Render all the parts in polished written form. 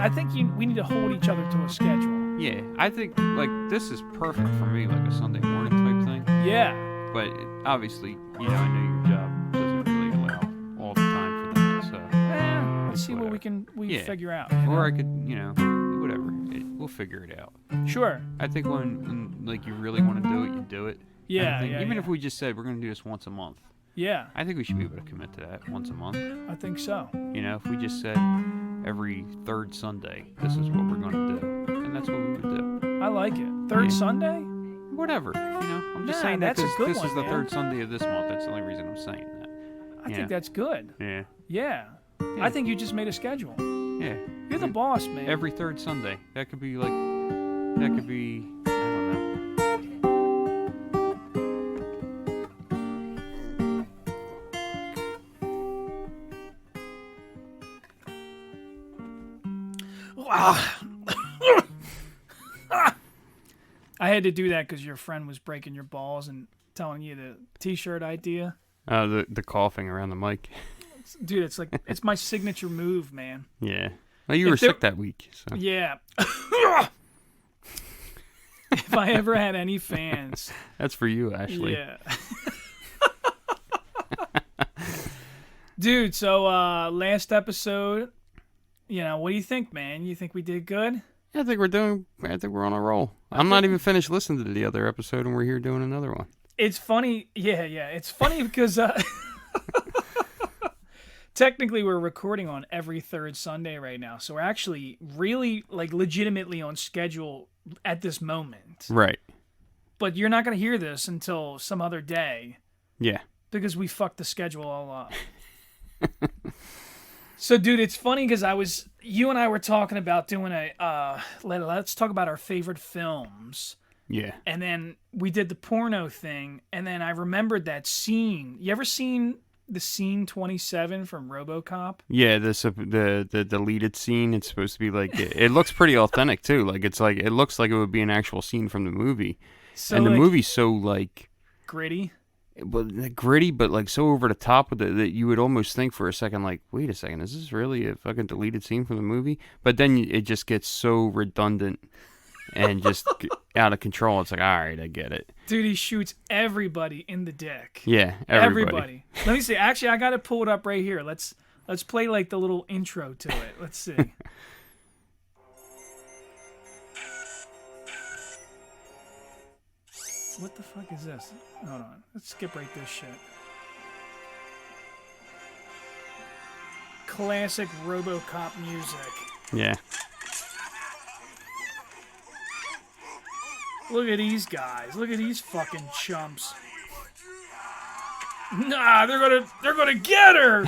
I think we need to hold each other to a schedule. Yeah, I think like this is perfect for me, like a Sunday morning type thing. Yeah. But obviously, I know your job doesn't really allow all the time for that. So Let's see what we figure out. Or I could, whatever. We'll figure it out. Sure. I think when like you really want to do it, you do it. Yeah. Even if we just said we're going to do this once a month. Yeah. I think we should be able to commit to that once a month. I think so. If we just said every third Sunday, this is what we're going to do, and that's what we would do. I like it. Third Sunday? Whatever. I'm just saying that because this is the third Sunday of this month. That's the only reason I'm saying that. I think that's good. Yeah. Yeah. I think you just made a schedule. Yeah. You're the boss, man. Every third Sunday. That could be I don't know. I had to do that because your friend was breaking your balls and telling you the T-shirt idea. The coughing around the mic. Dude, it's my signature move, man. Yeah. Well, you were sick that week. So. Yeah. If I ever had any fans. That's for you, Ashley. Yeah. Dude, so last episode, what do you think, man? You think we did good? Yeah, I think we're on a roll. I'm not even finished listening to the other episode, and we're here doing another one. It's funny. Yeah. It's funny because technically we're recording on every third Sunday right now. So we're actually really, legitimately on schedule at this moment. Right. But you're not going to hear this until some other day. Yeah. Because we fucked the schedule all up. So, dude, it's funny because you and I were talking about doing let's talk about our favorite films. Yeah. And then we did the porno thing, and then I remembered that scene. You ever seen the scene 27 from RoboCop? Yeah, the deleted scene. It's supposed to be it looks pretty authentic too. It looks like it would be an actual scene from the movie. So, and the movie's so gritty. But gritty, but so over the top with it that you would almost think for a second, wait a second, is this really a fucking deleted scene from the movie? But then it just gets so redundant and just out of control. It's all right, I get it. Dude, he shoots everybody in the dick. Yeah, everybody. Let me see. Actually, I got to pull it up right here. Let's play the little intro to it. Let's see. What the fuck is this? Hold on. Let's skip right this shit. Classic RoboCop music. Yeah. Look at these guys. Look at these fucking chumps. Nah, they're gonna get her.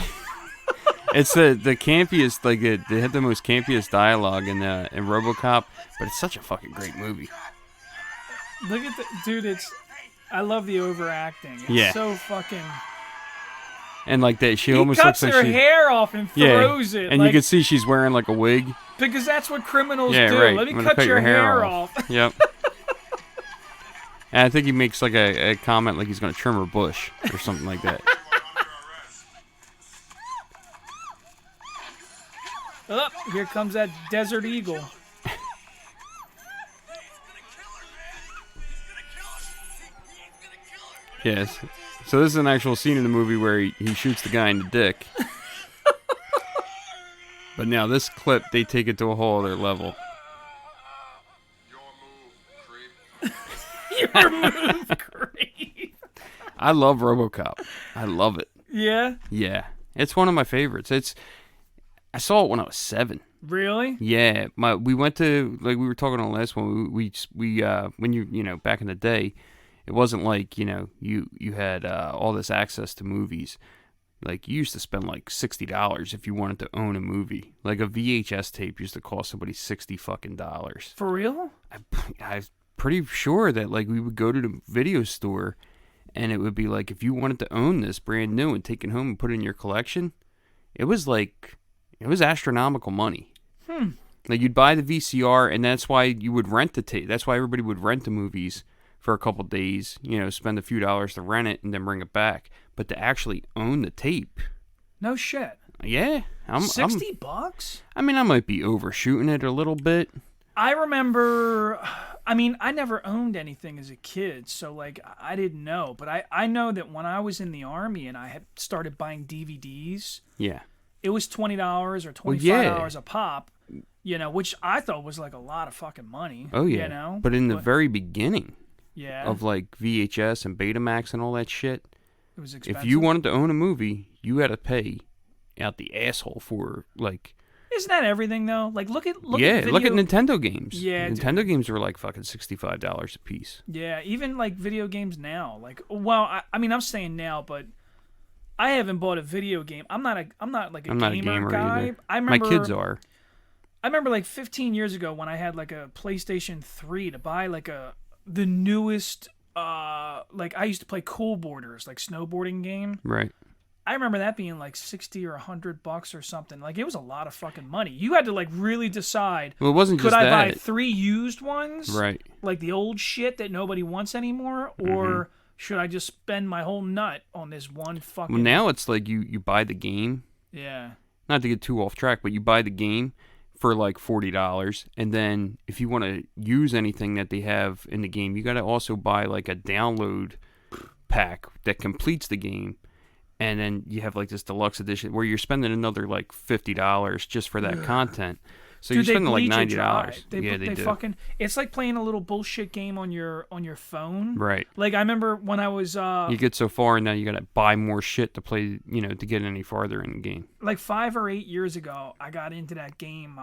It's the campiest, they have the most campiest dialogue in RoboCop, but it's such a fucking great movie. Look at dude. I love the overacting. It's so fucking. And that, she almost cuts looks like her hair off and throws it. And you can see she's wearing a wig. Because that's what criminals do. Right. Let me cut your hair off. Yep. And I think he makes a comment he's going to trim her bush or something like that. Oh, here comes that desert eagle. Yes. So this is an actual scene in the movie where he shoots the guy in the dick. But now this clip, they take it to a whole other level. Your move, creep. I love RoboCop. I love it. Yeah? Yeah. It's one of my favorites. I saw it when I was 7. Really? Yeah. We went to, we were talking on the last one, we when you back in the day, it wasn't you had all this access to movies. You used to spend $60 if you wanted to own a movie. A VHS tape used to cost somebody $60 fucking dollars. For real? I'm pretty sure that we would go to the video store, and it would be if you wanted to own this brand new and take it home and put it in your collection, it was astronomical money. You'd buy the VCR, and that's why you would rent the tape. That's why everybody would rent the movies for a couple days, spend a few dollars to rent it and then bring it back. But to actually own the tape. No shit. Yeah, $60? I mean, I might be overshooting it a little bit. I remember, I mean, I never owned anything as a kid, so like I didn't know. But I know that when I was in the Army and I had started buying DVDs, Yeah. it was $20 or $25 yeah. a pop, which I thought was like a lot of fucking money. Oh yeah. But in the very beginning yeah, of like VHS and Betamax and all that shit, it was expensive. if you wanted to own a movie, you had to pay out the asshole for like. Isn't that everything though? Like look at look at Nintendo games. Yeah, Nintendo games were like fucking $65 a piece. Yeah, even like video games now. Like, well, I mean, I'm saying now, but I haven't bought a video game. I'm not like a gamer guy. Either. I remember, my kids are. I remember like 15 years ago when I had like a PlayStation 3 to buy like the newest like I used to play Cool Boarders, like snowboarding game. Right. I remember that being like $60 or $100 or something. Like it was a lot of fucking money. You had to like really decide. Well, it wasn't could just I that. buy 3 used ones? Right. Like the old shit that nobody wants anymore, or should I just spend my whole nut on this one fucking? Well, now it's like you buy the game. Yeah. Not to get too off track, but you buy the game for like $40, and then if you want to use anything that they have in the game, you got to also buy like a download pack that completes the game. And then you have like this deluxe edition where you're spending another like $50 just for that content. So you're spending like $90. They do. Fucking. It's like playing a little bullshit game on your phone. Right. Like I remember when I was. You get so far and now you gotta buy more shit to play. To get any farther in the game. Like 5 or 8 years ago, I got into that game,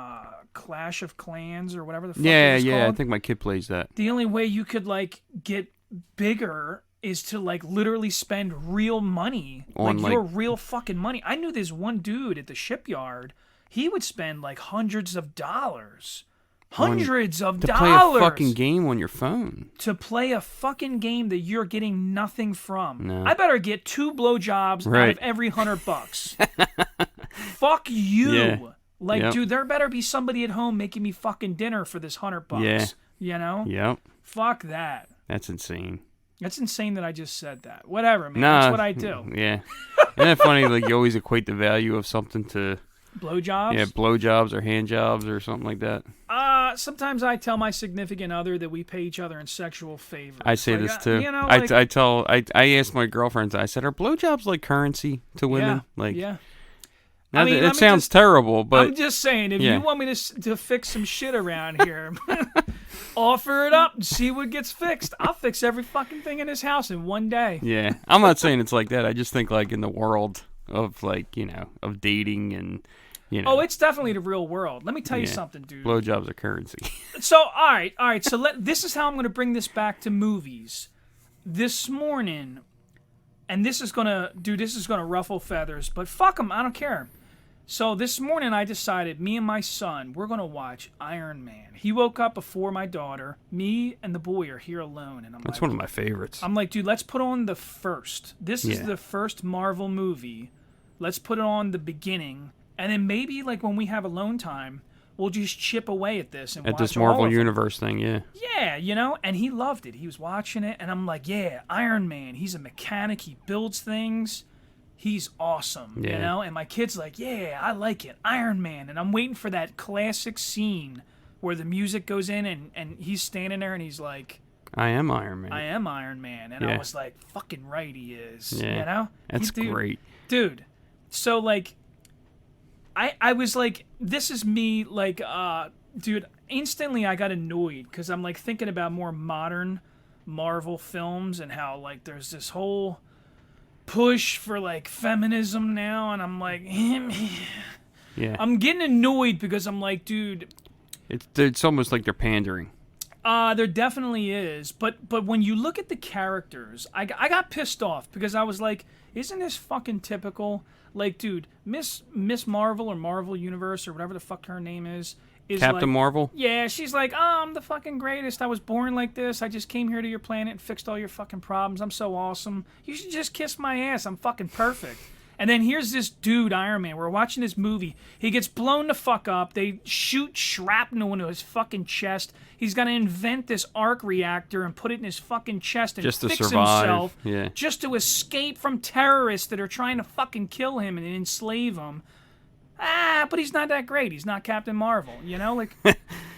Clash of Clans or whatever the fuck Yeah, it was yeah. called. I think my kid plays that. The only way you could like get bigger is to like literally spend real money, like your real fucking money. I knew this one dude at the shipyard. He would spend like hundreds of dollars to play a fucking game on your phone. To play a fucking game that you're getting nothing from. No. I better get 2 blowjobs out of every $100. Fuck you. Yeah. Like, dude, there better be somebody at home making me fucking dinner for this $100. Yeah. You know? Yep. Fuck that. That's insane. That's insane that I just said that. Whatever, man. That's what I do. Yeah. Isn't that funny? Like, you always equate the value of something to... Blowjobs? Yeah, blowjobs or hand jobs or something like that. Sometimes I tell my significant other that we pay each other in sexual favors. I say this too. I asked my girlfriends, I said, are blowjobs like currency to women? Yeah. Now, it sounds terrible, but... I'm just saying, if you want me to fix some shit around here... Offer it up and see what gets fixed. I'll fix every fucking thing in his house in one day. Yeah. I'm not saying it's like that. I just think like in the world of like, of dating and, Oh, it's definitely the real world. Let me tell you something, dude. Blowjobs are currency. So, all right. So this is how I'm going to bring this back to movies. This morning, and this is going to ruffle feathers, but fuck them. I don't care. So this morning I decided, me and my son, we're going to watch Iron Man. He woke up before my daughter. Me and the boy are here alone. And That's one of my favorites. I'm like, dude, let's put on the first. This is the first Marvel movie. Let's put it on the beginning. And then maybe like when we have alone time, we'll just chip away at this and watch this Marvel Universe thing, yeah. Yeah, and he loved it. He was watching it. And I'm like, yeah, Iron Man. He's a mechanic. He builds things. He's awesome, And my kid's like, yeah, I like it, Iron Man. And I'm waiting for that classic scene where the music goes in and he's standing there and he's like, I am Iron Man. I am Iron Man. And I was like, fucking right he is, That's great. Dude, so like, I was like, this is me, like, dude, instantly I got annoyed because I'm like thinking about more modern Marvel films and how like there's this whole... push for like feminism now, and I'm like, I'm getting annoyed because I'm like, dude, it's almost like they're pandering. There definitely is, but when you look at the characters, I got pissed off because I was like, isn't this fucking typical? Like, dude, Miss Marvel or Marvel Universe or whatever the fuck her name is Captain Marvel? Yeah, she's like, oh, I'm the fucking greatest. I was born like this. I just came here to your planet and fixed all your fucking problems. I'm so awesome. You should just kiss my ass. I'm fucking perfect. And then here's this dude, Iron Man. We're watching this movie. He gets blown the fuck up. They shoot shrapnel into his fucking chest. He's got to invent this arc reactor and put it in his fucking chest and just to fix survive. himself. Just to escape from terrorists that are trying to fucking kill him and enslave him. but he's not that great. He's not Captain Marvel. You know, like,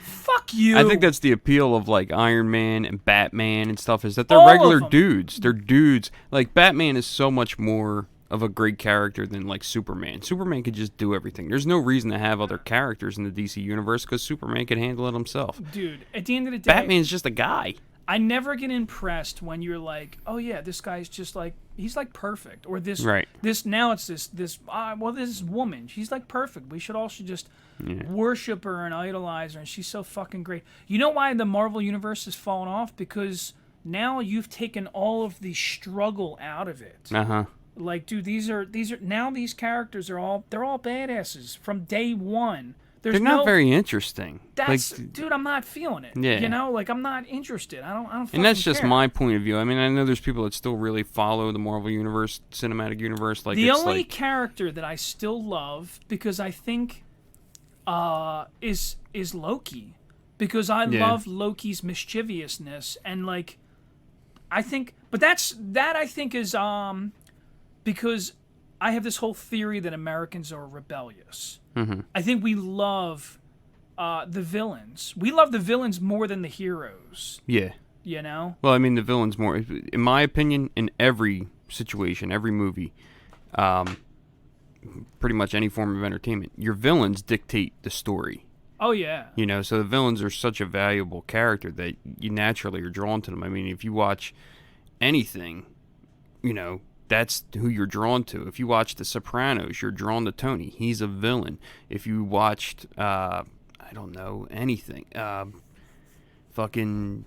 fuck you. I think that's the appeal of like Iron Man and Batman and stuff, is that they're All of regular them. dudes. They're dudes. Like Batman is so much more of a great character than like Superman. Superman could just do everything. There's no reason to have other characters in the DC universe because Superman could handle it himself. Dude, at the end of the day, Batman's just a guy. I never get impressed when you're like, oh yeah, this guy's just like, he's like perfect, or this, Right. now it's this woman, she's like perfect. We should all just worship her and idolize her, and she's so fucking great. You know why the Marvel universe has fallen off? Because now you've taken all of the struggle out of it. Like, dude, these are now these characters are all badasses from day one. They're not very interesting. That's like, dude, I'm not feeling it. Yeah. You know, like I'm not interested. I don't. And that's just care. my point of view. I mean, I know there's people that still really follow the Marvel universe, cinematic universe. Like the it's only like, character that I still love, because I think is Loki, because I love Loki's mischievousness, and like I think, but that I think is because I have this whole theory that Americans are rebellious. I think we love the villains. We love the villains more than the heroes. Yeah. You know? Well, I mean, the villain's more, in my opinion, in every situation, every movie, pretty much any form of entertainment, your villains dictate the story. Oh, yeah. You know, so the villains are such a valuable character that you naturally are drawn to them. I mean, if you watch anything, you know, that's who you're drawn to. If you watch The Sopranos, you're drawn to Tony. He's a villain. If you watched, I don't know, anything, fucking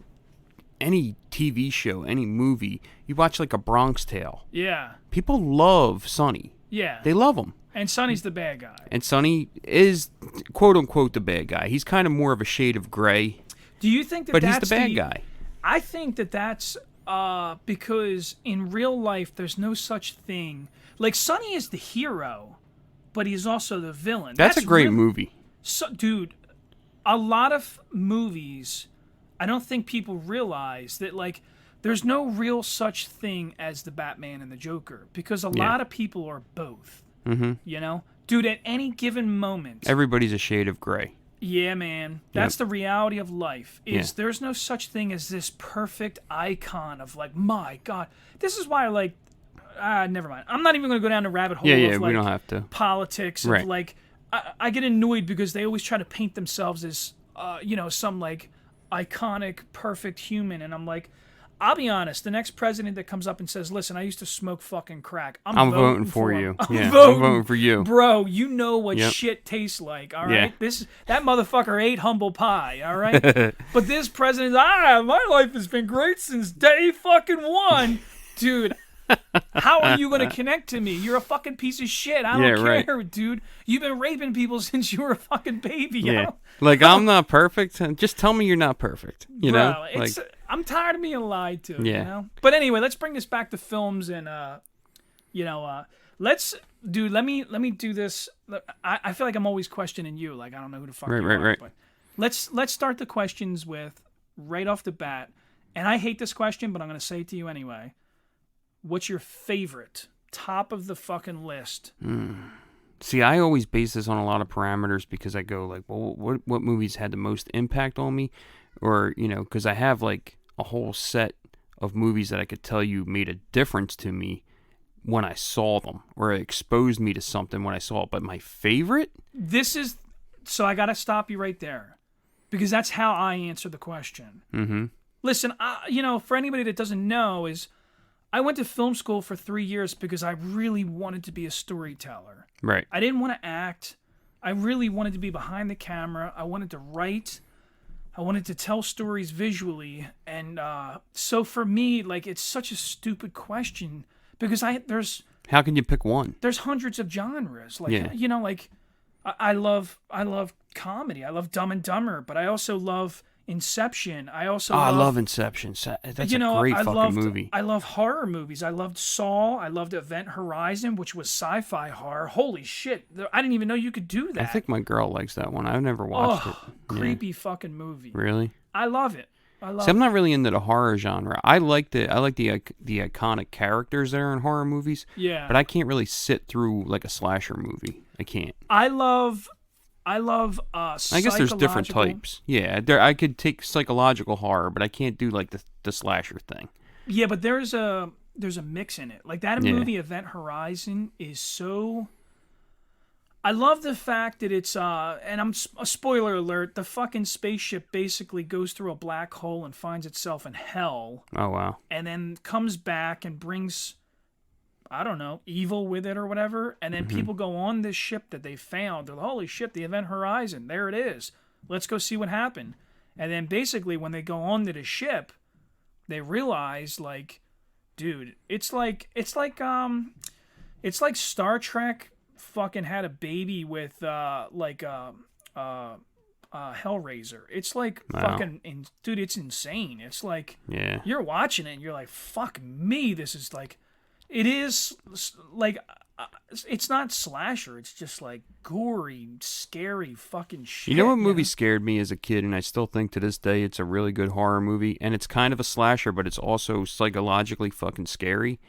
any TV show, any movie, you watch like A Bronx Tale. Yeah. People love Sonny. Yeah. They love him. And Sonny's the bad guy. And Sonny is, quote unquote, the bad guy. He's kind of more of a shade of gray. Do you think that but that's he's the bad guy? I think that that's because in real life there's no such thing. Like, Sonny is the hero, but he's also the villain. That's a great movie. So, dude, a lot of movies, I don't think people realize that, like, there's no real such thing as the Batman and the Joker, because a lot of people are both. You know? Dude, at any given moment, everybody's a shade of gray. Yeah, man. That's the reality of life. There's no such thing as this perfect icon of, like, my God. This is why I like, never mind. I'm not even going to go down the rabbit hole of, like, we don't have to. Politics. Right. Of, like, I get annoyed because they always try to paint themselves as, you know, some, like, iconic, perfect human. And I'm like, I'll be honest, the next president that comes up and says, listen, I used to smoke fucking crack. I'm voting for you. him. I'm voting for you. Bro, you know what shit tastes like, all right? That motherfucker ate humble pie, all right? But this president, my life has been great since day fucking one. Dude, how are you going to connect to me? You're a fucking piece of shit. I don't care, dude. You've been raping people since you were a fucking baby. Yeah. Like, I'm not perfect. Just tell me you're not perfect. You know? It's, like, I'm tired of being lied to, Yeah. you know? But anyway, let's bring this back to films and, you know, let me do this. I feel like I'm always questioning you. Like, I don't know who the fuck you are. Right. But let's start the questions with, right off the bat, and I hate this question, but I'm going to say it to you anyway. What's your favorite, top of the fucking list? See, I always base this on a lot of parameters because I go like, well, what movies had the most impact on me? Or, you know, because I have like a whole set of movies that I could tell you made a difference to me when I saw them, or it exposed me to something when I saw it. But my favorite? So I got to stop you right there, because that's how I answer the question. Mm-hmm. Listen, you know, for anybody that doesn't know, is I went to film school for 3 years because I really wanted to be a storyteller. Right. I didn't want to act. I really wanted to be behind the camera. I wanted to write. I wanted to tell stories visually. And so for me, like, it's such a stupid question, because how can you pick one? There's hundreds of genres. Like, you know, like I love comedy. I love Dumb and Dumber, but I also love Inception. I love Inception. That's you know, a great fucking movie. I love horror movies. I loved Saw. I loved Event Horizon, which was sci-fi horror. Holy shit. I didn't even know you could do that. I think my girl likes that one. I've never watched it. Creepy fucking movie. Really? I love it. See, I'm not really into the horror genre. I like the iconic characters that are in horror movies. Yeah. But I can't really sit through like a slasher movie. I can't. I love I guess there's different types. Yeah, I could take psychological horror, but I can't do like the slasher thing. Yeah, but there's a mix in it. Like that Yeah. movie Event Horizon is so. I love the fact that it's and a spoiler alert. The fucking spaceship basically goes through a black hole and finds itself in hell, Oh wow. and then comes back and brings, I don't know, evil with it or whatever. And then people go on this ship that they found. They're like, holy shit, the Event Horizon. There it is. Let's go see what happened. And then basically when they go on to the ship, they realize like, dude, it's like Star Trek fucking had a baby with Hellraiser. It's like Wow. fucking dude, it's insane. It's like Yeah. you're watching it and you're like, fuck me, this is like, it is like, it's not slasher. It's just like gory, scary fucking shit. You know what movie scared me as a kid, and I still think to this day it's a really good horror movie, and it's kind of a slasher, but it's also psychologically fucking scary.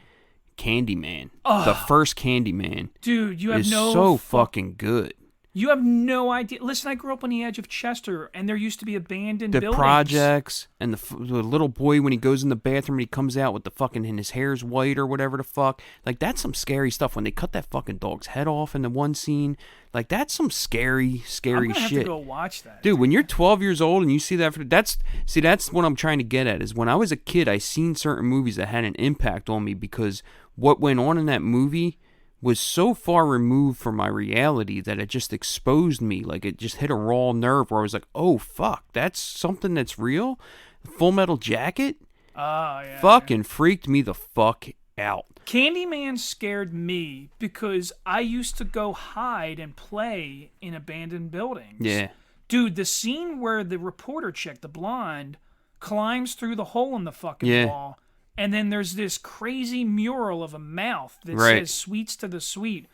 Candyman. The first Candyman. Dude, you have is no so fucking good. You have no idea. Listen, I grew up on the edge of Chester, and there used to be abandoned The buildings. projects and the little boy when he goes in the bathroom and he comes out with the fucking and his hair's white or whatever the fuck. Like that's some scary stuff. When they cut that fucking dog's head off in the one scene, like that's some scary I'm gonna have shit. to go watch that, Dude, when you're 12 years old and you see that, that's what I'm trying to get at. Is when I was a kid, I seen certain movies that had an impact on me because what went on in that movie was so far removed from my reality that it just exposed me. Like it just hit a raw nerve where I was like, oh fuck, that's something that's real. Full Metal Jacket yeah, fucking freaked me the fuck out. Candyman scared me because I used to go hide and play in abandoned buildings. Yeah. Dude, the scene where the reporter chick, the blonde, climbs through the hole in the fucking wall, and then there's this crazy mural of a mouth that says "Sweets to the Sweet."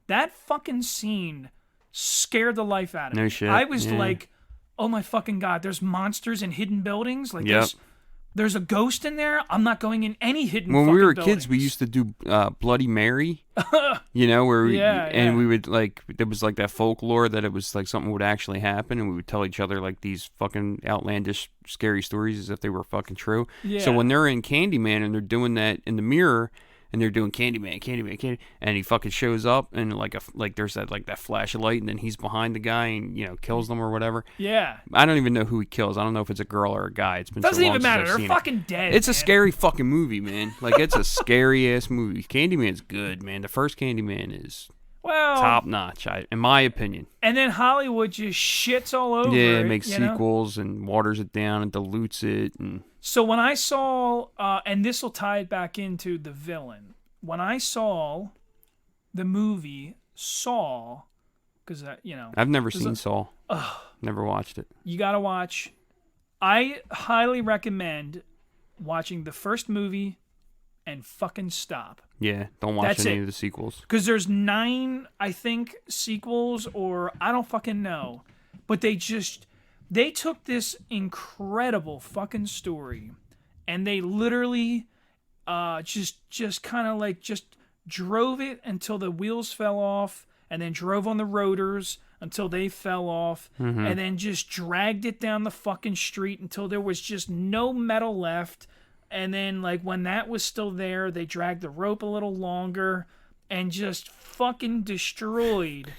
That fucking scene scared the life out of me. No shit. I was like, "Oh my fucking god!" There's monsters in hidden buildings. Like there's a ghost in there. I'm not going in any hidden. When we were buildings. kids, we used to do Bloody Mary. You know, where we would like there was like that folklore that it was like something would actually happen, and we would tell each other like these fucking outlandish, scary stories as if they were fucking true. Yeah. So when they're in Candyman and they're doing that in the mirror, and they're doing Candyman, and he fucking shows up and like there's that flash of light, and then he's behind the guy and kills them or whatever. Yeah. I don't even know who he kills. I don't know if it's a girl or a guy. It's been doesn't so long even since matter. I've They're seen fucking dead. It's man. a scary fucking movie, man. Like it's a scary ass movie. Candyman's good, man. The first Candyman is top notch, in my opinion. And then Hollywood just shits all over Yeah, it. it makes sequels and waters it down and dilutes it. And So when I saw, and this will tie it back into the villain. When I saw the movie Saw, because I've never seen Saw. Never watched it. You gotta watch. I highly recommend watching the first movie and fucking stop. Yeah, don't watch That's any it. of the sequels. Because there's 9, I think, sequels, or I don't fucking know. But they took this incredible fucking story and they literally just kind of like just drove it until the wheels fell off, and then drove on the rotors until they fell off, and then just dragged it down the fucking street until there was just no metal left. And then like when that was still there, they dragged the rope a little longer and just fucking destroyed.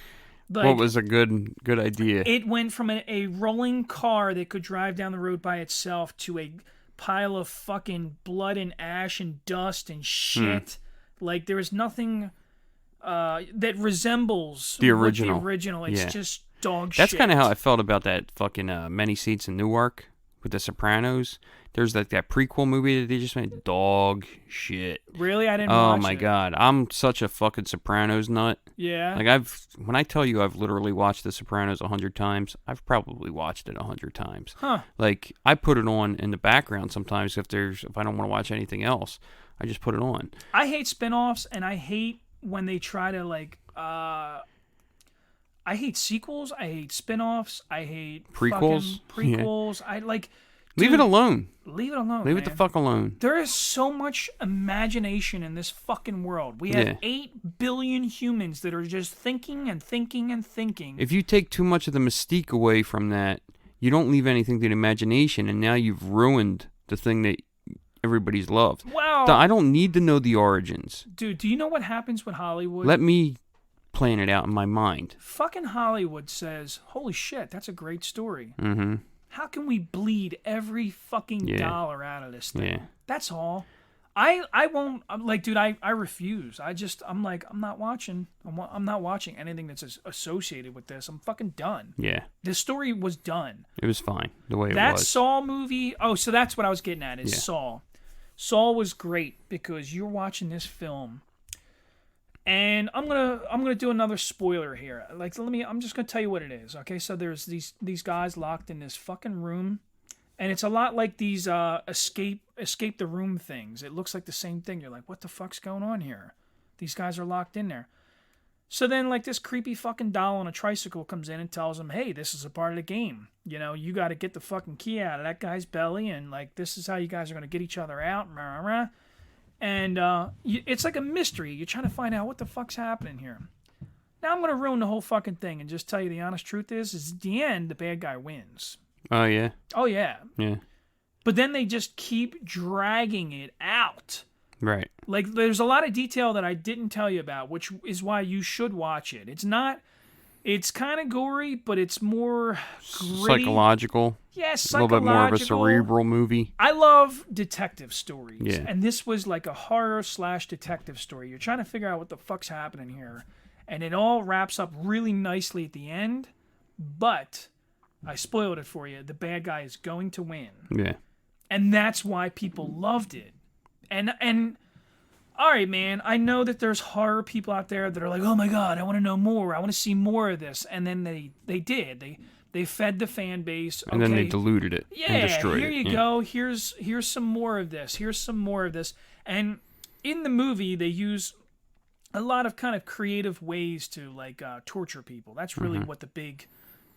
Like, What was a good idea? it went from a rolling car that could drive down the road by itself to a pile of fucking blood and ash and dust and shit. Like there is nothing that resembles The original. It's Yeah. just dog shit. That's kind of how I felt about that fucking Many Seats in Newark with The Sopranos. There's like that prequel movie that they just made. Dog shit. Really, I didn't watch Oh my it. god, I'm such a fucking Sopranos nut. Yeah. Like when I tell you I've literally watched The Sopranos 100 times, I've probably watched it 100 times. Huh. Like I put it on in the background sometimes if I don't want to watch anything else, I just put it on. I hate spin-offs, and I hate when they try to like I hate sequels, I hate spin-offs, I hate Prequels? fucking prequels. I like, Leave it alone. Leave it alone, Leave man. it the fuck alone. There is so much imagination in this fucking world. We have 8 billion humans that are just thinking and thinking and thinking. If you take too much of the mystique away from that, you don't leave anything to the imagination, and now you've ruined the thing that everybody's loved. Wow. I don't need to know the origins. Dude, do you know what happens with Hollywood? Let me plan it out in my mind. Fucking Hollywood says, holy shit, that's a great story. Mm-hmm. How can we bleed every fucking dollar out of this thing? Yeah. That's all. I won't. I'm like, dude, I refuse. I'm like, I'm not watching. I'm not watching anything that's associated with this. I'm fucking done. Yeah. The story was done. It was fine the way it was. That Saw movie. Oh, so that's what I was getting at. Is Saw. Saw was great because you're watching this film, and I'm gonna do another spoiler here. Like, I'm just gonna tell you what it is. Okay, so there's these guys locked in this fucking room. And it's a lot like these escape the room things. It looks like the same thing. You're like, what the fuck's going on here? These guys are locked in there. So then, like, this creepy fucking doll on a tricycle comes in and tells them, hey, this is a part of the game. You know, you got to get the fucking key out of that guy's belly, and, like, this is how you guys are going to get each other out. And it's like a mystery. You're trying to find out what the fuck's happening here. Now I'm going to ruin the whole fucking thing and just tell you the honest truth is at the end, the bad guy wins. Oh, yeah? Oh, yeah. Yeah. But then they just keep dragging it out. Right. Like, there's a lot of detail that I didn't tell you about, which is why you should watch it. It's kind of gory, but it's more gritty. Psychological. Yeah, A psychological. little bit more of a cerebral movie. I love detective stories. Yeah. And this was like a horror/detective story. You're trying to figure out what the fuck's happening here. And it all wraps up really nicely at the end, but I spoiled it for you. The bad guy is going to win. Yeah. And that's why people loved it. And all right, man, I know that there's horror people out there that are like, oh my God, I want to know more. I want to see more of this. And then they did. They fed the fan base. And then they diluted it and destroyed here it. You go. Here's some more of this. Here's some more of this. And in the movie, they use a lot of kind of creative ways to, like, torture people. That's really what the big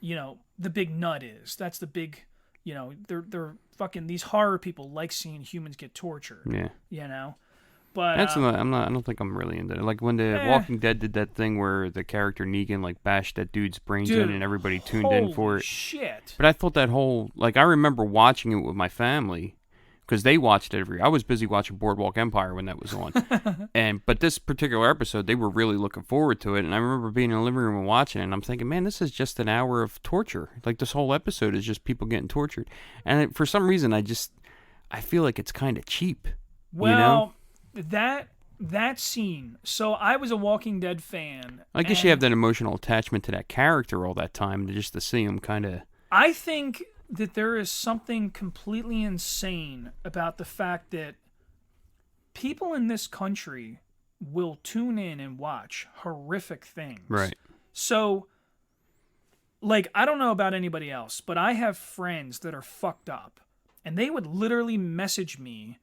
nut is. That's the big, they're fucking, these horror people like seeing humans get tortured. Yeah. But that's I don't think I'm really into it. Like when the Walking Dead did that thing where the character Negan like bashed that dude's brains in and everybody tuned in for it. Shit. But I thought that whole, like, I remember watching it with my family because they watched it I was busy watching Boardwalk Empire when that was on. But this particular episode, they were really looking forward to it. And I remember being in the living room and watching it, and I'm thinking, man, this is just an hour of torture. Like, this whole episode is just people getting tortured. And for some reason, I feel like it's kind of cheap. Well, that scene. So I was a Walking Dead fan. I guess you have that emotional attachment to that character all that time, just to see him kind of. I think that there is something completely insane about the fact that people in this country will tune in and watch horrific things. Right. So, like, I don't know about anybody else, but I have friends that are fucked up, and they would literally message me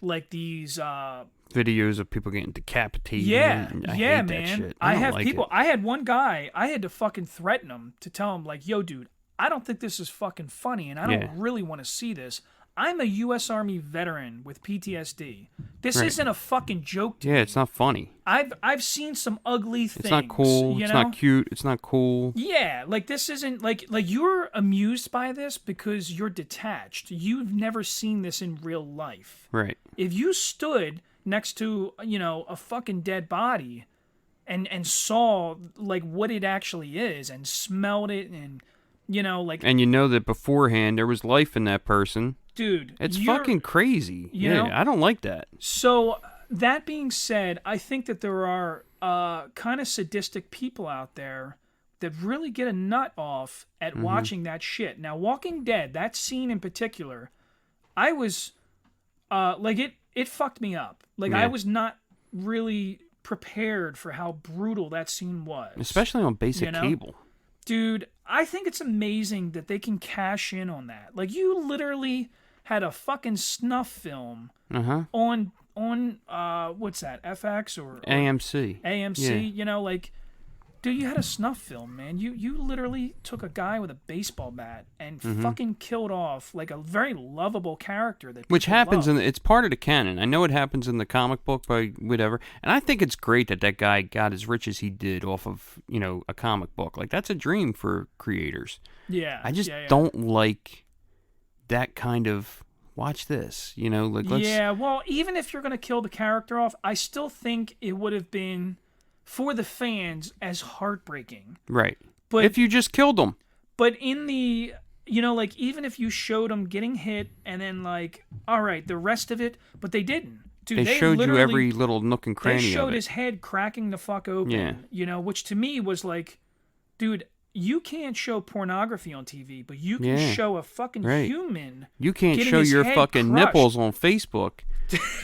like these videos of people getting decapitated. Yeah, I hate man. That shit. I have like people. It. I had one guy. I had to fucking threaten him to tell him, like, yo, dude, I don't think this is fucking funny, and I don't really want to see this. I'm a U.S. Army veteran with PTSD. This isn't a fucking joke to me. Yeah, it's not funny. I've seen some ugly things. It's not cool. It's not cute. It's not cool. Yeah, like, this isn't like you're amused by this because you're detached. You've never seen this in real life. Right. If you stood next to, a fucking dead body and saw, like, what it actually is and smelled it and, like... And you know that beforehand there was life in that person. Dude, it's fucking crazy. I don't like that. So, that being said, I think that there are kind of sadistic people out there that really get a nut off at watching that shit. Now, Walking Dead, that scene in particular, I was, it fucked me up. Like, I was not really prepared for how brutal that scene was. Especially on basic cable. Dude, I think it's amazing that they can cash in on that. Like, you literally had a fucking snuff film on what's that, FX or AMC. AMC, Dude, you had a snuff film, man. You literally took a guy with a baseball bat and fucking killed off like a very lovable character that Which people happens love. it's part of the canon. I know it happens in the comic book by whatever, and I think it's great that that guy got as rich as he did off of a comic book. Like that's a dream for creators. Yeah. I just yeah. don't like that kind of watch this. Like let's Yeah, well, even if you're going to kill the character off, I still think it would have been, for the fans, as heartbreaking. right. But If you just killed them, but in the, like, even if you showed him getting hit and then, like, all right, the rest of it, but they didn't. Dude, they showed you literally- every little nook and cranny They showed of it. his head cracking the fuck open, Yeah. Which to me was like, dude, you can't show pornography on TV, but you can Yeah. show a fucking Right. human. You can't getting show his your head fucking crushed. nipples on Facebook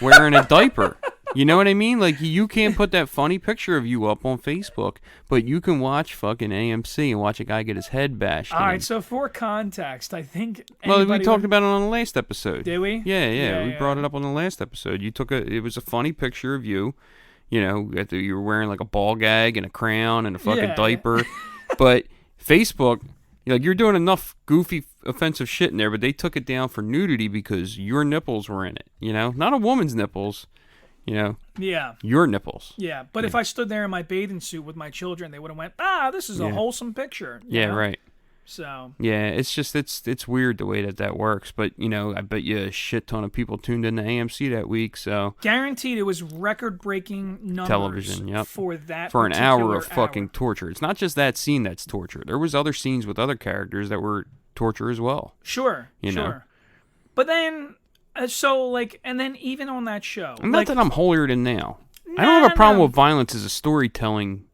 wearing a diaper. You know what I mean? Like, you can't put that funny picture of you up on Facebook, but you can watch fucking AMC and watch a guy get his head bashed. All in. right, so for context, I think. Well, we anybody talked would- about it on the last episode. Did we? Yeah, we yeah. brought it up on the last episode. It was a funny picture of you. You were wearing like a ball gag and a crown and a fucking Yeah. diaper. But Facebook, you're doing enough goofy, offensive shit in there, but they took it down for nudity because your nipples were in it. Not a woman's nipples. Yeah. Your nipples. Yeah, but if I stood there in my bathing suit with my children, they would have went, this is a Yeah. wholesome picture. you Yeah, know? right. So, Yeah, it's just it's weird the way that works. But I bet you a shit ton of people tuned into AMC that week. So guaranteed it was record-breaking numbers television, yep. for that for an hour of particular fucking hour. torture. It's not just that scene that's torture. There was other scenes with other characters that were torture as well. Sure, You know. sure. But then, and then even on that show. And not that I'm holier than thou. I Nah, don't have a problem no. with violence as a storytelling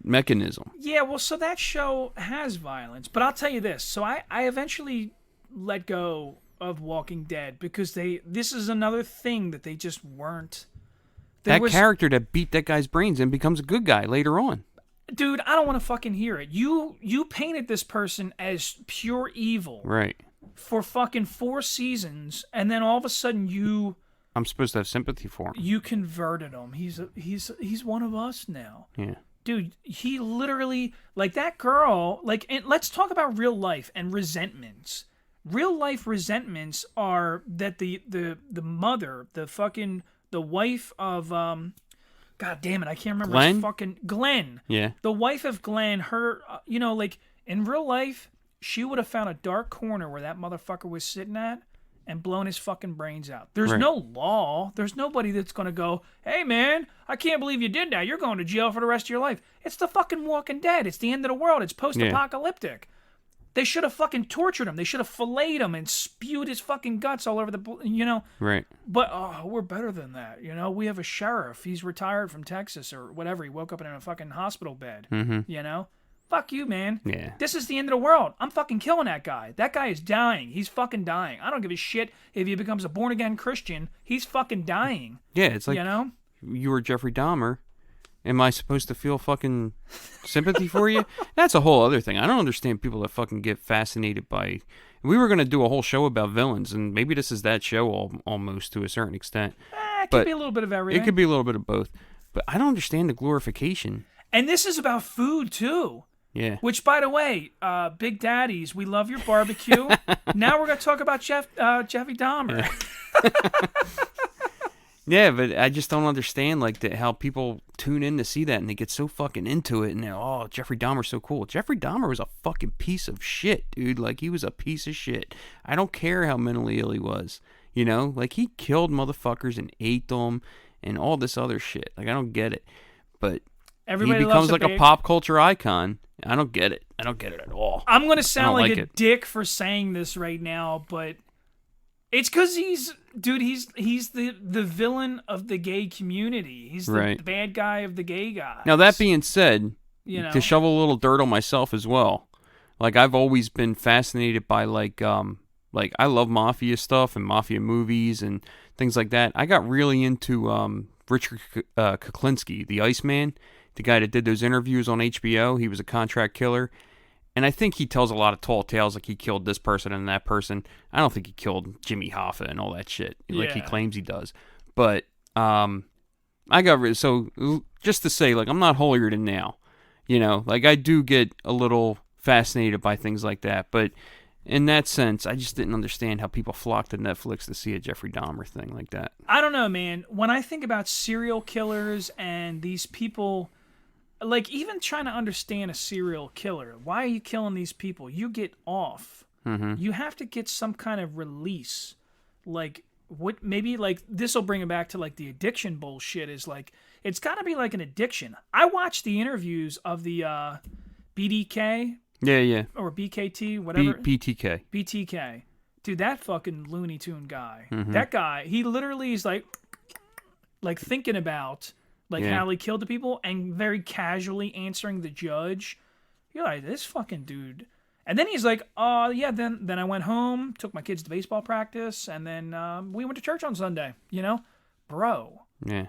mechanism. Yeah, well, so that show has violence, but I'll tell you this. So I eventually let go of Walking Dead because this is another thing that they just weren't. That character that beat that guy's brains in becomes a good guy later on. Dude, I don't want to fucking hear it. You painted this person as pure evil Right. for fucking 4 seasons, and then all of a sudden I'm supposed to have sympathy for him. you converted him. He's one of us now. Yeah. Dude, he literally, like, that girl, like, and let's talk about real life and resentments. Real life resentments are that the mother, the wife of God damn it, I can't remember Glenn? his fucking Glenn. Yeah. The wife of Glenn, her, like, in real life, she would have found a dark corner where that motherfucker was sitting at and blown his fucking brains out. There's Right. no law. There's nobody that's going to go, hey, man, I can't believe you did that. You're going to jail for the rest of your life. It's the fucking Walking Dead. It's the end of the world. It's post-apocalyptic. They should have fucking tortured him. They should have filleted him and spewed his fucking guts all over the, Right. But, we're better than that. We have a sheriff. He's retired from Texas or whatever. He woke up in a fucking hospital bed. Mm-hmm. Fuck you, man. Yeah. This is the end of the world. I'm fucking killing that guy. That guy is dying. He's fucking dying. I don't give a shit if he becomes a born-again Christian. He's fucking dying. Yeah, it's like you were Jeffrey Dahmer. Am I supposed to feel fucking sympathy for you? That's a whole other thing. I don't understand people that fucking get fascinated by... We were going to do a whole show about villains, and maybe this is that show almost to a certain extent. It could be a little bit of everything. It could be a little bit of both. But I don't understand the glorification. And this is about food, too. Yeah. Which, by the way, Big Daddies, we love your barbecue. Now we're going to talk about Jeffy Dahmer. Yeah, but I just don't understand how people tune in to see that and they get so fucking into it and they're, Jeffrey Dahmer's so cool. Jeffrey Dahmer was a fucking piece of shit, dude. Like, he was a piece of shit. I don't care how mentally ill he was. Like, he killed motherfuckers and ate them and all this other shit. Like, I don't get it. But Everybody he becomes loves like a pop culture icon. I don't get it. I don't get it at all. I'm going to sound like a it. dick for saying this right now, but it's because he's the villain of the gay community. He's the bad guy of the gay guys. Now, that being said, to shovel a little dirt on myself as well, like, I've always been fascinated by, like, I love mafia stuff and mafia movies and things like that. I got really into Richard Kuklinski, the Iceman, the guy that did those interviews on HBO. He was a contract killer. And I think he tells a lot of tall tales, like he killed this person and that person. I don't think he killed Jimmy Hoffa and all that shit, like he claims he does. But I got rid. So just to say, like, I'm not holier than thou. You know, like I do get a little fascinated by things like that, but in that sense, I just didn't understand how people flock to Netflix to see a Jeffrey Dahmer thing like that. I don't know, man. When I think about serial killers and these people, like even trying to understand a serial killer, why are you killing these people? You get off. Mm-hmm. You have to get some kind of release. Like what? Maybe like this will bring it back to like the addiction bullshit. Is like it's got to be like an addiction. I watched the interviews of the BDK Yeah. or BKT, whatever. BTK. BTK. Dude, that fucking Looney Tune guy. Mm-hmm. That guy, he literally is like thinking about like how he killed the people and very casually answering the judge. You're like, this fucking dude. And then he's like, oh, yeah, then I went home, took my kids to baseball practice, and then we went to church on Sunday, you know? Bro. Yeah.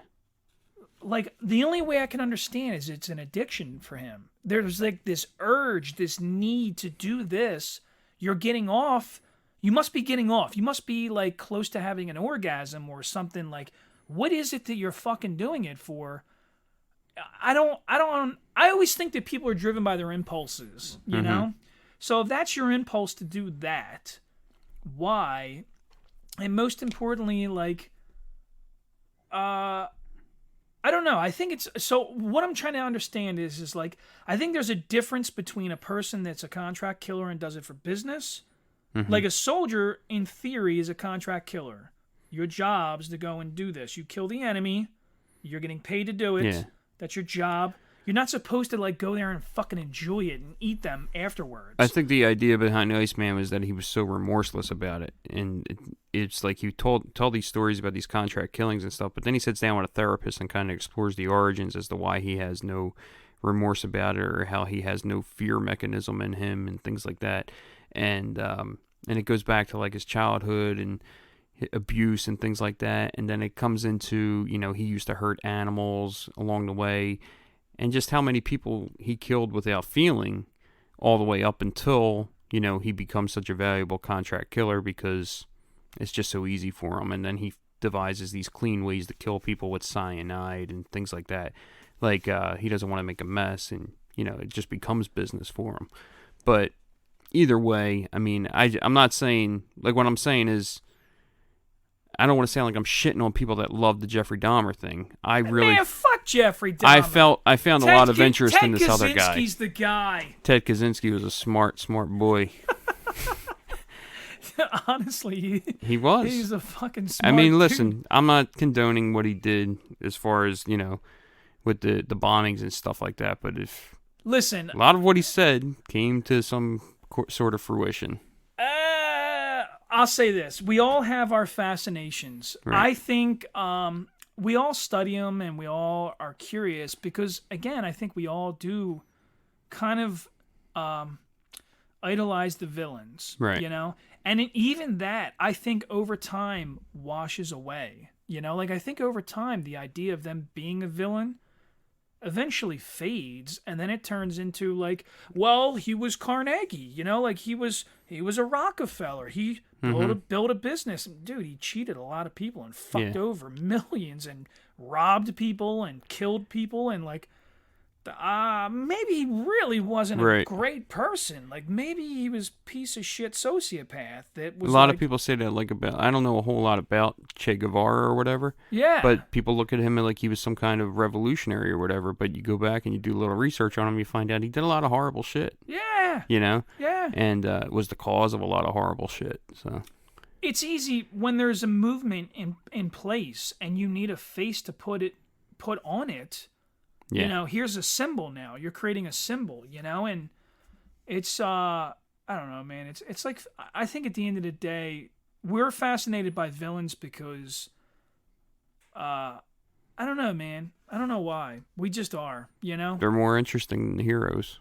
Like, the only way I can understand is it's an addiction for him. There's like this urge, this need to do this. You're getting off. You must be getting off. You must be like close to having an orgasm or something. Like, what is it that you're fucking doing it for? I always think that people are driven by their impulses, you know? So if that's your impulse to do that, why? And most importantly, like, I don't know. I think it's so. What I'm trying to understand is like I think there's a difference between a person that's a contract killer and does it for business. Like a soldier, in theory, is a contract killer. Your job's to go and do this. You kill the enemy. You're getting paid to do it. Yeah. That's your job. You're not supposed to like go there and fucking enjoy it and eat them afterwards. I think the idea behind Iceman was that he was so remorseless about it, and it's like he tell these stories about these contract killings and stuff, but then he sits down with a therapist and kind of explores the origins as to why he has no remorse about it or how he has no fear mechanism in him and things like that, and it goes back to like his childhood and abuse and things like that, and then it comes into, you know, he used to hurt animals along the way. And just how many people he killed without feeling all the way up until, you know, he becomes such a valuable contract killer because it's just so easy for him. And then he devises these clean ways to kill people with cyanide and things like that. Like, he doesn't want to make a mess and, you know, it just becomes business for him. But either way, I mean, I'm not saying, like what I'm saying is, I don't want to sound like I'm shitting on people that love the Jeffrey Dahmer thing. Man, fuck Jeffrey Dahmer. I found a lot of interest in this other guy. Ted Kaczynski's the guy. Ted Kaczynski was a smart boy. Honestly, he was. He's a fucking smart I mean, dude. listen, I'm not condoning what he did as far as, you know, with the bombings and stuff like that, but if listen, a lot of what he said came to some sort of fruition. I'll say this. We all have our fascinations. Right. I think we all study them and we all are curious because, again, I think we all do kind of idolize the villains, right? You know? And even that, I think over time washes away. You know? Like, I think over time the idea of them being a villain eventually fades, and then it turns into like, well, he was Carnegie, you know, like he was a Rockefeller. He built a business. Dude, he cheated a lot of people and fucked over millions and robbed people and killed people and like maybe he really wasn't a great person. Like maybe he was piece of shit sociopath that was a lot of people say that like about, I don't know a whole lot about Che Guevara or whatever. Yeah. But people look at him like he was some kind of revolutionary or whatever, but you go back and you do a little research on him, you find out he did a lot of horrible shit. Yeah. You know? Yeah. And was the cause of a lot of horrible shit. So it's easy when there's a movement in place and you need a face to put on it. Yeah. You know, here's a symbol now. You're creating a symbol, you know, and it's I don't know, man. It's like I think at the end of the day, we're fascinated by villains because I don't know, man. I don't know why. We just are, you know. They're more interesting than the heroes.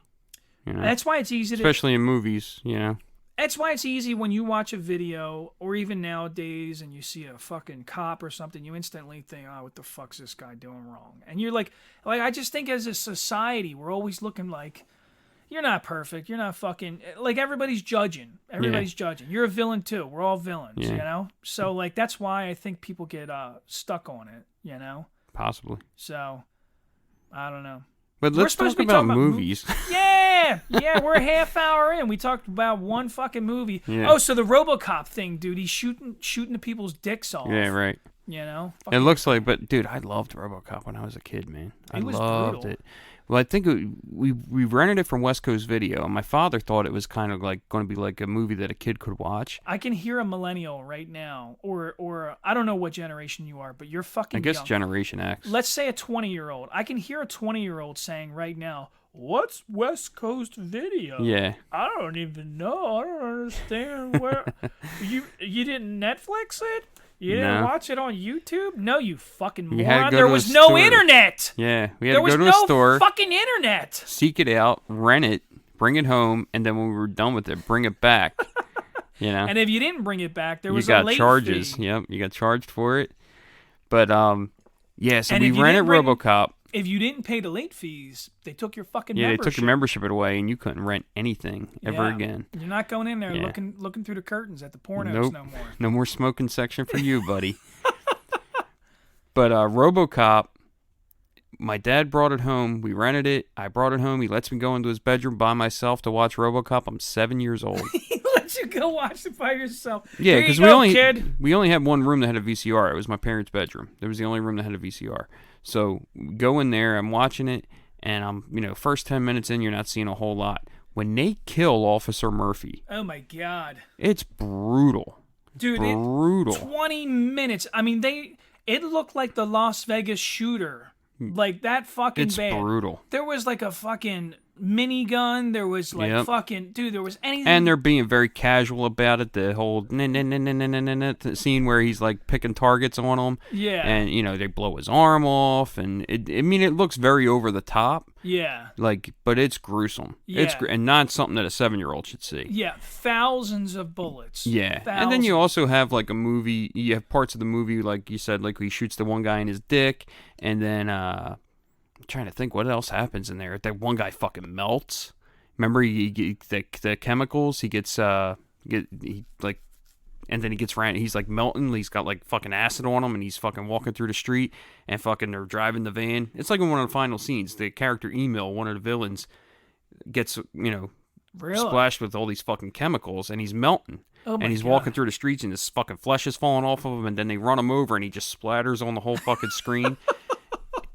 You know? That's why it's easy especially in movies, you know. That's why it's easy when you watch a video, or even nowadays, and you see a fucking cop or something, you instantly think, oh, what the fuck's this guy doing wrong? And you're like I just think as a society, we're always looking like, you're not perfect. You're not fucking, like everybody's judging. Everybody's judging. You're a villain too. We're all villains, you know? So like, that's why I think people get stuck on it, you know? Possibly. So, I don't know. But We're let's supposed talk to be about talking about movies. Yeah, we're a half hour in. We talked about one fucking movie. Yeah. Oh, so the RoboCop thing, dude. He's shooting the people's dicks off. Yeah, right. You know? It looks like, but dude, I loved RoboCop when I was a kid, man. I It was loved brutal. it. Well, I think we rented it from West Coast Video, and my father thought it was kind of like going to be like a movie that a kid could watch. I can hear a millennial right now, or I don't know what generation you are, but you're fucking I guess young. Generation X. Let's say a 20-year-old. I can hear a 20-year-old saying right now, "What's West Coast Video?" Yeah. I don't even know. I don't understand where you didn't Netflix it. You didn't No. watch it on YouTube? No, you fucking You had to moron. go There to a was no store. internet. Yeah, we had There to was go to no a store, fucking internet. seek it out, rent it, bring it home, and then when we were done with it, bring it back. You know, And if you didn't bring it back, there you was got a late charges. fee. Yep, you got charged for it. But yeah. So And we if you rented didn't bring- RoboCop. If you didn't pay the late fees, they took your fucking Yeah, membership. they took your membership away, and you couldn't rent anything ever Yeah. again. You're not going in there Yeah. looking through the curtains at the pornos Nope. no more. No more smoking section for you, buddy. But RoboCop, my dad brought it home. We rented it. I brought it home. He lets me go into his bedroom by myself to watch RoboCop. I'm 7 years old. He let you go watch it by yourself. Yeah, because because we only had one room that had a VCR. It was my parents' bedroom. That was the only room that had a VCR. So we go in there. I'm watching it, and I'm first 10 minutes in, you're not seeing a whole lot. When they kill Officer Murphy, Oh my god, it's brutal. dude! Brutal. 20 minutes. I mean, it looked like the Las Vegas shooter. Like that fucking It's bad. brutal. There was like a fucking minigun. There was like Yep. fucking dude. There was anything. And they're being very casual about it. The whole scene where he's like picking targets on him. Yeah. And they blow his arm off, and it looks very over the top. Yeah. But it's gruesome. It's Yeah. and not something that a 7-year-old should see. Yeah. Thousands of bullets. Yeah. Thousands. And then you also have like a movie. You have parts of the movie, like you said, like he shoots the one guy in his dick, and then I'm trying to think what else happens in there. That one guy fucking melts. Remember, the chemicals he gets and then he gets ran. He's like melting. He's got like fucking acid on him, and he's fucking walking through the street, and fucking they're driving the van. It's like in one of the final scenes. The character Emil, one of the villains, gets Really? splashed with all these fucking chemicals, and he's melting. Oh my And he's God. walking through the streets, and his fucking flesh is falling off of him, and then they run him over, and he just splatters on the whole fucking screen.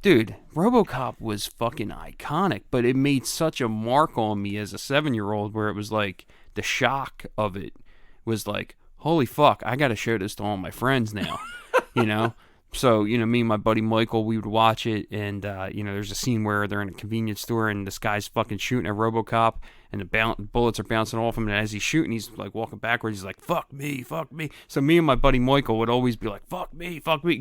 Dude, RoboCop was fucking iconic, but it made such a mark on me as a 7-year-old where it was like the shock of it was like, holy fuck, I got to show this to all my friends now, So, me and my buddy Michael, we would watch it, and, there's a scene where they're in a convenience store, and this guy's fucking shooting at RoboCop, and the bullets are bouncing off him, and as he's shooting, he's, like, walking backwards, he's like, fuck me. So me and my buddy Michael would always be like, fuck me. Like, we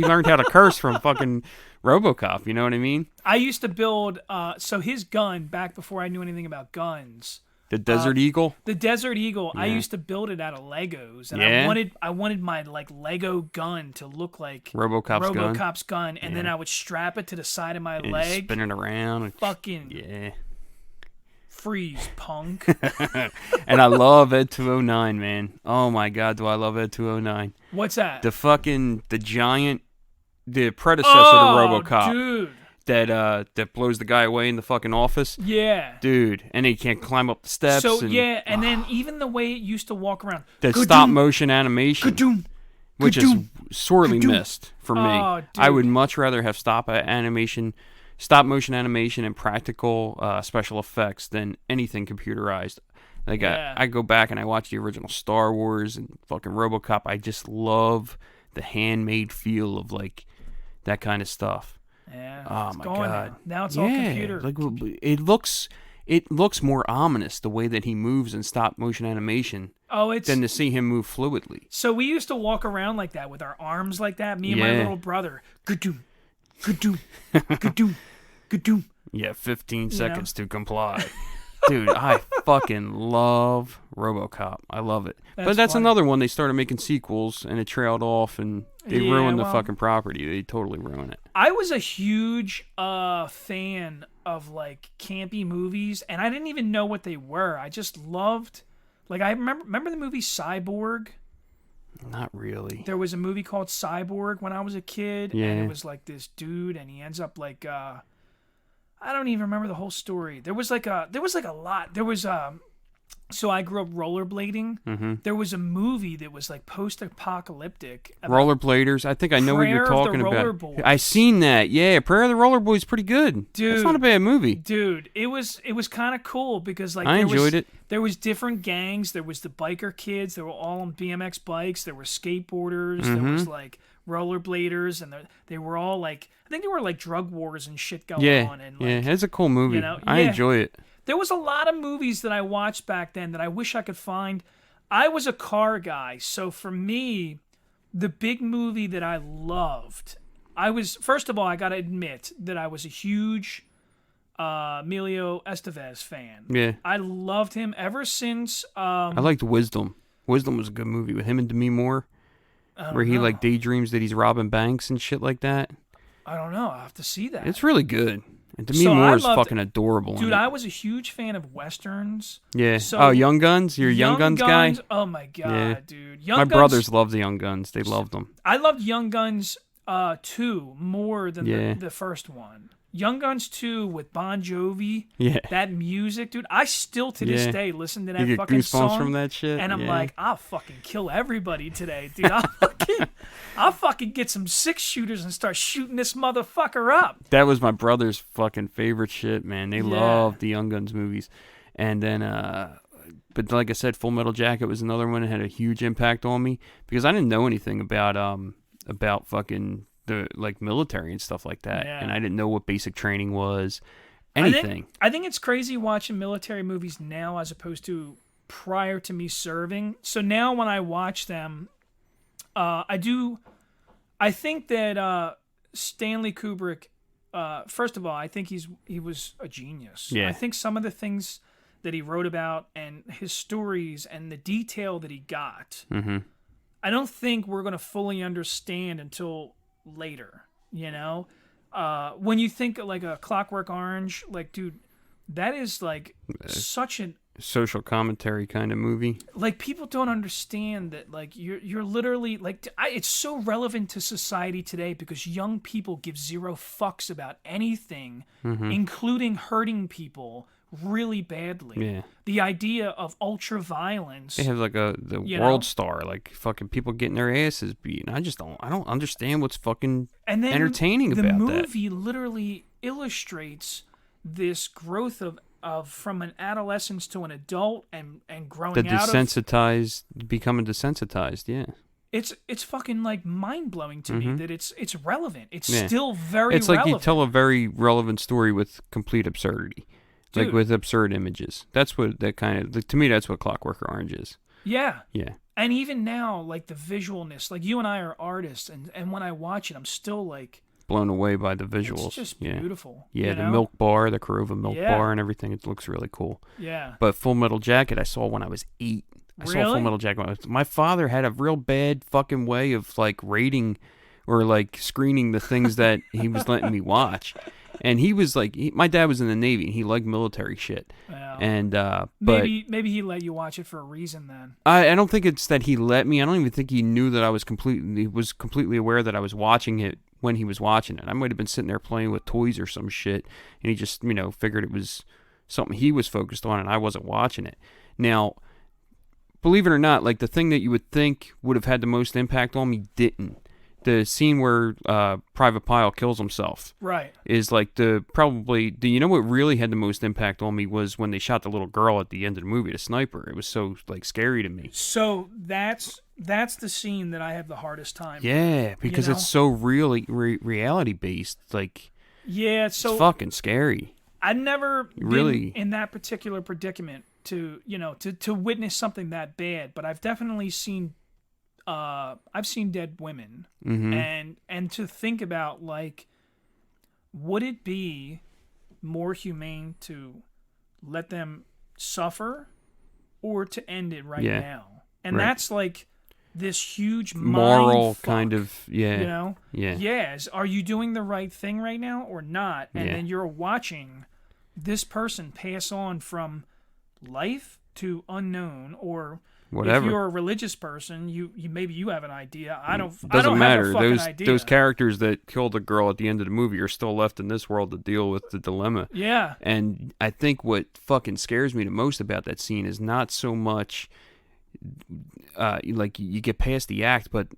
learned how to curse from fucking RoboCop, you know what I mean? I used to build. So his gun back before I knew anything about guns. The Desert Eagle? The Desert Eagle, I Yeah. used to build it out of Legos, and Yeah? I wanted my like Lego gun to look like RoboCop's gun? gun, and then I would strap it to the side of my And leg. spin it around. And, Fucking yeah. freeze, punk. And I love Ed 209, man. Oh my god, do I love Ed 209. What's that? The giant, the predecessor to RoboCop. Dude. That blows the guy away in the fucking office. Yeah. Dude, and he can't climb up the steps. So and yeah, and then even the way it used to walk around. that Ka-doom, stop motion animation, ka-doom, which is ka-doom, sorely ka-doom. missed for me. Oh, I would dude. much rather have stop motion animation and practical special effects than anything computerized. Like Yeah. I go back and I watch the original Star Wars and fucking RoboCop. I just love the handmade feel of like that kind of stuff. Yeah. Oh it's my going god! Now it's all computer. Like it looks more ominous the way that he moves in stop motion animation Oh, it's than to see him move fluidly. so we used to walk around like that with our arms like that. Me and my Yeah. little brother. Ka-doom, ka-doom, ka-doom, ka-doom. Yeah, 15 seconds to comply. Dude, I fucking love RoboCop. I love it. But that's funny. another one. They started making sequels, and it trailed off, and they Yeah, ruined the well- fucking property. They totally ruined it. I was a huge fan of like campy movies, and I didn't even know what they were. I just loved, like, I remember the movie Cyborg. Not really. There was a movie called Cyborg when I was a kid, and Yeah. it was like this dude, and he ends up like I don't even remember the whole story. There was like a lot. There was so I grew up rollerblading. Mm-hmm. There was a movie that was like post-apocalyptic. About Rollerbladers. I think I know what you're Prayer of the talking Roller about. Boys. I seen that. Yeah, Prayer of the Roller Boys is pretty good. Dude, that's not a bad movie. Dude, it was kind of cool because like I enjoyed it. There was different gangs. There was the biker kids. They were all on BMX bikes. There were skateboarders. Mm-hmm. There was like rollerbladers, and they were all like, I think there were like drug wars and shit going on. And like, yeah, it's a cool movie. you know, I enjoy it. There was a lot of movies that I watched back then that I wish I could find. I was a car guy, so for me, the big movie that I loved, first of all, I gotta admit that I was a huge Emilio Estevez fan. Yeah. I loved him ever since. I liked Wisdom. Wisdom was a good movie with him and Demi Moore, where he like daydreams that he's robbing banks and shit like that. I don't know. I'll have to see that. It's really good. And Demi Moore is fucking adorable. Dude, I was a huge fan of Westerns. Yeah. So Young Guns? You're a Young Guns guy? Oh my God, Yeah. dude. My brothers loved the Young Guns. They loved them. I loved Young Guns 2 more than Yeah. the first one. Young Guns 2 with Bon Jovi. Yeah. That music, dude. I still to this Yeah. day listen to that You get fucking goosebumps song. from that shit? And I'm Yeah. like, I'll fucking kill everybody today, dude. I'll fucking get some 6-shooters and start shooting this motherfucker up. That was my brother's fucking favorite shit, man. They loved the Young Guns movies. And then, but like I said, Full Metal Jacket was another one that had a huge impact on me because I didn't know anything about fucking the like military and stuff like that. Yeah. And I didn't know what basic training was, anything. I think it's crazy watching military movies now as opposed to prior to me serving. So now when I watch them, I think that Stanley Kubrick, first of all, I think he was a genius. Yeah. I think some of the things that he wrote about and his stories and the detail that he got, Mm-hmm. I don't think we're going to fully understand until later, you know? When you think of like a Clockwork Orange, like, dude, that is like such an Social commentary kind of movie. like people don't understand that like you're literally like it's so relevant to society today because young people give zero fucks about anything, including hurting people really badly. Yeah. The idea of ultra violence. They have like the You World know? Star, like fucking people getting their asses beat. And I don't understand what's fucking And then entertaining the about movie literally illustrates this growth of from an adolescence to an adult and growing that. The out of desensitized, becoming desensitized, yeah. it's fucking like mind blowing to me that it's relevant. It's Yeah. still very It's like relevant. you tell a very relevant story with complete absurdity. Dude. Like with absurd images. That's what that kind of, to me, that's what Clockwork Orange is. Yeah. Yeah. And even now, like the visualness, like you and I are artists, and when I watch it, I'm still like Blown away by the visuals. it's just yeah. beautiful. Yeah, you the know? milk bar, the Corova milk Yeah. bar and everything. It looks really cool. Yeah. But Full Metal Jacket, I saw when I was 8. I saw Really? Full Metal Jacket. My father had a real bad fucking way of like rating or like screening the things that he was letting me watch. And he was like, my dad was in the Navy and he liked military shit. Well, And but maybe he let you watch it for a reason then. I don't think it's that he let me. I don't even think he knew that I was completely aware that I was watching it when he was watching it. I might have been sitting there playing with toys or some shit, and he just, figured it was something he was focused on and I wasn't watching it. Now, believe it or not, like the thing that you would think would have had the most impact on me didn't. The scene where Private Pyle kills himself Right. is like you know what really had the most impact on me was when they shot the little girl at the end of the movie, the sniper. It was so like scary to me. So that's the scene that I have the hardest time. Yeah, because know? it's so really reality based. Like Yeah. So it's fucking scary. I've never Really? been in that particular predicament to witness something that bad, but I've definitely seen I've seen dead women, and to think about like, would it be more humane to let them suffer or to end it right Yeah. now? And Right. that's like this huge Moral mind fuck, kind of you know? yeah. Yes. Are you doing the right thing right now or not? And Yeah. then you're watching this person pass on from life to unknown or If whatever. you're a religious person, you maybe you have an idea. I don't. It I doesn't don't matter. have a fucking idea. Those characters that killed the girl at the end of the movie are still left in this world to deal with the dilemma. Yeah. And I think what fucking scares me the most about that scene is not so much like you get past the act, but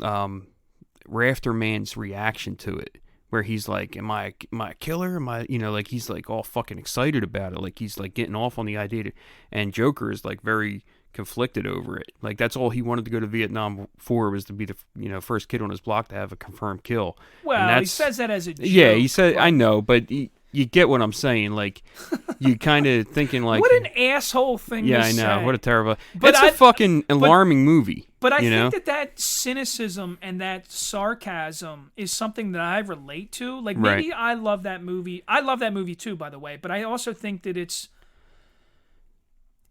Rafterman's reaction to it, where he's like, am I a killer? Am I, like he's like all fucking excited about it, like he's like getting off on the idea and Joker is like very conflicted over it. Like that's all he wanted to go to Vietnam for, was to be the first kid on his block to have a confirmed kill. Well, he says that as a joke. Yeah, he said, I know, but you get what I'm saying. Like, you kind of thinking like, what an asshole thing to say. Yeah, I know. What a terrible. But it's a fucking alarming movie. But I think that cynicism and that sarcasm is something that I relate to. Like, maybe I love that movie. I love that movie too, by the way. But I also think that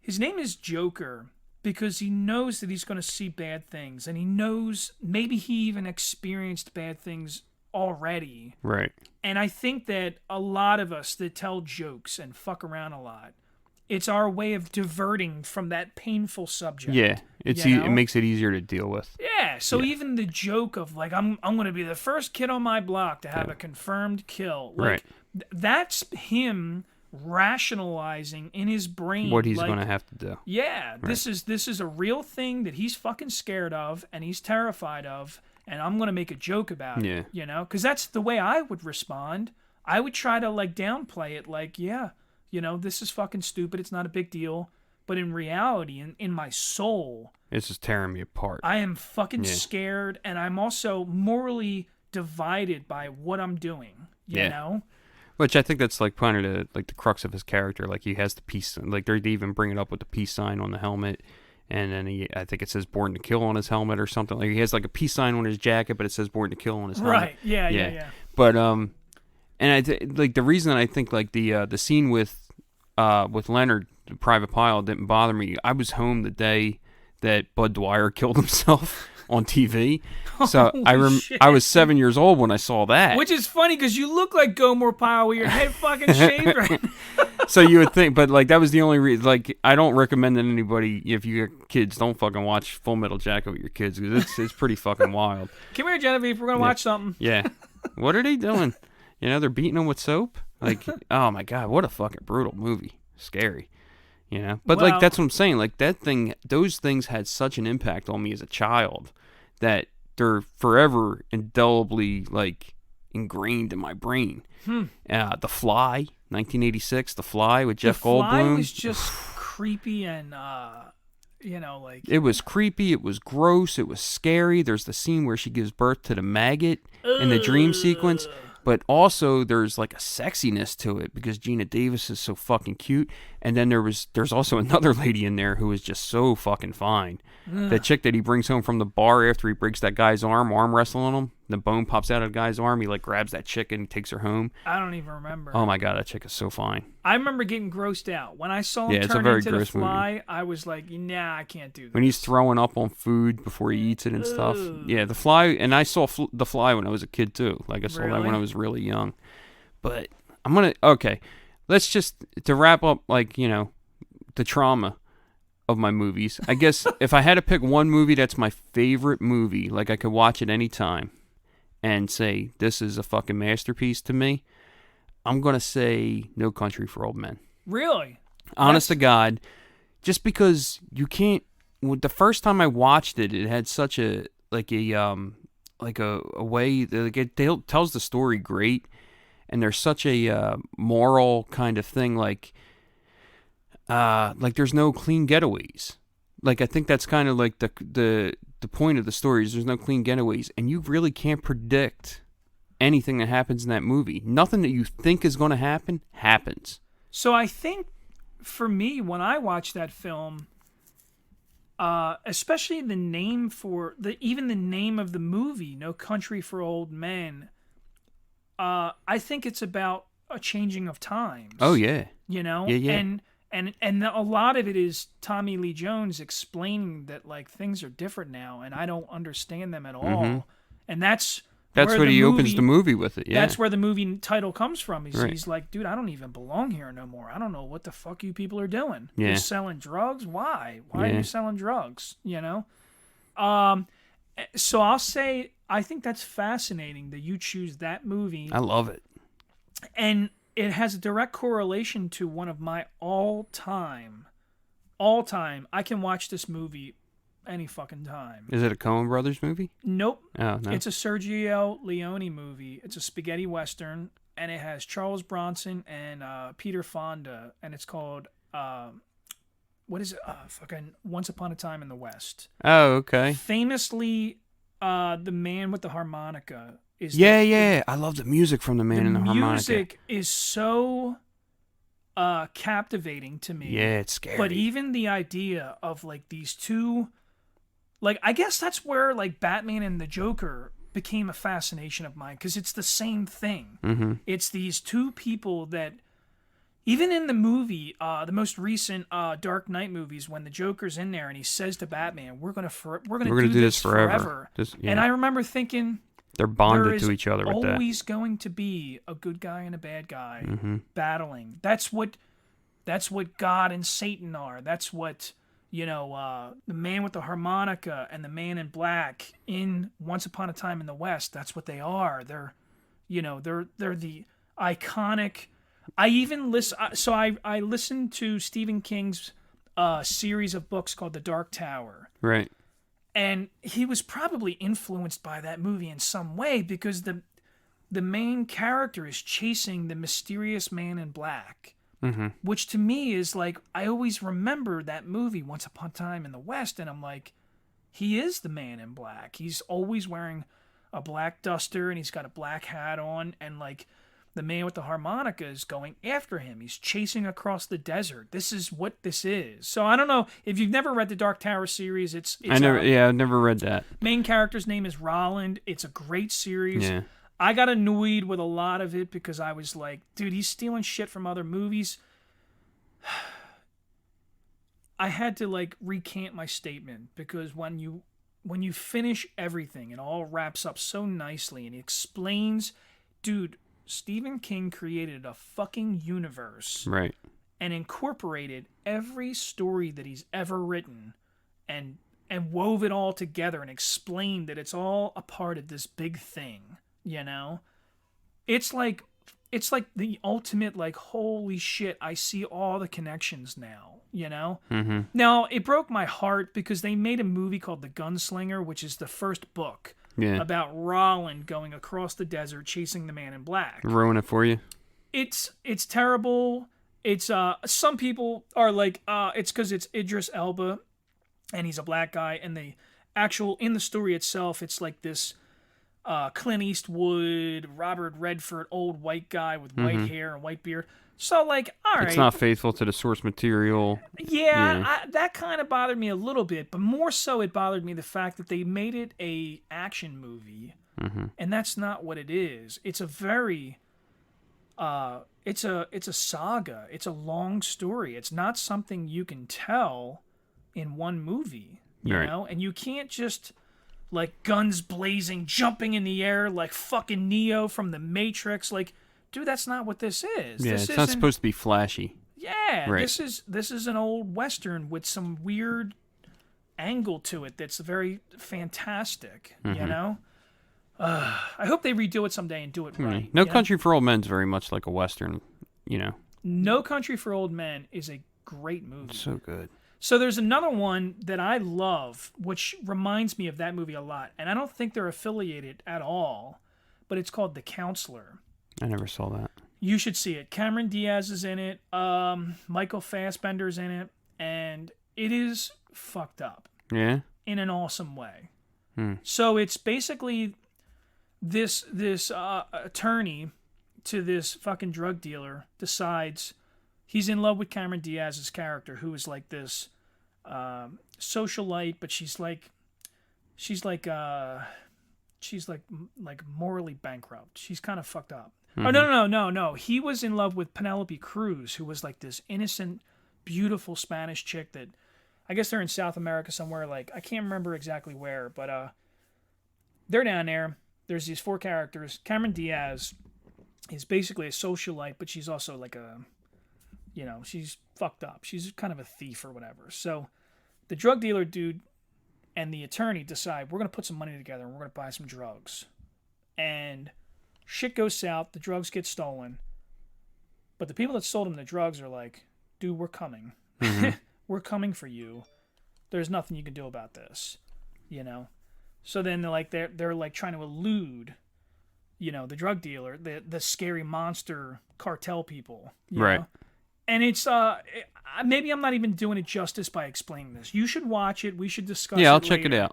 his name is Joker because he knows that he's going to see bad things. And he knows maybe he even experienced bad things already. Right. And I think that a lot of us that tell jokes and fuck around a lot, it's our way of diverting from that painful subject. Yeah, it makes it easier to deal with. Yeah, so even the joke of like I'm going to be the first kid on my block to have a confirmed kill. Like that's him rationalizing in his brain what he's going to have to do. Yeah, this is a real thing that he's fucking scared of and he's terrified of. And I'm going to make a joke about it, because that's the way I would respond. I would try to, like, downplay it, like, this is fucking stupid, it's not a big deal. But in reality, in my soul... It's just tearing me apart. I am fucking scared, and I'm also morally divided by what I'm doing, you know? Which I think that's, like, kind of the crux of his character. Like, he has the peace... Like, they even bring it up with the peace sign on the helmet. And then I think it says "Born to Kill" on his helmet or something. Like he has like a peace sign on his jacket, but it says "Born to Kill" on his helmet. Right? Yeah. But and like the reason I think like the scene with Leonard, the private pilot, didn't bother me. I was home the day that Bud Dwyer killed himself on TV, so I was 7 years old when I saw that. Which is funny because you look like Gomer Pyle with your head fucking shaved right now. So you would think, but like that was the only reason. Like I don't recommend that anybody, if you got kids, don't fucking watch Full Metal Jacket with your kids because it's pretty fucking wild. Come here, Genevieve. We're gonna watch something. Yeah. What are they doing? They're beating them with soap. Like, oh my god, what a fucking brutal movie. Scary. But like that's what I'm saying. Like those things had such an impact on me as a child that they're forever indelibly like ingrained in my brain. The Fly. 1986, The Fly with Jeff Goldblum. The Fly was just creepy and, like... It was creepy, it was gross, it was scary. There's the scene where she gives birth to the maggot in the dream sequence. But also, there's like a sexiness to it because Gina Davis is so fucking cute. And then there's also another lady in there who is just so fucking fine. That chick that he brings home from the bar after he breaks that guy's arm wrestling him. The bone pops out of the guy's arm. He like grabs that chick and he takes her home. I don't even remember. Oh my god, that chick is so fine. I remember getting grossed out when I saw him turn into the Fly. Movie. I was like, nah, I can't do this. When he's throwing up on food before he eats it and stuff. Yeah, The Fly, and I saw The Fly when I was a kid too. Like I saw that when I was really young. But let's just to wrap up like the trauma of my movies. I guess if I had to pick one movie that's my favorite movie, like I could watch it any time and say this is a fucking masterpiece to me, I'm going to say No Country for Old Men. Really? Honest to God, just because you can't... The first time I watched it, it had such a way... Like it tells the story great, and there's such a moral kind of thing, like there's no clean getaways. Like I think that's kind of like the point of the story is there's no clean getaways, and you really can't predict anything that happens in that movie. Nothing that you think is going to happen happens. So I think for me, when I watched that film, especially the name even the name of the movie, No Country for Old Men, I think it's about a changing of times. Oh yeah. Yeah. And a lot of it is Tommy Lee Jones explaining that like things are different now and I don't understand them at all. And that's That's where what the he movie, opens the movie with it. Yeah. That's where the movie title comes from. Right. He's like, dude, I don't even belong here no more. I don't know what the fuck you people are doing. Yeah. You're selling drugs? Why? Why are Yeah. you selling drugs? You know? So I'll say I think that's fascinating that you choose that movie. I love it. And it has a direct correlation to one of my all-time, I can watch this movie any fucking time. Is it a Coen Brothers movie? Nope. Oh, no. It's a Sergio Leone movie. It's a spaghetti western, and it has Charles Bronson and Peter Fonda, and it's called what is it? Fucking Once Upon a Time in the West. Oh, okay. Famously, the man with the harmonica is Yeah. I love the music from the man in the harmonica. The music is so captivating to me. Yeah, it's scary. But even the idea of like these two, like I guess that's where like Batman and the Joker became a fascination of mine, because it's the same thing. Mm-hmm. It's these two people that, even in the movie, the most recent Dark Knight movies, when the Joker's in there and he says to Batman, "We're gonna do this forever." And I remember thinking, they're bonded to each other with that. always going to be a good guy and a bad guy battling. That's what God and Satan are. That's what, you know, the man with the harmonica and the man in black in Once Upon a Time in the West. That's what they are. They're the iconic. I even listen. So I listened to Stephen King's series of books called The Dark Tower. Right. And he was probably influenced by that movie in some way, because the main character is chasing the mysterious man in black, which to me is like, I always remember that movie Once Upon a Time in the West, and I'm like, he is the man in black. He's always wearing a black duster and he's got a black hat on, and like the man with the harmonica is going after him. He's chasing across the desert. This is what this is. So I don't know if you've never read the Dark Tower series. I've never read that. Main character's name is Roland. It's a great series. Yeah. I got annoyed with a lot of it because I was like, dude, he's stealing shit from other movies. I had to like recant my statement, because when you finish everything, it all wraps up so nicely and he explains, dude, Stephen King created a fucking universe, right, and incorporated every story that he's ever written, and wove it all together and explained that it's all a part of this big thing. You know, it's like the ultimate, like, holy shit, I see all the connections now. You know, Now it broke my heart because they made a movie called The Gunslinger, which is the first book. Yeah. About Roland going across the desert chasing the man in black. Ruin it for you? It's terrible. It's some people are like, it's because it's Idris Elba and he's a black guy, and in the story itself, it's like this Clint Eastwood, Robert Redford, old white guy with white hair and white beard. So, like, all right. It's not faithful to the source material. Yeah. That kind of bothered me a little bit, but more so it bothered me the fact that they made it a action movie, and that's not what it is. It's a very, it's a saga. It's a long story. It's not something you can tell in one movie, you know? And you can't just, like, guns blazing, jumping in the air like fucking Neo from the Matrix, like, dude, that's not what this is. Yeah, it's not supposed to be flashy. Yeah, right. This is an old Western with some weird angle to it that's very fantastic, you know? I hope they redo it someday and do it right. No Country for Old Men's very much like a Western, you know? No Country for Old Men is a great movie. So good. So there's another one that I love, which reminds me of that movie a lot, and I don't think they're affiliated at all, but it's called The Counselor. I never saw that. You should see it. Cameron Diaz is in it. Michael Fassbender's in it. And it is fucked up. Yeah? In an awesome way. So it's basically this attorney to this fucking drug dealer decides he's in love with Cameron Diaz's character, who is like this socialite, but she's like morally bankrupt. She's kind of fucked up. Oh, no. He was in love with Penelope Cruz, who was like this innocent, beautiful Spanish chick that, I guess they're in South America somewhere. Like, I can't remember exactly where, but they're down there. there's these four characters. Cameron Diaz is basically a socialite, but she's also like a, she's fucked up. She's kind of a thief or whatever. So the drug dealer dude and the attorney decide we're going to put some money together and we're going to buy some drugs. And shit goes south. The drugs get stolen. But the people that sold him the drugs are like, dude, we're coming. Mm-hmm. We're coming for you. There's nothing you can do about this, So then they're like trying to elude, the drug dealer, the scary monster cartel people, right? know? And it's maybe I'm not even doing it justice by explaining this. You should watch it. We should discuss. Yeah, it I'll check later. it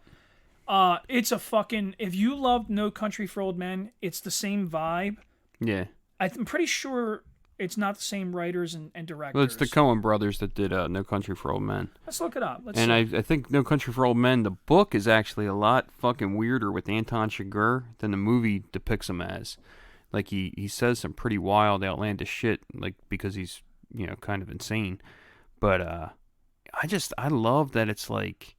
out. It's a fucking. If you loved No Country for Old Men, it's the same vibe. Yeah. I'm pretty sure it's not the same writers and directors. Well, it's the Coen brothers that did No Country for Old Men. Let's look it up. I think No Country for Old Men, the book is actually a lot fucking weirder with Anton Chigurh than the movie depicts him as. Like, he says some pretty wild, outlandish shit, like, because he's, kind of insane. But I love that it's like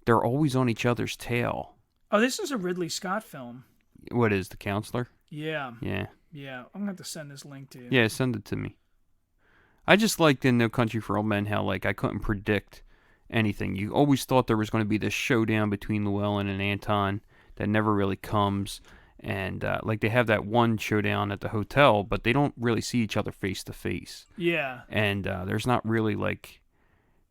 they're always on each other's tail. Oh, this is a Ridley Scott film. What is The Counselor? Yeah. Yeah. Yeah, I'm going to have to send this link to you. Yeah, send it to me. I just liked in No Country for Old Men how, like, I couldn't predict anything. You always thought there was going to be this showdown between Llewellyn and Anton that never really comes. And, like, they have that one showdown at the hotel, but they don't really see each other face to face. Yeah. And there's not really, like,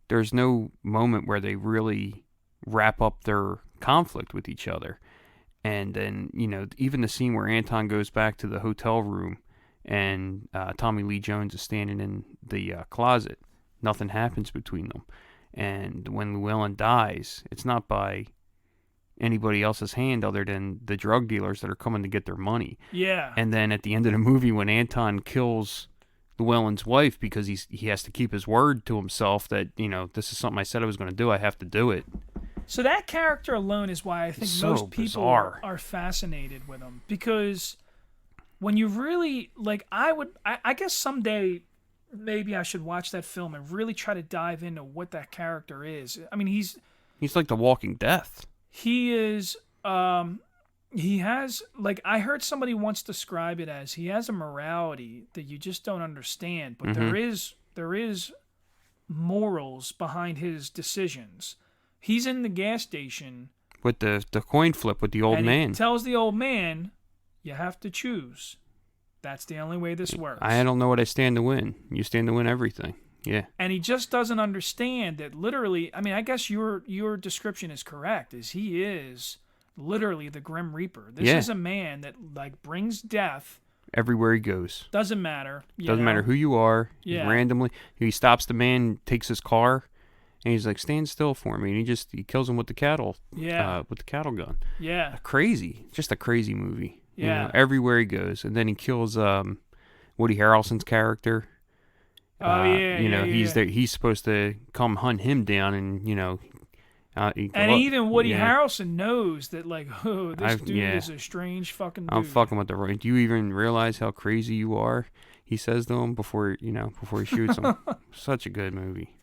there's no moment where they really wrap up their conflict with each other. And then, even the scene where Anton goes back to the hotel room and Tommy Lee Jones is standing in the closet, nothing happens between them. And when Llewellyn dies, it's not by anybody else's hand other than the drug dealers that are coming to get their money. Yeah. And then at the end of the movie, when Anton kills Llewellyn's wife because he has to keep his word to himself that, this is something I said I was going to do, I have to do it. So that character alone is why I think most people bizarre. are fascinated with him. Because when you really, like, I guess someday maybe I should watch that film and really try to dive into what that character is. I mean, he's like the Walking Death. He is, he has, like, I heard somebody once describe it as he has a morality that you just don't understand. But there is morals behind his decisions. He's in the gas station with the coin flip with the old and man. He tells the old man, you have to choose. That's the only way this works. I don't know what I stand to win. You stand to win everything. Yeah. And he just doesn't understand that literally, I mean, I guess your description is correct, is he is literally the Grim Reaper. This is a man that, like, brings death everywhere he goes. Doesn't matter. Doesn't matter who you are. Yeah. Randomly. He stops the man, takes his car, and he's like, stand still for me. And he kills him with the cattle. Yeah. With the cattle gun. Yeah. Crazy. Just a crazy movie. Yeah. Everywhere he goes. And then he kills Woody Harrelson's character. Oh, yeah. He's there. He's supposed to come hunt him down and, even Woody Harrelson knows that, like, this dude is a strange fucking dude. I'm fucking with the right. Do you even realize how crazy you are? He says to him before he shoots him. Such a good movie.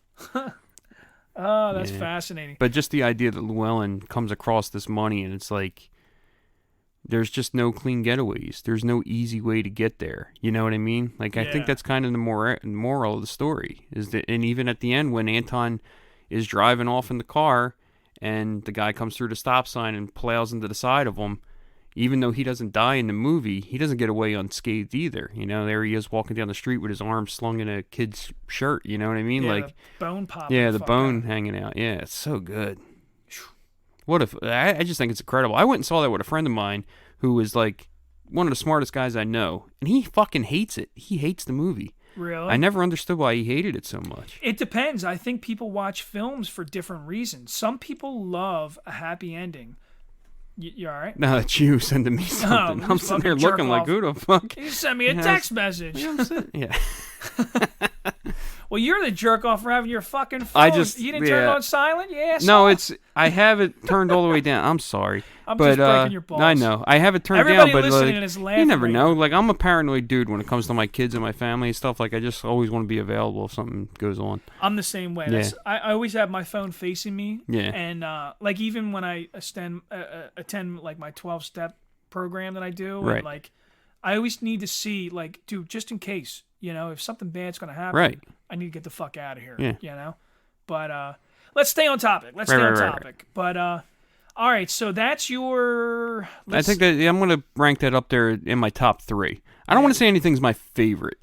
Oh, that's fascinating. But just the idea that Llewellyn comes across this money and it's like, there's just no clean getaways. There's no easy way to get there. You know what I mean? Like, I think that's kind of the moral of the story. Is that, and even at the end when Anton is driving off in the car and the guy comes through the stop sign and plows into the side of him, even though he doesn't die in the movie, he doesn't get away unscathed either. There he is walking down the street with his arm slung in a kid's shirt. You know what I mean? Yeah, like the bone popping. Yeah, the bone hanging out. Yeah, it's so good. What if I just think it's incredible. I went and saw that with a friend of mine who is like one of the smartest guys I know, and he fucking hates it. He hates the movie. Really? I never understood why he hated it so much. It depends. I think people watch films for different reasons. Some people love a happy ending. You all right? No, it's you sending me something. I'm sitting there looking like, who the fuck? You sent me a text message. Yeah. Well, you're the jerk off for having your fucking phone. You didn't turn it on silent? Yeah. No, I have it turned all the way down. I'm sorry. I'm just breaking your balls. I know. I have it turned Everybody down, but listening is laughing. You never know. Like, I'm a paranoid dude when it comes to my kids and my family and stuff. Like, I just always want to be available if something goes on. I'm the same way. Yeah. I always have my phone facing me. Yeah. And like, even when I attend like my 12-step program that I do, Right. and like I always need to see like, dude, just in case, if something bad's gonna happen, Right. I need to get the fuck out of here, Yeah. But let's stay on topic. Let's Right, stay right, on right, topic. But all right, so that's your. I think that I'm going to rank that up there in my top 3. I don't want to say anything's my favorite,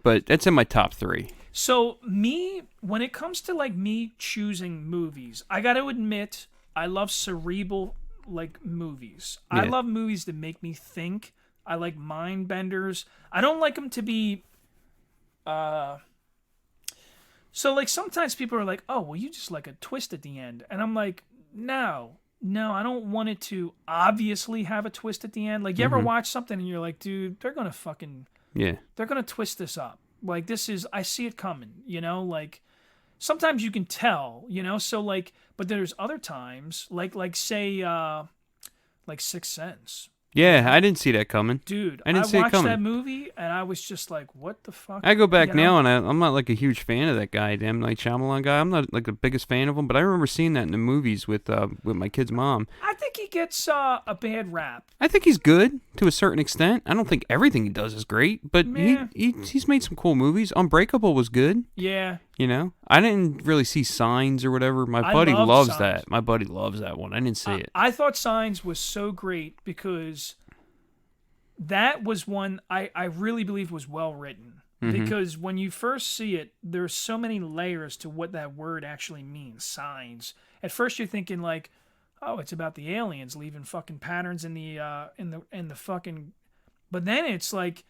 but that's in my top 3. So me, when it comes to like me choosing movies, I got to admit I love cerebral like movies. I Yeah. love movies that make me think. I like mind benders. I don't like them to be. So like sometimes people are like, oh well, you just like a twist at the end, and I'm like, no, I don't want it to obviously have a twist at the end. Like you ever watch something and you're like, dude, they're gonna twist this up. Like this is, I see it coming, like sometimes you can tell, so like, but there's other times like say, like Sixth Sense. Yeah, I didn't see that coming. Dude, I didn't see it watched coming. that movie and I was just like, what the fuck? I go back now and I'm not like a huge fan of that guy, damn like Shyamalan guy. I'm not like the biggest fan of him, but I remember seeing that in the movies with my kid's mom. I think he gets a bad rap. I think he's good to a certain extent. I don't think everything he does is great, but he's made some cool movies. Unbreakable was good. Yeah. I didn't really see Signs or whatever. My buddy loves that. My buddy loves that one. I didn't see it. I thought Signs was so great because that was one I really believe was well written. Because when you first see it, there's so many layers to what that word actually means, signs. At first you're thinking like, oh, it's about the aliens leaving fucking patterns in the fucking, but then it's like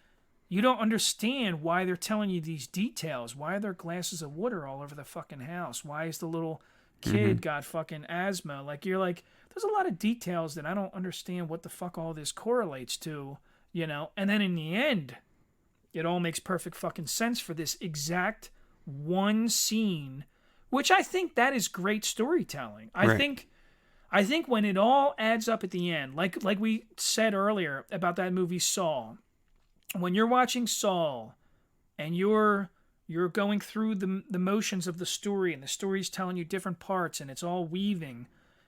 you don't understand why they're telling you these details. Why are there glasses of water all over the fucking house? Why is the little kid got fucking asthma? Like you're like, there's a lot of details that I don't understand what the fuck all this correlates to, And then in the end, it all makes perfect fucking sense for this exact one scene, which I think that is great storytelling. I think when it all adds up at the end, like we said earlier about that movie Saw, when you're watching Saw and you're going through the motions of the story and the story's telling you different parts and it's all weaving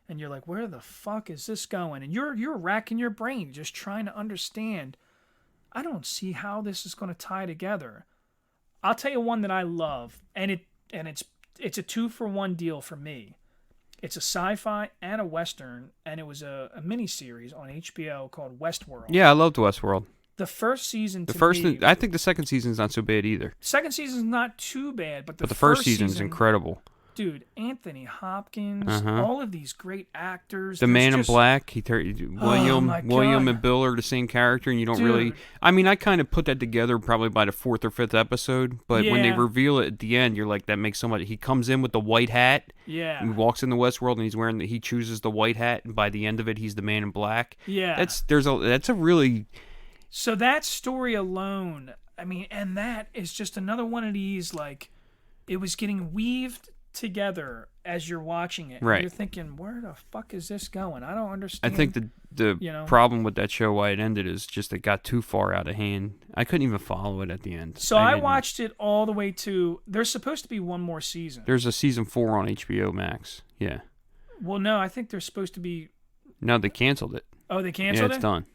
and you're like, where the fuck is this going? And you're racking your brain just trying to understand. I don't see how this is going to tie together. I'll tell you one that I love, and it's a 2-for-1 deal for me. It's a sci-fi and a western, and it was a miniseries on HBO called Westworld. Yeah, I loved Westworld. The first season. I think the second season's not so bad either. Second season's not too bad, but the first season's incredible. Dude, Anthony Hopkins, all of these great actors. The Man in Black, William and Bill are the same character, and you don't really. I mean, I kind of put that together probably by the 4th or 5th episode, but when they reveal it at the end, you're like, that makes so much. He comes in with the white hat. Yeah. He walks in the Westworld, and he chooses the white hat, and by the end of it, he's the Man in Black. Yeah. That's a really. So that story alone, I mean, and that is just another one of these, like, it was getting weaved together as you're watching it. Right. You're thinking, where the fuck is this going? I don't understand. I think the problem with that show, why it ended, is just it got too far out of hand. I couldn't even follow it at the end. So I watched it all the way to, there's supposed to be one more season. There's a season 4 on HBO Max. Yeah. Well, no, I think there's supposed to be. No, they canceled it. Oh, they canceled it? Yeah, it's done.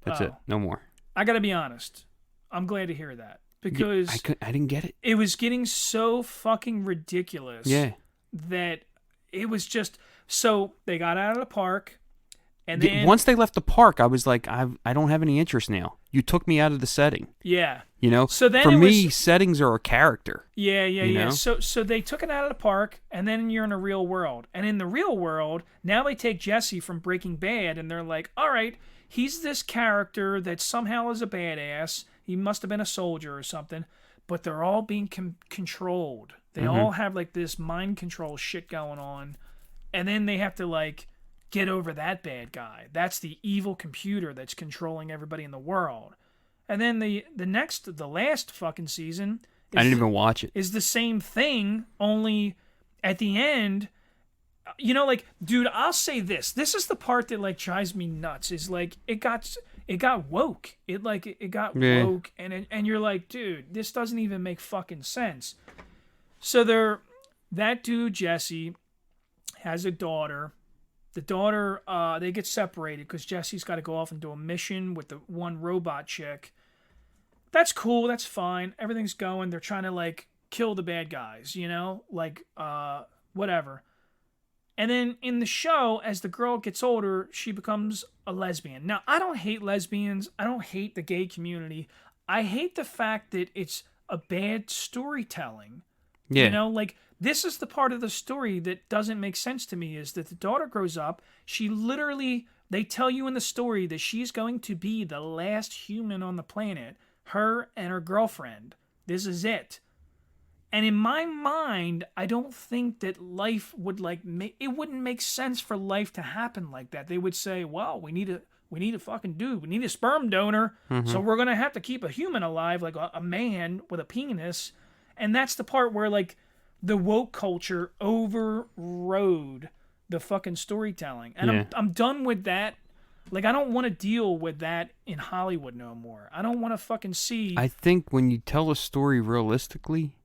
That's it. No more. I got to be honest. I'm glad to hear that. Because I didn't get it. It was getting so fucking ridiculous. Yeah. That it was just, so they got out of the park, and then once they left the park, I was like, I don't have any interest now. You took me out of the setting. Yeah. So then for me, settings are a character. Yeah. So they took it out of the park, and then you're in a real world. And in the real world, now they take Jesse from Breaking Bad, and they're like, all right, he's this character that somehow is a badass. He must have been a soldier or something, but they're all being controlled. They all have like this mind control shit going on, and then they have to like get over that bad guy. That's the evil computer that's controlling everybody in the world. And then the last fucking season, I didn't even watch it. Is the same thing, only at the end. Like, dude, I'll say this. This is the part that like drives me nuts. Is like it got woke. It got woke, and you're like, dude, this doesn't even make fucking sense. So that dude Jesse has a daughter, The daughter, they get separated because Jesse's got to go off and do a mission with the one robot chick. That's cool. That's fine. Everything's going. They're trying to, like, kill the bad guys, you know? Like, whatever. And then in the show, as the girl gets older, she becomes a lesbian. Now, I don't hate lesbians. I don't hate the gay community. I hate the fact that it's a bad storytelling. Yeah. You know, like, this is the part of the story that doesn't make sense to me, is that the daughter grows up. She literally, they tell you in the story that she's going to be the last human on the planet. Her and her girlfriend. This is it. And in my mind, I don't think that life would, like, it wouldn't make sense for life to happen like that. They would say, well, we need a fucking dude. We need a sperm donor. So we're going to have to keep a human alive, like a man with a penis. And that's the part where, like, the woke culture overrode the fucking storytelling. And I'm done with that. Like, I don't want to deal with that in Hollywood no more. I don't want to fucking see... I think when you tell a story realistically,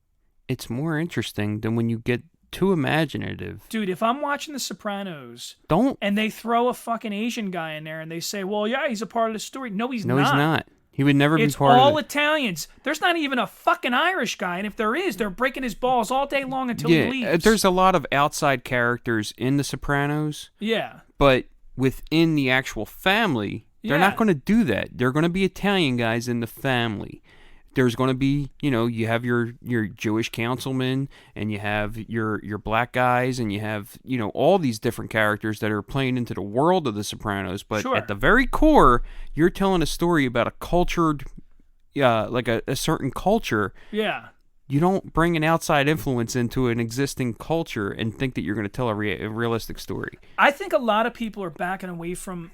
it's more interesting than when you get too imaginative. Dude, if I'm watching The Sopranos... Don't... And they throw a fucking Asian guy in there and they say, well, yeah, he's a part of the story. No, he's not. No, he's not. He would never be part of it. It's all Italians. There's not even a fucking Irish guy. And if there is, they're breaking his balls all day long until he leaves. There's a lot of outside characters in The Sopranos. Yeah. But within the actual family, they're not going to do that. They're going to be Italian guys in the family. There's going to be, you know, you have your Jewish councilman, and you have your black guys, and you have, you know, all these different characters that are playing into the world of The Sopranos. But at the very core, you're telling a story about a cultured, like a certain culture. Yeah. You don't bring an outside influence into an existing culture and think that you're going to tell a realistic story. I think a lot of people are backing away from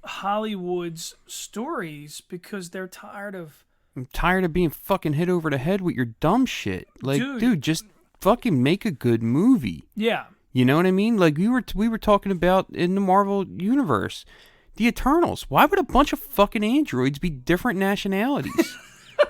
Hollywood's stories because they're tired of... I'm tired of being fucking hit over the head with your dumb shit. Like, dude, just fucking make a good movie. Yeah. You know what I mean? Like, we were talking about in the Marvel universe, the Eternals. Why would a bunch of fucking androids be different nationalities?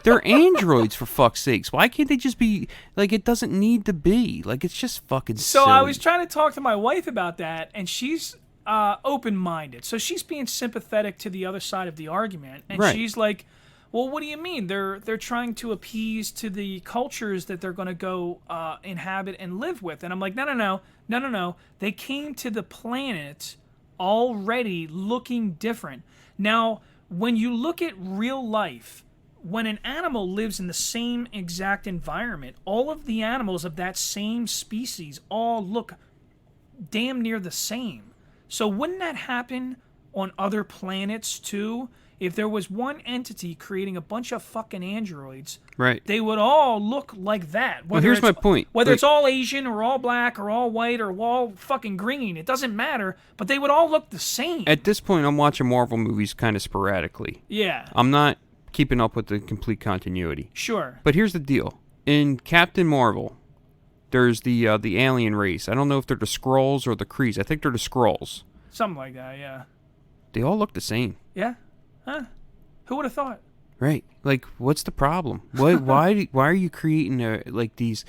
They're androids, for fuck's sakes. Why can't they just be, like, it doesn't need to be. Like, it's just fucking silly. So I was trying to talk to my wife about that, and she's open-minded. So she's being sympathetic to the other side of the argument. And she's like, well, what do you mean? They're trying to appease to the cultures that they're going to go inhabit and live with. And I'm like, no. They came to the planet already looking different. Now, when you look at real life, when an animal lives in the same exact environment, all of the animals of that same species all look damn near the same. So wouldn't that happen on other planets too? If there was one entity creating a bunch of fucking androids, they would all look like that. Well, here's my point. Whether it's all Asian or all black or all white or all fucking green, it doesn't matter. But they would all look the same. At this point, I'm watching Marvel movies kind of sporadically. Yeah. I'm not keeping up with the complete continuity. Sure. But here's the deal. In Captain Marvel, there's the alien race. I don't know if they're the Skrulls or the Krees. I think they're the Skrulls. Something like that, yeah. They all look the same. Yeah? Huh? Who would have thought? Right. Like, what's the problem? Why are you creating like these...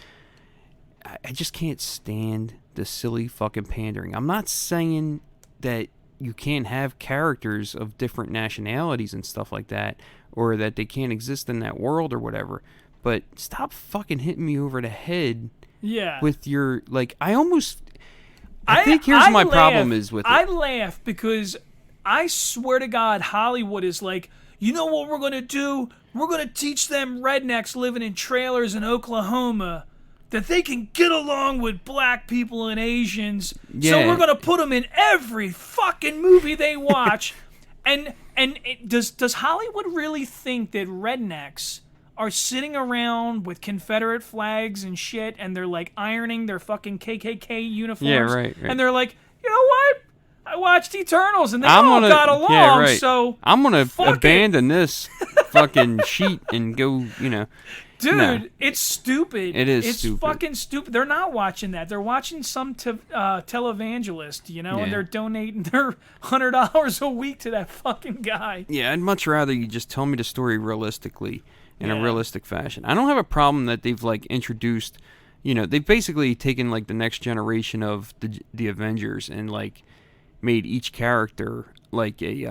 I just can't stand the silly fucking pandering. I'm not saying that you can't have characters of different nationalities and stuff like that, or that they can't exist in that world or whatever, but stop fucking hitting me over the head with your, like, I think here's my problem is with it. I laugh because I swear to God, Hollywood is like, you know what we're going to do? We're going to teach them rednecks living in trailers in Oklahoma that they can get along with black people and Asians. Yeah. So we're going to put them in every fucking movie they watch. Does Hollywood really think that rednecks are sitting around with Confederate flags and shit, and they're like ironing their fucking KKK uniforms? Yeah, right. And they're like, you know what? I watched Eternals and they all got along. Yeah, right. So I'm gonna abandon this fucking sheet and go. You know, dude, it's stupid. It's stupid. Fucking stupid. They're not watching that. They're watching some televangelist, you know, and they're donating their $100 a week to that fucking guy. Yeah, I'd much rather you just tell me the story realistically in a realistic fashion. I don't have a problem that they've like introduced You know, they've basically taken like the next generation of the Avengers and like made each character like a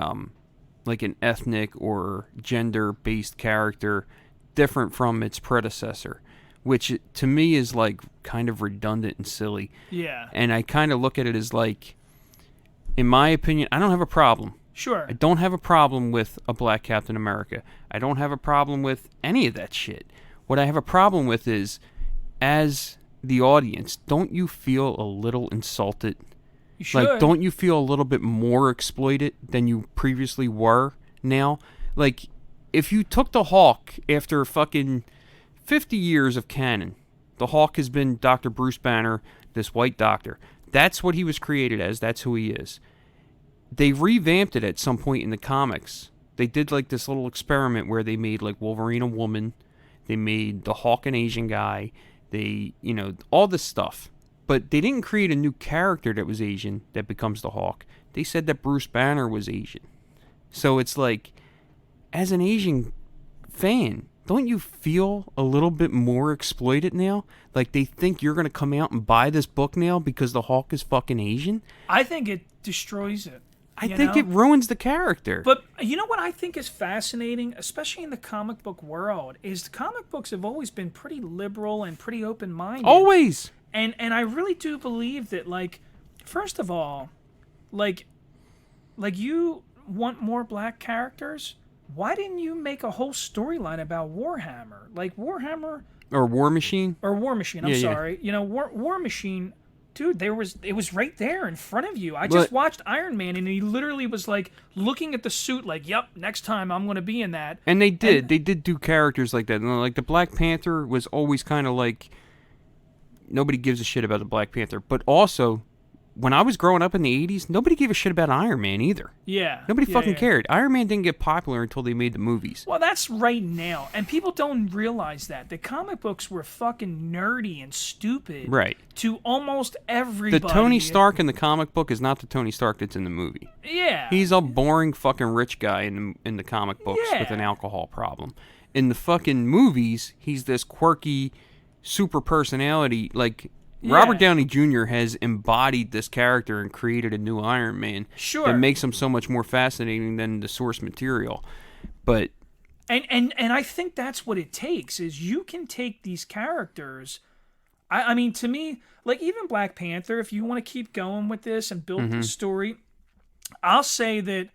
like an ethnic or gender based character different from its predecessor, which to me is like kind of redundant and silly. Yeah. And I kind of look at it as like, in my opinion, I don't have a problem. Sure. I don't have a problem with a black Captain America. I don't have a problem with any of that shit. What I have a problem with is, as the audience, don't you feel a little insulted? You should. Like, don't you feel a little bit more exploited than you previously were now? Like, if you took the Hulk after fucking 50 years of canon, the Hulk has been Dr. Bruce Banner, this white doctor. That's what he was created as. That's who he is. They revamped it at some point in the comics. They did like this little experiment where they made like Wolverine a woman. They made the Hulk an Asian guy. They, you know, all this stuff. But they didn't create a new character that was Asian that becomes the Hulk. They said that Bruce Banner was Asian. So it's like, as an Asian fan, don't you feel a little bit more exploited now? Like they think you're going to come out and buy this book now because the Hulk is fucking Asian? I think it destroys it. I think it ruins the character. But you know what I think is fascinating, especially in the comic book world, is the comic books have always been pretty liberal and pretty open-minded. Always. And I really do believe that, like, first of all, like you want more black characters? Why didn't you make a whole storyline about Warhammer? Like Warhammer or War Machine? Or War Machine, I'm Yeah. sorry. You know, War Machine, dude, it was right there in front of you. I just watched Iron Man and he literally was like looking at the suit like, "Yep, next time I'm going to be in that." And they did do characters like that. And like the Black Panther was always kind of like, nobody gives a shit about the Black Panther. But also, when I was growing up in the 80s, nobody gave a shit about Iron Man either. Yeah. Nobody yeah, fucking yeah. cared. Iron Man didn't get popular until they made the movies. Well, that's right now. And people don't realize that. The comic books were fucking nerdy and stupid. Right. To almost everybody. The Tony Stark in the comic book is not the Tony Stark that's in the movie. Yeah. He's a boring fucking rich guy in the comic books with an Yeah. alcohol problem. In the fucking movies, he's this quirky super personality. Like, Robert Downey Jr. has embodied this character and created a new Iron Man. Sure. That makes him so much more fascinating than the source material. But And I think that's what it takes, is you can take these characters. I mean, to me, like even Black Panther, if you want to keep going with this and build the story, I'll say that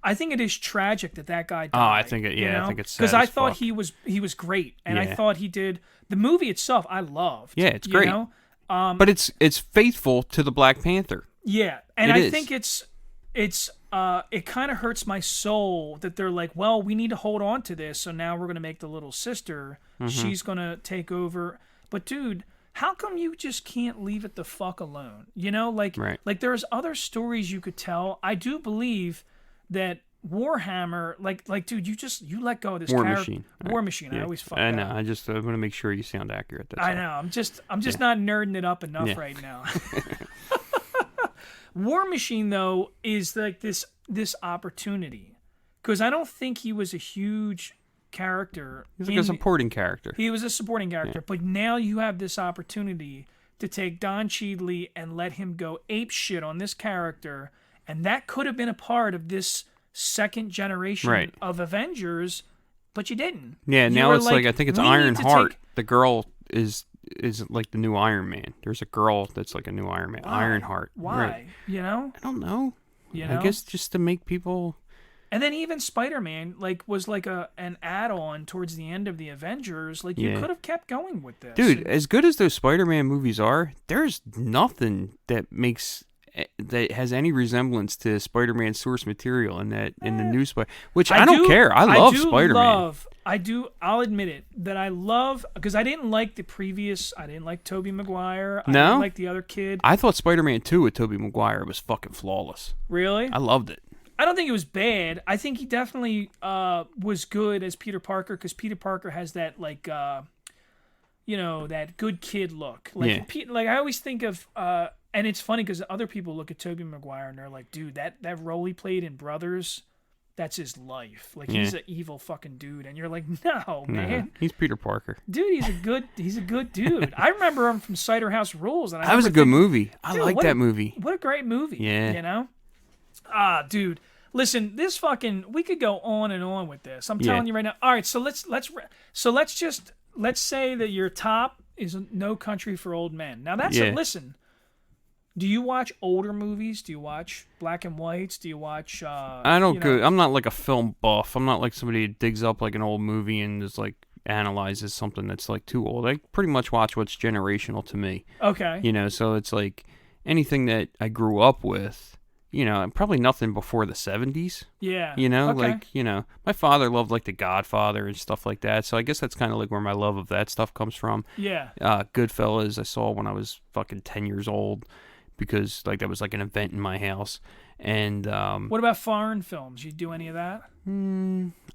I think it is tragic that guy died. Oh, I think it. Yeah, I think it's sad because I as thought fuck. he was great, and I Yeah. thought he did the movie itself. I loved. Yeah, it's you great. know? But it's faithful to the Black Panther. Yeah, and It I is. think it's it kind of hurts my soul that they're like, well, we need to hold on to this, so now we're gonna make the little sister. She's gonna take over. But dude, how come you just can't leave it the fuck alone? You know, like Right. like there's other stories you could tell. I do believe that Warhammer, like dude, you let go of this War character. Machine. War Machine. I always fuck I that know. up. I just want to make sure you sound accurate. That's I all. know. I'm just not nerding it up enough Yeah. right now. War Machine though is like this opportunity, because I don't think he was a huge character. He's like a supporting character. He was a supporting character, but now you have this opportunity to take Don Cheadle and let him go ape shit on this character, and that could have been a part of this second generation Right. of Avengers, but you didn't. Yeah, You now were it's like I think it's we need Iron to Heart. take- The girl is like the new Iron Man. There's a girl that's like a new Iron Man. Iron Heart. Why? Right. You know? I don't know. You know? I guess just to make people. And then even Spider-Man was like an add-on towards the end of the Avengers. Like you Yeah. could have kept going with this. Dude, as good as those Spider-Man movies are, there's nothing that that has any resemblance to Spider-Man source material in the new Spider. Which I don't care. I love Spider-Man. I'll admit it that I love, because I didn't like the previous. I didn't like Tobey Maguire. I No? didn't like the other kid. I thought Spider-Man 2 with Tobey Maguire was fucking flawless. Really? I loved it. I don't think it was bad. I think he definitely was good as Peter Parker, because Peter Parker has that like that good kid look. Like Yeah. like I always think of and it's funny because other people look at Tobey Maguire and they're like, dude, that role he played in Brothers, that's his life. Like, Yeah. he's an evil fucking dude, and you're like, no, man. He's Peter Parker. Dude, he's a good dude. I remember him from Cider House Rules, and That was a good movie. I dude, like that movie. What a great movie. Yeah. You know? Dude. Listen, we could go on and on with this. I'm telling you right now. All right, so let's say that your top is No Country for Old Men. Now that's listen. Do you watch older movies? Do you watch black and whites? Do you watch? I don't go. I'm not like a film buff. I'm not like somebody who digs up like an old movie and just like analyzes something that's like too old. I pretty much watch what's generational to me. Okay. You know, so it's like anything that I grew up with. You know, and probably nothing before the 70s. Yeah. You know, okay. like, you know, my father loved like The Godfather and stuff like that. So I guess that's kind of like where my love of that stuff comes from. Yeah. Goodfellas I saw when I was fucking 10 years old because like that was like an event in my house. And what about foreign films? You do any of that?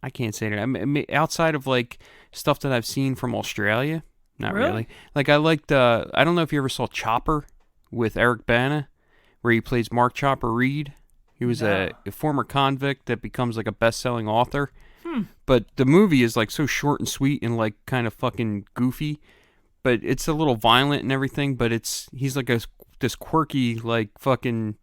I can't say that. I mean, outside of like stuff that I've seen from Australia, not really. Like I liked I don't know if you ever saw Chopper with Eric Bana, where he plays Mark Chopper Reed. He was a former convict that becomes like a best-selling author. But the movie is like so short and sweet and like kind of fucking goofy, but it's a little violent and everything. But he's like this quirky, like fucking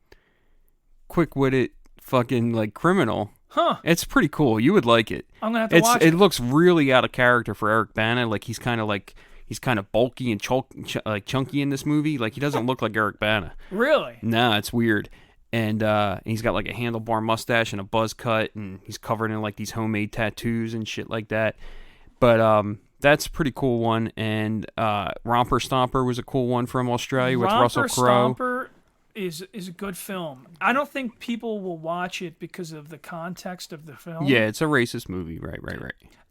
quick-witted fucking like criminal. Huh. It's pretty cool. You would like it. I'm gonna have to watch it. It looks really out of character for Eric Bana. Like he's kind of bulky and chunky in this movie. Like he doesn't look like Eric Bana. Really? Nah, it's weird. And he's got like a handlebar mustache and a buzz cut, and he's covered in like these homemade tattoos and shit like that. But that's a pretty cool one. And Romper Stomper was a cool one from Australia with Russell Crowe. Romper Stomper is a good film. I don't think people will watch it because of the context of the film. Yeah, it's a racist movie. Right.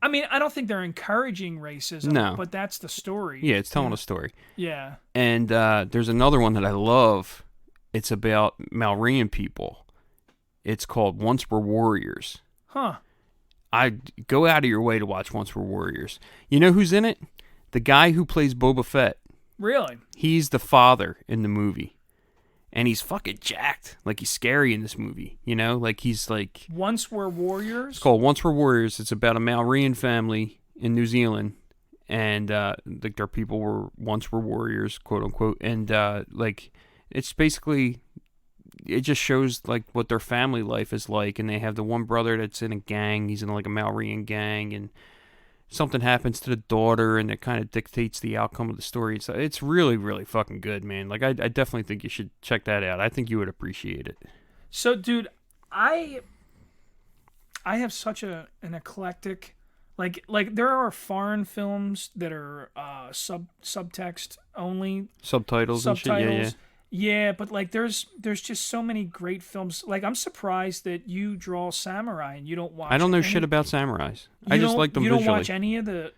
I mean, I don't think they're encouraging racism. No. But that's the story. Yeah, it's telling a story. Yeah. And there's another one that I love. It's about Maorian people. It's called Once Were Warriors. Huh. I go out of your way to watch Once Were Warriors. You know who's in it? The guy who plays Boba Fett. Really? He's the father in the movie. And he's fucking jacked. Like, he's scary in this movie. You know? Like, he's like... Once Were Warriors? It's called Once Were Warriors. It's about a Maorian family in New Zealand. And, like, their people once were warriors, quote unquote. And, like, it's basically... It just shows, like, what their family life is like. And they have the one brother that's in a gang. He's in, like, a Maorian gang. And something happens to the daughter, and it kind of dictates the outcome of the story. It's really, really fucking good, man. Like, I definitely think you should check that out. I think you would appreciate it. So, dude, I have such an eclectic... Like there are foreign films that are subtext only. Subtitles and shit, yeah. Yeah, but like there's just so many great films. Like I'm surprised that you draw samurai and you don't watch. I don't know shit about samurais. I just like them visually. You don't watch any of the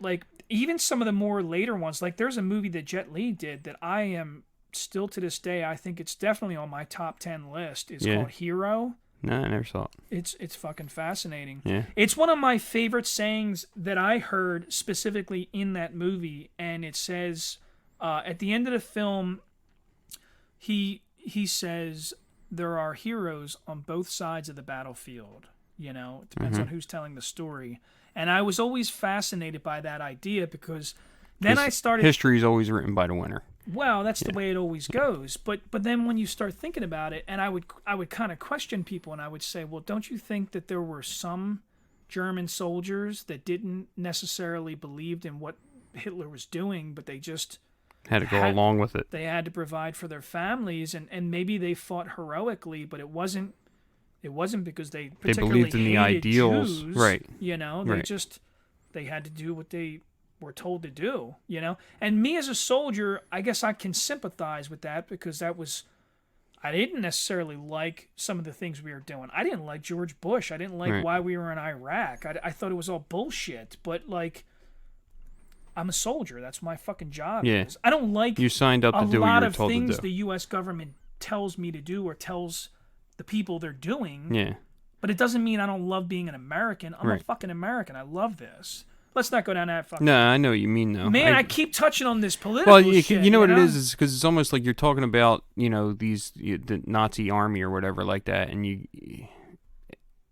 even some of the more later ones. Like there's a movie that Jet Li did that I am still to this day. I think it's definitely on my top 10 list. It's called Hero. No, I never saw it. It's fucking fascinating. Yeah. It's one of my favorite sayings that I heard specifically in that movie, and it says at the end of the film. He says there are heroes on both sides of the battlefield. You know, it depends on who's telling the story. And I was always fascinated by that idea because then I started... History is always written by the winner. Well, that's the way it always goes. But then when you start thinking about it, and I would kind of question people, and I would say, well, don't you think that there were some German soldiers that didn't necessarily believe in what Hitler was doing, but they just... Had to go along with it. They had to provide for their families, and maybe they fought heroically, but it wasn't because they particularly believed in the ideals, Jews, right? You know, they had to do what they were told to do. You know, and me as a soldier, I guess I can sympathize with that because I didn't necessarily like some of the things we were doing. I didn't like George Bush. I didn't like why we were in Iraq. I thought it was all bullshit. But like. I'm a soldier. That's my fucking job. Yeah. I don't like you signed up to do what you were told to do. A lot of things the U.S. government tells me to do or tells the people they're doing. Yeah. But it doesn't mean I don't love being an American. I'm a fucking American. I love this. Let's not go down that fucking... No, I know what you mean, though. Man, I keep touching on this political shit. You know what it is because it's almost like you're talking about, the Nazi army or whatever like that, and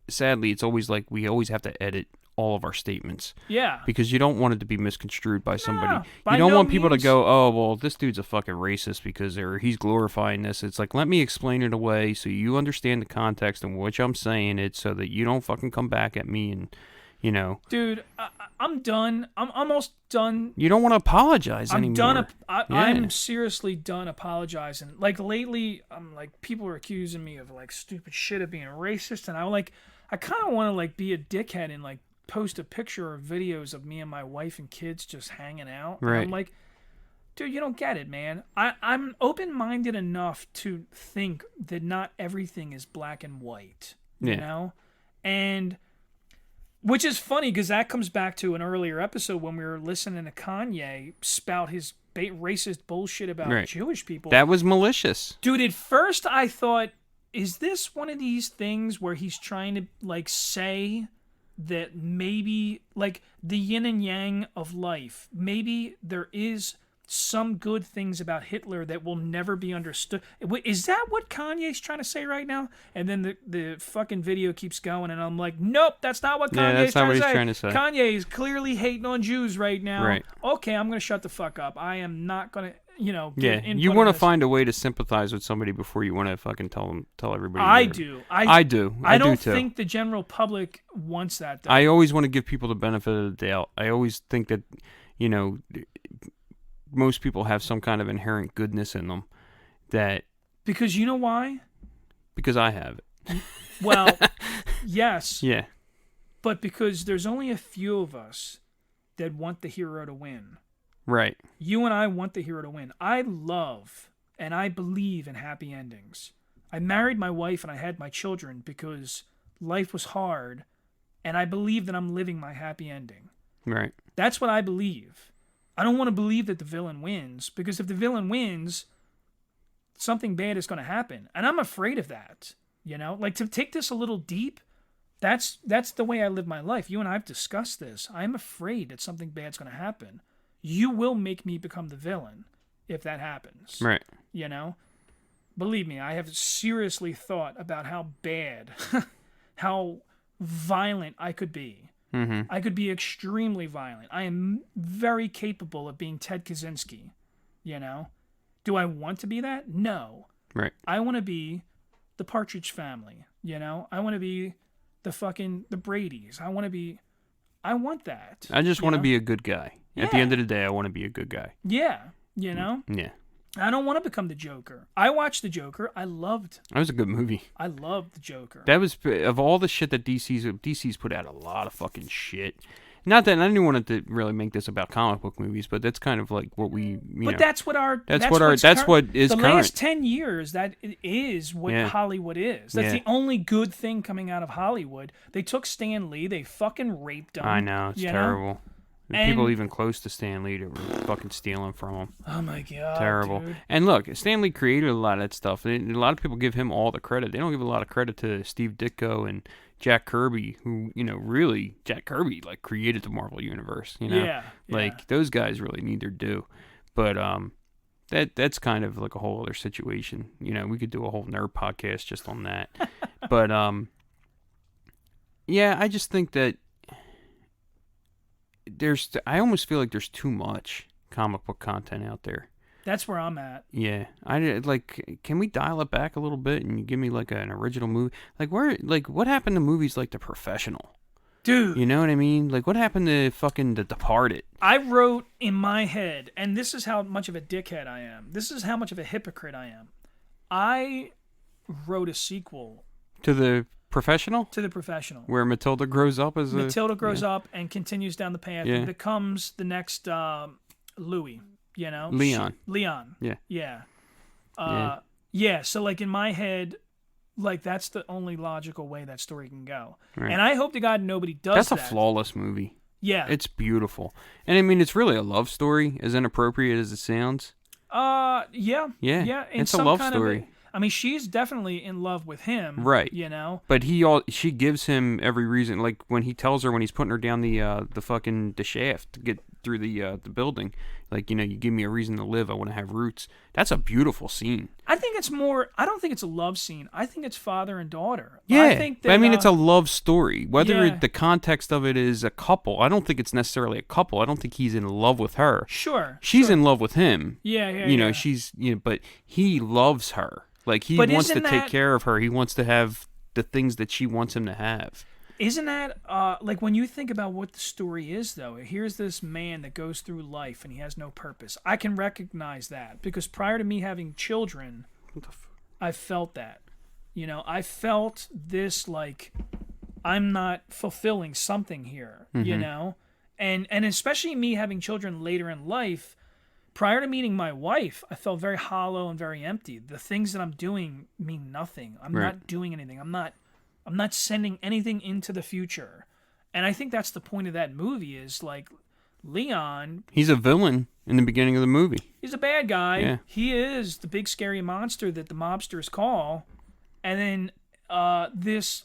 sadly, it's always like we always have to edit all of our statements. Yeah. Because you don't want it to be misconstrued by somebody. No, by you don't no want people to means. go, oh, well, this dude's a fucking racist because or he's glorifying this. It's like, let me explain it away so you understand the context in which I'm saying it so that you don't fucking come back at me and, Dude, I'm done. I'm almost done. You don't want to apologize anymore. I'm done. Yeah. I'm seriously done apologizing. Like lately, I'm like people are accusing me of like stupid shit of being racist, and I kind of want to like be a dickhead and like post a picture or videos of me and my wife and kids just hanging out. And Right. I'm like, dude, you don't get it, man. I'm open-minded enough to think that not everything is black and white. You Yeah. know, and. Which is funny because that comes back to an earlier episode when we were listening to Kanye spout his racist bullshit about Right. Jewish people. That was malicious. Dude, at first I thought, is this one of these things where he's trying to like say that maybe like the yin and yang of life, maybe there is some good things about Hitler that will never be understood. Is that what Kanye's trying to say right now? And then the fucking video keeps going, and I'm like, nope, that's not what Kanye's trying to say. Kanye is clearly hating on Jews right now. Right. Okay, I'm going to shut the fuck up. I am not going to, Yeah, you want to find a way to sympathize with somebody before you want to fucking tell everybody. I do. I do. I don't do too. think the general public wants that, though. I always want to give people the benefit of the doubt. I always think that, most people have some kind of inherent goodness in them that... Because you know why? Because I have it. Well, yes. Yeah. But because there's only a few of us that want the hero to win. Right. You and I want the hero to win. I love and I believe in happy endings. I married my wife and I had my children because life was hard, and I believe that I'm living my happy ending. Right. That's what I believe. I don't want to believe that the villain wins, because if the villain wins, something bad is going to happen. And I'm afraid of that. Like, to take this a little deep, that's the way I live my life. You and I have discussed this. I'm afraid that something bad's going to happen. You will make me become the villain if that happens. Right. Believe me, I have seriously thought about how bad, how violent I could be. Mm-hmm. I could be extremely violent. I am very capable of being Ted Kaczynski. Do I want to be that? No. Right. I want to be the Partridge Family. I want to be the Bradys. I want that. I just want to be a good guy. Yeah. At the end of the day, I want to be a good guy. Yeah. Yeah. I don't want to become the Joker. I watched the Joker. That was a good movie. I loved the Joker. That was, of all the shit that DC's put out a lot of fucking shit. Not that I didn't want to really make this about comic book movies, but that's kind of like what we, But that's what is current. The last 10 years, that is what Yeah. Hollywood is. That's the only good thing coming out of Hollywood. They took Stan Lee. They fucking raped him. I know, it's terrible. And people even close to Stan Lee that were fucking stealing from him. Oh my god, terrible. Dude. And look, Stan Lee created a lot of that stuff. A lot of people give him all the credit. They don't give a lot of credit to Steve Ditko and Jack Kirby, who, really, Jack Kirby, like, created the Marvel Universe, Yeah. Like, those guys really need their due. But, that's kind of like a whole other situation. We could do a whole nerd podcast just on that. But, yeah, I just think that I almost feel like there's too much comic book content out there. That's where I'm at. Yeah, can we dial it back a little bit and give me like an original movie? What happened to movies like The Professional? Dude. You know what I mean? Like, what happened to fucking The Departed? I wrote in my head, and this is how much of a dickhead I am. This is how much of a hypocrite I am. I wrote a sequel. To The Professional? To The Professional. Where Matilda grows up as Matilda grows up and continues down the path and Yeah. becomes the next Louie, Leon. Leon. Yeah. Yeah. Yeah, so like in my head, like that's the only logical way that story can go. Right. And I hope to God nobody does that. That's a flawless movie. Yeah. It's beautiful. And I mean, it's really a love story, as inappropriate as it sounds. Yeah. Yeah. Yeah. It's a love story. I mean, she's definitely in love with him. Right. But she gives him every reason. Like when he tells her when he's putting her down the shaft to through the building. Like, you give me a reason to live. I want to have roots. That's a beautiful scene. I think it's more. I don't think it's a love scene. I think it's father and daughter. Yeah, I think that, but I mean, it's a love story. Whether yeah. the context of it is a couple, I don't think it's necessarily a couple. I don't think he's in love with her. Sure. She's in love with him. Yeah, yeah. You know, she's but he loves her. Like, he wants to take care of her. He wants to have the things that she wants him to have. Isn't that, like, when you think about what the story is, though, here's this man that goes through life and he has no purpose. I can recognize that because prior to me having children, I felt that. I felt this, like, I'm not fulfilling something here, And especially me having children later in life, prior to meeting my wife, I felt very hollow and very empty. The things that I'm doing mean nothing. I'm not doing anything. I'm not sending anything into the future. And I think that's the point of that movie is, like, Leon... He's a villain in the beginning of the movie. He's a bad guy. Yeah. He is the big scary monster that the mobsters call. And then this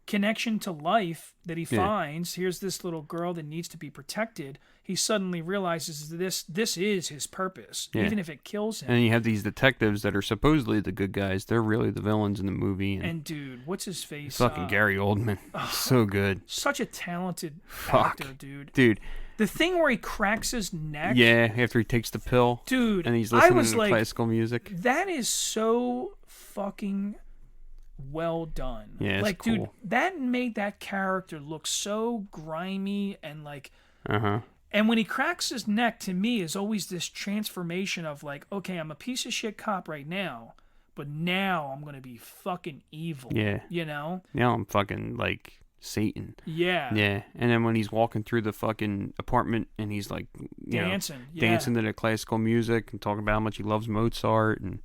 connection to life that he finds, here's this little girl that needs to be protected. He suddenly realizes this is his purpose, even if it kills him. And you have these detectives that are supposedly the good guys. They're really the villains in the movie. And dude, what's his face? Fucking Gary Oldman. So good. Such a talented actor, dude. Dude. The thing where he cracks his neck. Yeah, after he takes the pill. Dude, and he's listening to classical music. That is so fucking well done. Yeah, it's like, cool. Dude, that made that character look so grimy and like... And when he cracks his neck, to me, is always this transformation of like, okay, I'm a piece of shit cop right now, but now I'm going to be fucking evil. Yeah. Now I'm fucking, like, Satan. Yeah. Yeah. And then when he's walking through the fucking apartment and he's, like, dancing to the classical music and talking about how much he loves Mozart. And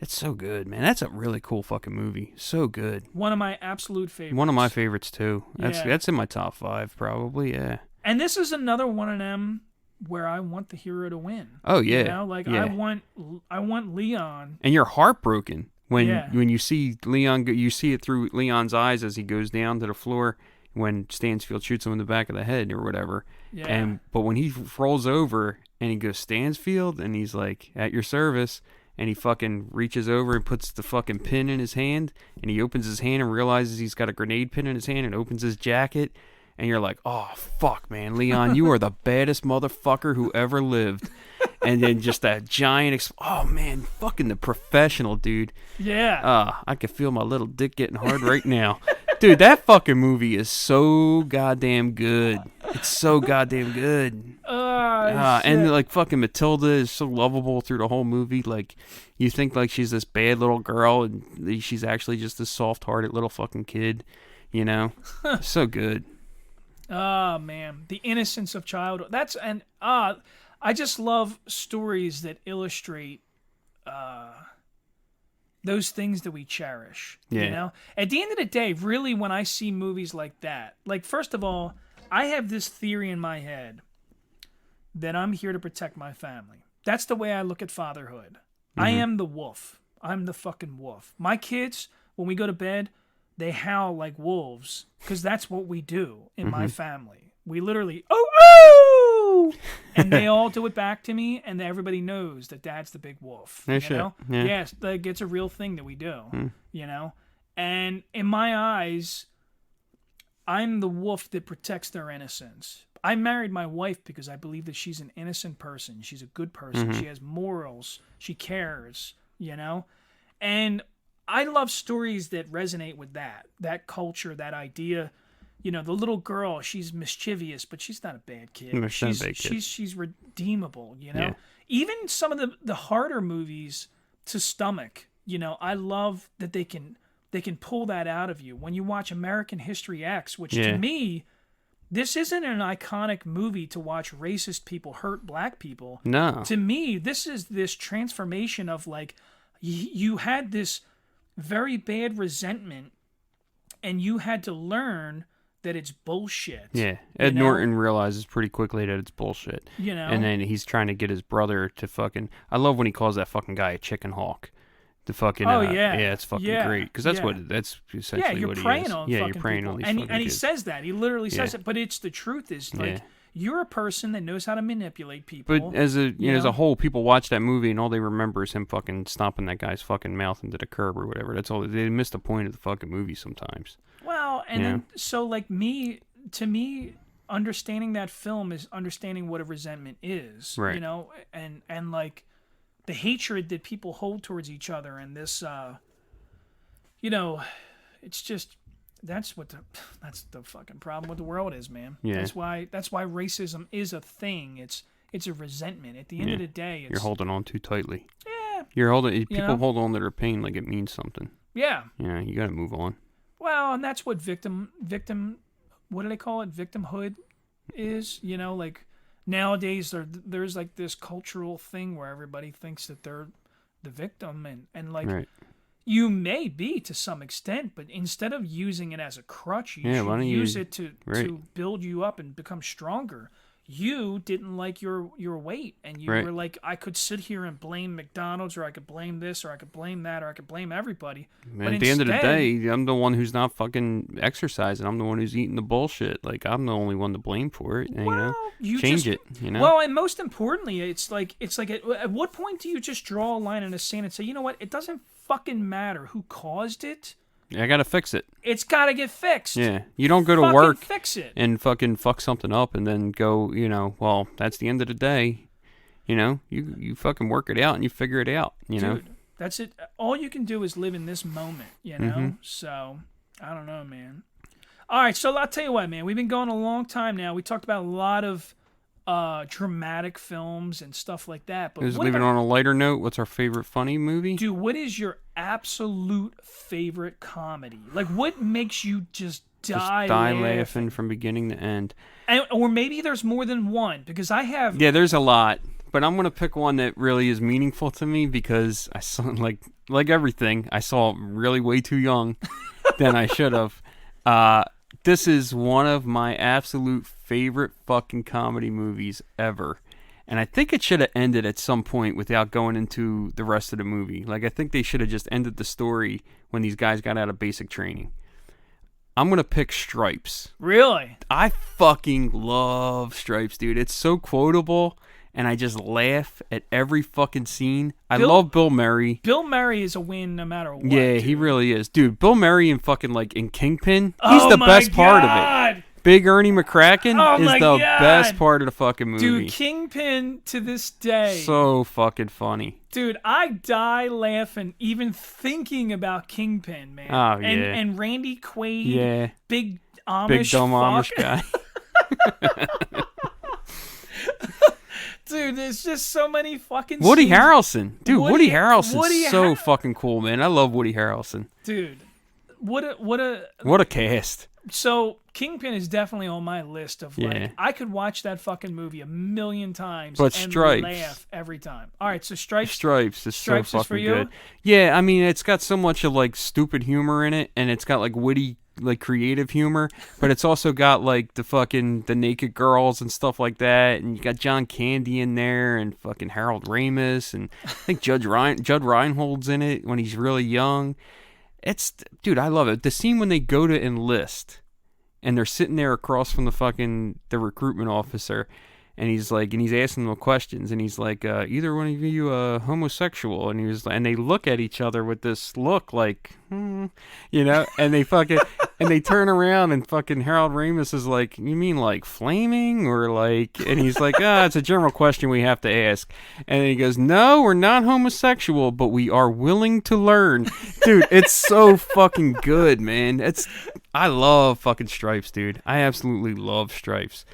it's so good, man. That's a really cool fucking movie. So good. One of my absolute favorites. One of my favorites, too. That's in my top 5, probably, yeah. And this is another one of them where I want the hero to win. Oh yeah, I want Leon. And you're heartbroken when you see Leon. You see it through Leon's eyes as he goes down to the floor when Stansfield shoots him in the back of the head or whatever. Yeah. But when he rolls over and he goes Stansfield and he's like, at your service. And he fucking reaches over and puts the fucking pin in his hand. And he opens his hand and realizes he's got a grenade pin in his hand and opens his jacket. And you're like, oh, fuck, man. Leon, you are the baddest motherfucker who ever lived. And then just that giant... oh, man, fucking the professional, dude. Yeah. I can feel my little dick getting hard right now. Dude, that fucking movie is so goddamn good. It's so goddamn good. And, like, fucking Matilda is so lovable through the whole movie. Like, you think, like, she's this bad little girl, and she's actually just this soft-hearted little fucking kid, So good. Oh, man. The innocence of childhood. I just love stories that illustrate those things that we cherish. At the end of the day, really, when I see movies like that, like, first of all, I have this theory in my head that I'm here to protect my family. That's the way I look at fatherhood. I am the wolf. I'm the fucking wolf. My kids, when we go to bed, they howl like wolves because that's what we do in my family. We literally, oh, and they all do it back to me, and everybody knows that Dad's the big wolf. Yeah. Yes, like, it's a real thing that we do. And in my eyes, I'm the wolf that protects their innocence. I married my wife because I believe that she's an innocent person. She's a good person. She has morals. She cares. And I love stories that resonate with that culture, that idea. The little girl, she's mischievous, but she's not a bad kid. She's redeemable, Yeah. Even some of the harder movies to stomach, I love that they can pull that out of you. When you watch American History X, which to me, this isn't an iconic movie to watch racist people hurt black people. No. To me, this is this transformation of, like, you had this very bad resentment, and you had to learn that it's bullshit. Yeah, Ed Norton realizes pretty quickly that it's bullshit. And then he's trying to get his brother to fucking... I love when he calls that fucking guy a chicken hawk. The fucking... yeah, it's fucking great. Because that's essentially you're what he preying is. on you're fucking preying people. on these and fucking he kids. says that. He literally says it. But it's the truth is, like, you're a person that knows how to manipulate people. But as a whole, people watch that movie and all they remember is him fucking stomping that guy's fucking mouth into the curb or whatever. That's all. They miss the point of the fucking movie sometimes. Well, and then so like to me, understanding that film is understanding what a resentment is. Right. You know, and like the hatred that people hold towards each other, and this, you know, it's just. That's the fucking problem with the world is, man. Yeah. That's why racism is a thing. It's a resentment. At the end of the day, it's, you're holding on too tightly. Yeah. People hold on to their pain like it means something. Yeah. Yeah, you got to move on. Well, and that's what victim. What do they call it? Victimhood is. You know, like nowadays there's like this cultural thing where everybody thinks that they're the victim, and like. Right. You may be to some extent, but instead of using it as a crutch, you should use it to build you up and become stronger. You didn't like your weight, and you were like, I could sit here and blame McDonald's, or I could blame this, or I could blame that, or I could blame everybody. Man, but at the end of the day, I'm the one who's not fucking exercising. I'm the one who's eating the bullshit. Like, I'm the only one to blame for it. And, change it. You know. Well, and most importantly, it's like at what point do you just draw a line in the sand and say, you know what, it doesn't fucking matter who caused it. Yeah, I gotta fix it. It's gotta get fixed. Yeah, you don't go to work fix it. and fucking fuck something up and then go, well, that's the end of the day. You know, you fucking work it out and you figure it out. You know, that's it. All you can do is live in this moment. You know, so I don't know, man. All right, so I'll tell you what, man. We've been going a long time now. We talked about a lot of dramatic films and stuff like that. But leave it on a lighter note. What's our favorite funny movie? Dude, what is your absolute favorite comedy? Like, what makes you just die laughing from beginning to end? Or maybe there's more than one, because I have... Yeah, there's a lot. But I'm going to pick one that really is meaningful to me because I saw, like everything, I saw really way too young than I should have. This is one of my absolute favorite fucking comedy movies ever. And I think it should have ended at some point without going into the rest of the movie. Like, I think they should have just ended the story when these guys got out of basic training. I'm going to pick Stripes. Really? I fucking love Stripes, dude. It's so quotable, and I just laugh at every fucking scene. I love Bill Murray. Bill Murray is a win no matter what. Yeah, dude. He really is. Dude, Bill Murray in fucking, in Kingpin, he's the best part of it. Big Ernie McCracken is the best part of the fucking movie. Dude, Kingpin to this day. So fucking funny. Dude, I die laughing even thinking about Kingpin, man. Oh, yeah. And Randy Quaid. Yeah. Big Amish Big dumb Amish guy. Dude, there's just so many fucking Woody scenes. Harrelson. Dude, Woody Harrelson's so fucking cool, man. I love Woody Harrelson. Dude, what a cast. So Kingpin is definitely on my list of I could watch that fucking movie 1,000,000 times and Stripes. laugh every time. All right, so Stripes is so fucking for you? good. Yeah, I mean, it's got so much of stupid humor in it, and it's got witty creative humor, but it's also got the naked girls and stuff like that, and you got John Candy in there and fucking Harold Ramis, and I think Judd Reinhold's in it when he's really young. Dude, I love it. The scene when they go to enlist and they're sitting there across from the recruitment officer, and he's asking them questions, and he's like, either one of you homosexual? And they look at each other with this look and they fucking, and they turn around, and fucking Harold Ramis is like, you mean flaming? Or and he's like, it's a general question we have to ask. And then he goes, no, we're not homosexual, but we are willing to learn. Dude, it's so fucking good, man. I love fucking Stripes, dude. I absolutely love Stripes.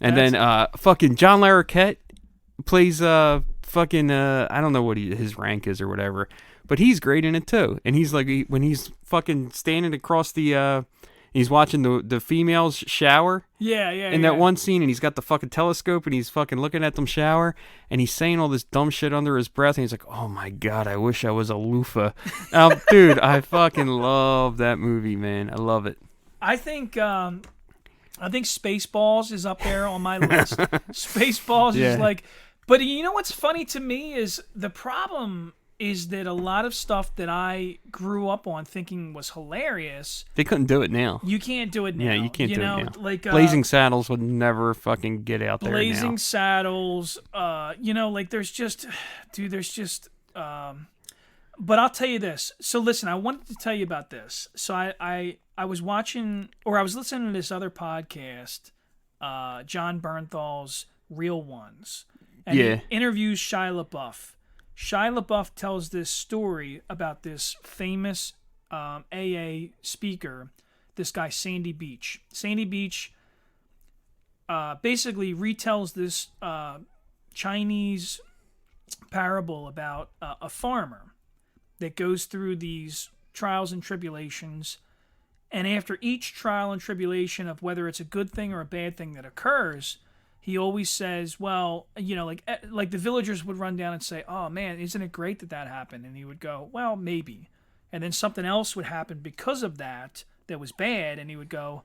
And then fucking John Larroquette plays I don't know what his rank is or whatever, but he's great in it too. And he's when he's fucking standing across he's watching the females shower. Yeah. In that one scene, and he's got the fucking telescope, and he's fucking looking at them shower, and he's saying all this dumb shit under his breath, and he's like, oh my God, I wish I was a loofah. Dude, I fucking love that movie, man. I love it. I think Spaceballs is up there on my list. Spaceballs is but you know what's funny to me is the problem is that a lot of stuff that I grew up on thinking was hilarious, They couldn't do it now. you can't do it now. Yeah, you can't do it now. Like Blazing Saddles would never fucking get out there Blazing now. Saddles. Like there's just, dude, but I'll tell you this. So listen, I wanted to tell you about this. So I was watching, or I was listening to this other podcast, John Bernthal's Real Ones, and he interviews Shia LaBeouf. Shia LaBeouf tells this story about this famous AA speaker, this guy Sandy Beach. Sandy Beach basically retells this Chinese parable about a farmer that goes through these trials and tribulations, and after each trial and tribulation of whether it's a good thing or a bad thing that occurs, he always says, well, like the villagers would run down and say, oh man, isn't it great that happened? And he would go, well, maybe. And then something else would happen because of that was bad, and he would go,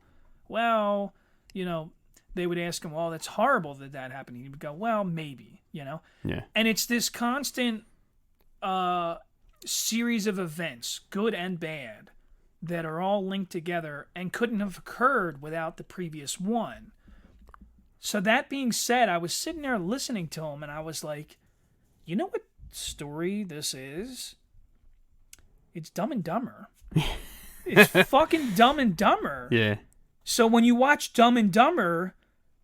well, they would ask him, well, that's horrible that happened. He would go, well, maybe, Yeah. And it's this constant series of events, good and bad, that are all linked together and couldn't have occurred without the previous one. So that being said, I was sitting there listening to him, and I was like, you know what story this is? It's Dumb and Dumber. It's fucking Dumb and Dumber. Yeah. So when you watch Dumb and Dumber,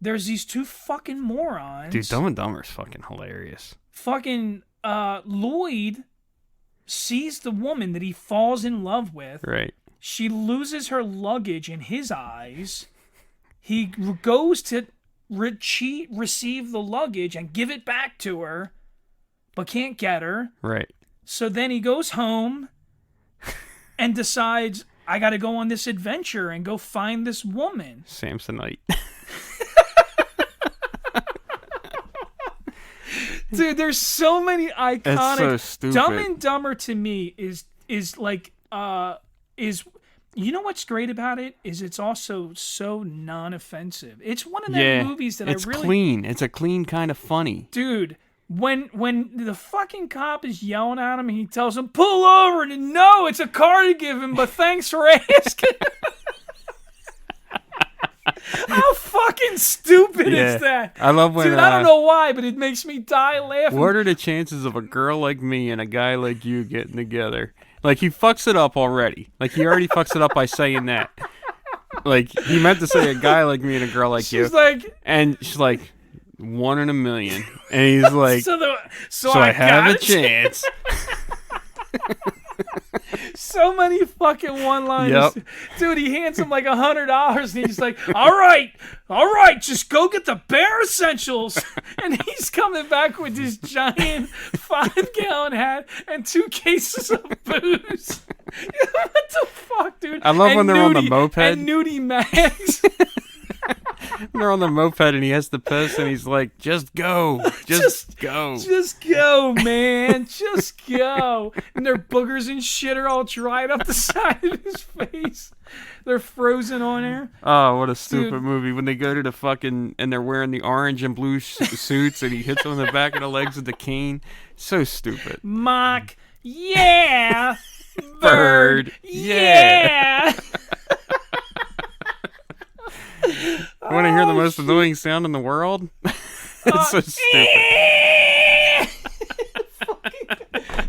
there's these two fucking morons. Dude, Dumb and Dumber's fucking hilarious. Fucking Lloyd sees the woman that he falls in love with. Right. She loses her luggage in his eyes. He goes to receive the luggage and give it back to her, but can't get her. Right. So then he goes home and decides, I got to go on this adventure and go find this woman. Samsonite. Dude, there's so many iconic. That's so stupid. Dumb and Dumber to me is you know what's great about it is it's also so non-offensive. It's one of them movies that it's I really clean. It's a clean kind of funny. Dude, when the fucking cop is yelling at him and he tells him pull over, and no, it's a car to give him, but thanks for asking. How fucking stupid is that? I love when dude, I don't know why, but it makes me die laughing. What are the chances of a girl like me and a guy like you getting together? Like, he fucks it up already. Like, he already fucks it up by saying that. Like, he meant to say a guy like me and a girl like you. And she's like, 1 in a million. And he's like, so I have a chance. So many fucking one-liners. Yep. Dude, he hands him like $100 and he's like, all right, just go get the bare essentials. And he's coming back with this giant 5-gallon hat and 2 cases of booze. What the fuck, dude? I love when they're on the moped. And nudie mags. They're on the moped and he has to piss and he's like, just go. Just go. Just go, man. Just go. And their boogers and shit are all dried up the side of his face. They're frozen on there. Oh, what a stupid movie. When they go to the fucking, and they're wearing the orange and blue suits and he hits them in the back of the legs with the cane. So stupid. Mock. Yeah. Bird. Yeah. You want to hear the most annoying sound in the world? It's so stupid.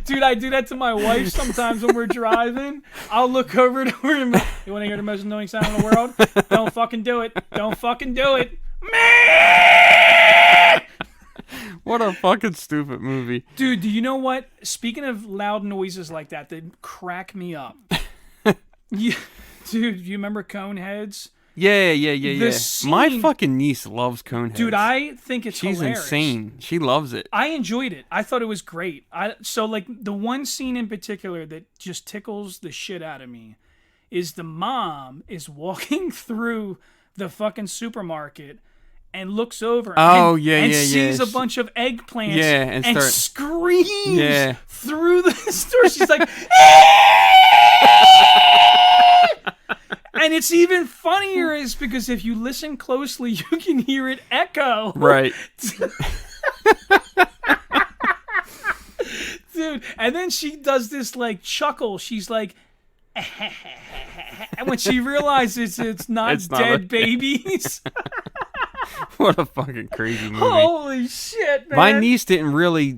Dude, I do that to my wife sometimes when we're driving. I'll look over to her and you want to hear the most annoying sound in the world? Don't fucking do it. Don't fucking do it. What a fucking stupid movie. Dude, do you know what? Speaking of loud noises like that crack me up. Dude, you remember Coneheads? Yeah. Scene, my fucking niece loves Coneheads. Dude, I think it's hilarious. She's insane. She loves it. I enjoyed it. I thought it was great. So like the one scene in particular that just tickles the shit out of me is the mom is walking through the fucking supermarket and looks over and sees a bunch of eggplants and screams through the store. She's like, and it's even funnier is because if you listen closely, you can hear it echo. Right. Dude, And then she does this like chuckle. She's like, and when she realizes it's not dead babies. What a fucking crazy movie. Holy shit, man. My niece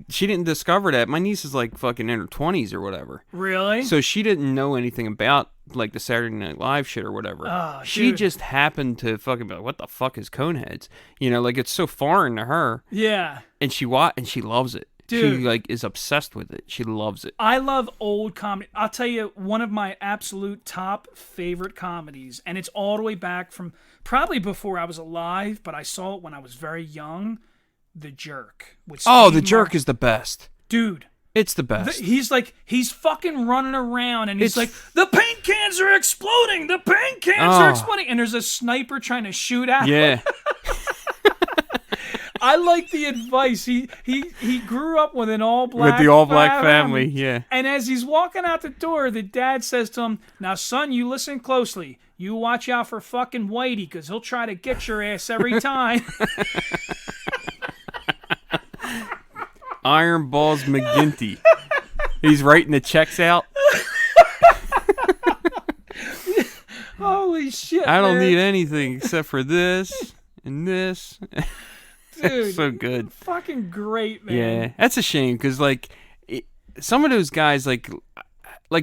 she didn't discover that. My niece is like fucking in her 20s or whatever. Really? So she didn't know anything about like the Saturday Night Live shit or whatever. Oh, she dude. just happened to fucking be like, what the fuck is Coneheads? You know, like it's so foreign to her. Yeah. And she loves it. Dude. She like is obsessed with it. She loves it. I love old comedy. I'll tell you one of my absolute top favorite comedies, and it's all the way back from probably before I was alive, but I saw it when I was very young. The Jerk. The Jerk is the best. Dude. It's the best. He's fucking running around, and he's like, the paint cans are exploding! The paint cans are exploding! And there's a sniper trying to shoot at him. Yeah. I like the advice. He grew up with an all-black With the all-black family, yeah. And as he's walking out the door, the dad says to him, now, son, you listen closely. You watch out for fucking Whitey, because he'll try to get your ass every time. Iron Balls McGinty. He's writing the checks out. Holy shit, I don't man. need anything except for this and this. Dude, so good. Fucking great, man. Yeah, that's a shame because like some of those guys like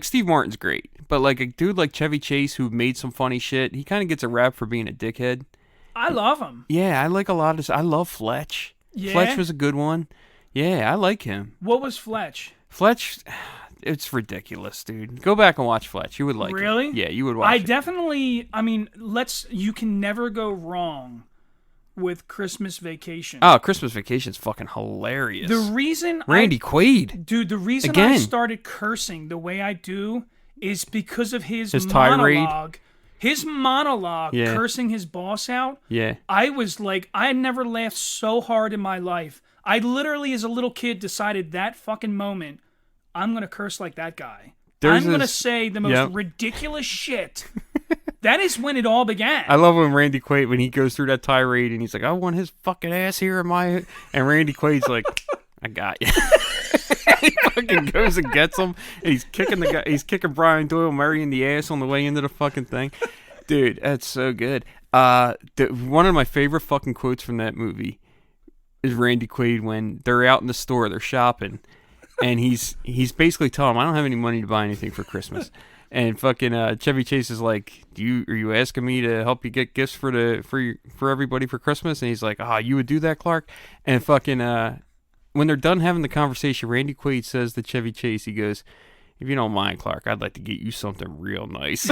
Steve Martin's great, but like a dude like Chevy Chase who made some funny shit, he kind of gets a rap for being a dickhead. I love him. Yeah, I like a lot of. I love Fletch. Yeah? Fletch was a good one. Yeah, I like him. What was Fletch? Fletch, it's ridiculous, dude. Go back and watch Fletch. You would like it. Really? Yeah, you would watch it. Definitely. I mean, you can never go wrong with Christmas Vacation. Oh, Christmas Vacation's fucking hilarious. The reason Randy Quaid. Dude, the reason Again. I started cursing the way I do is because of his tirade. monologue. His monologue, Yeah. cursing his boss out. Yeah. I was like, I had never laughed so hard in my life. I literally, as a little kid, decided that fucking moment, I'm going to curse like that guy. I'm going to say the most ridiculous shit. That is when it all began. I love when Randy Quaid, when he goes through that tirade and he's like, I want his fucking ass here in my... And Randy Quaid's like, I got you. He fucking goes and gets him. And he's kicking the guy. He's kicking Brian Doyle Murray in the ass on the way into the fucking thing. Dude, that's so good. One of my favorite fucking quotes from that movie is Randy Quaid when they're out in the store, they're shopping, and he's basically telling them, I don't have any money to buy anything for Christmas. And fucking Chevy Chase is like, are you asking me to help you get gifts for everybody for Christmas? And he's like, you would do that, Clark? And fucking when they're done having the conversation, Randy Quaid says to Chevy Chase, he goes, if you don't mind, Clark, I'd like to get you something real nice.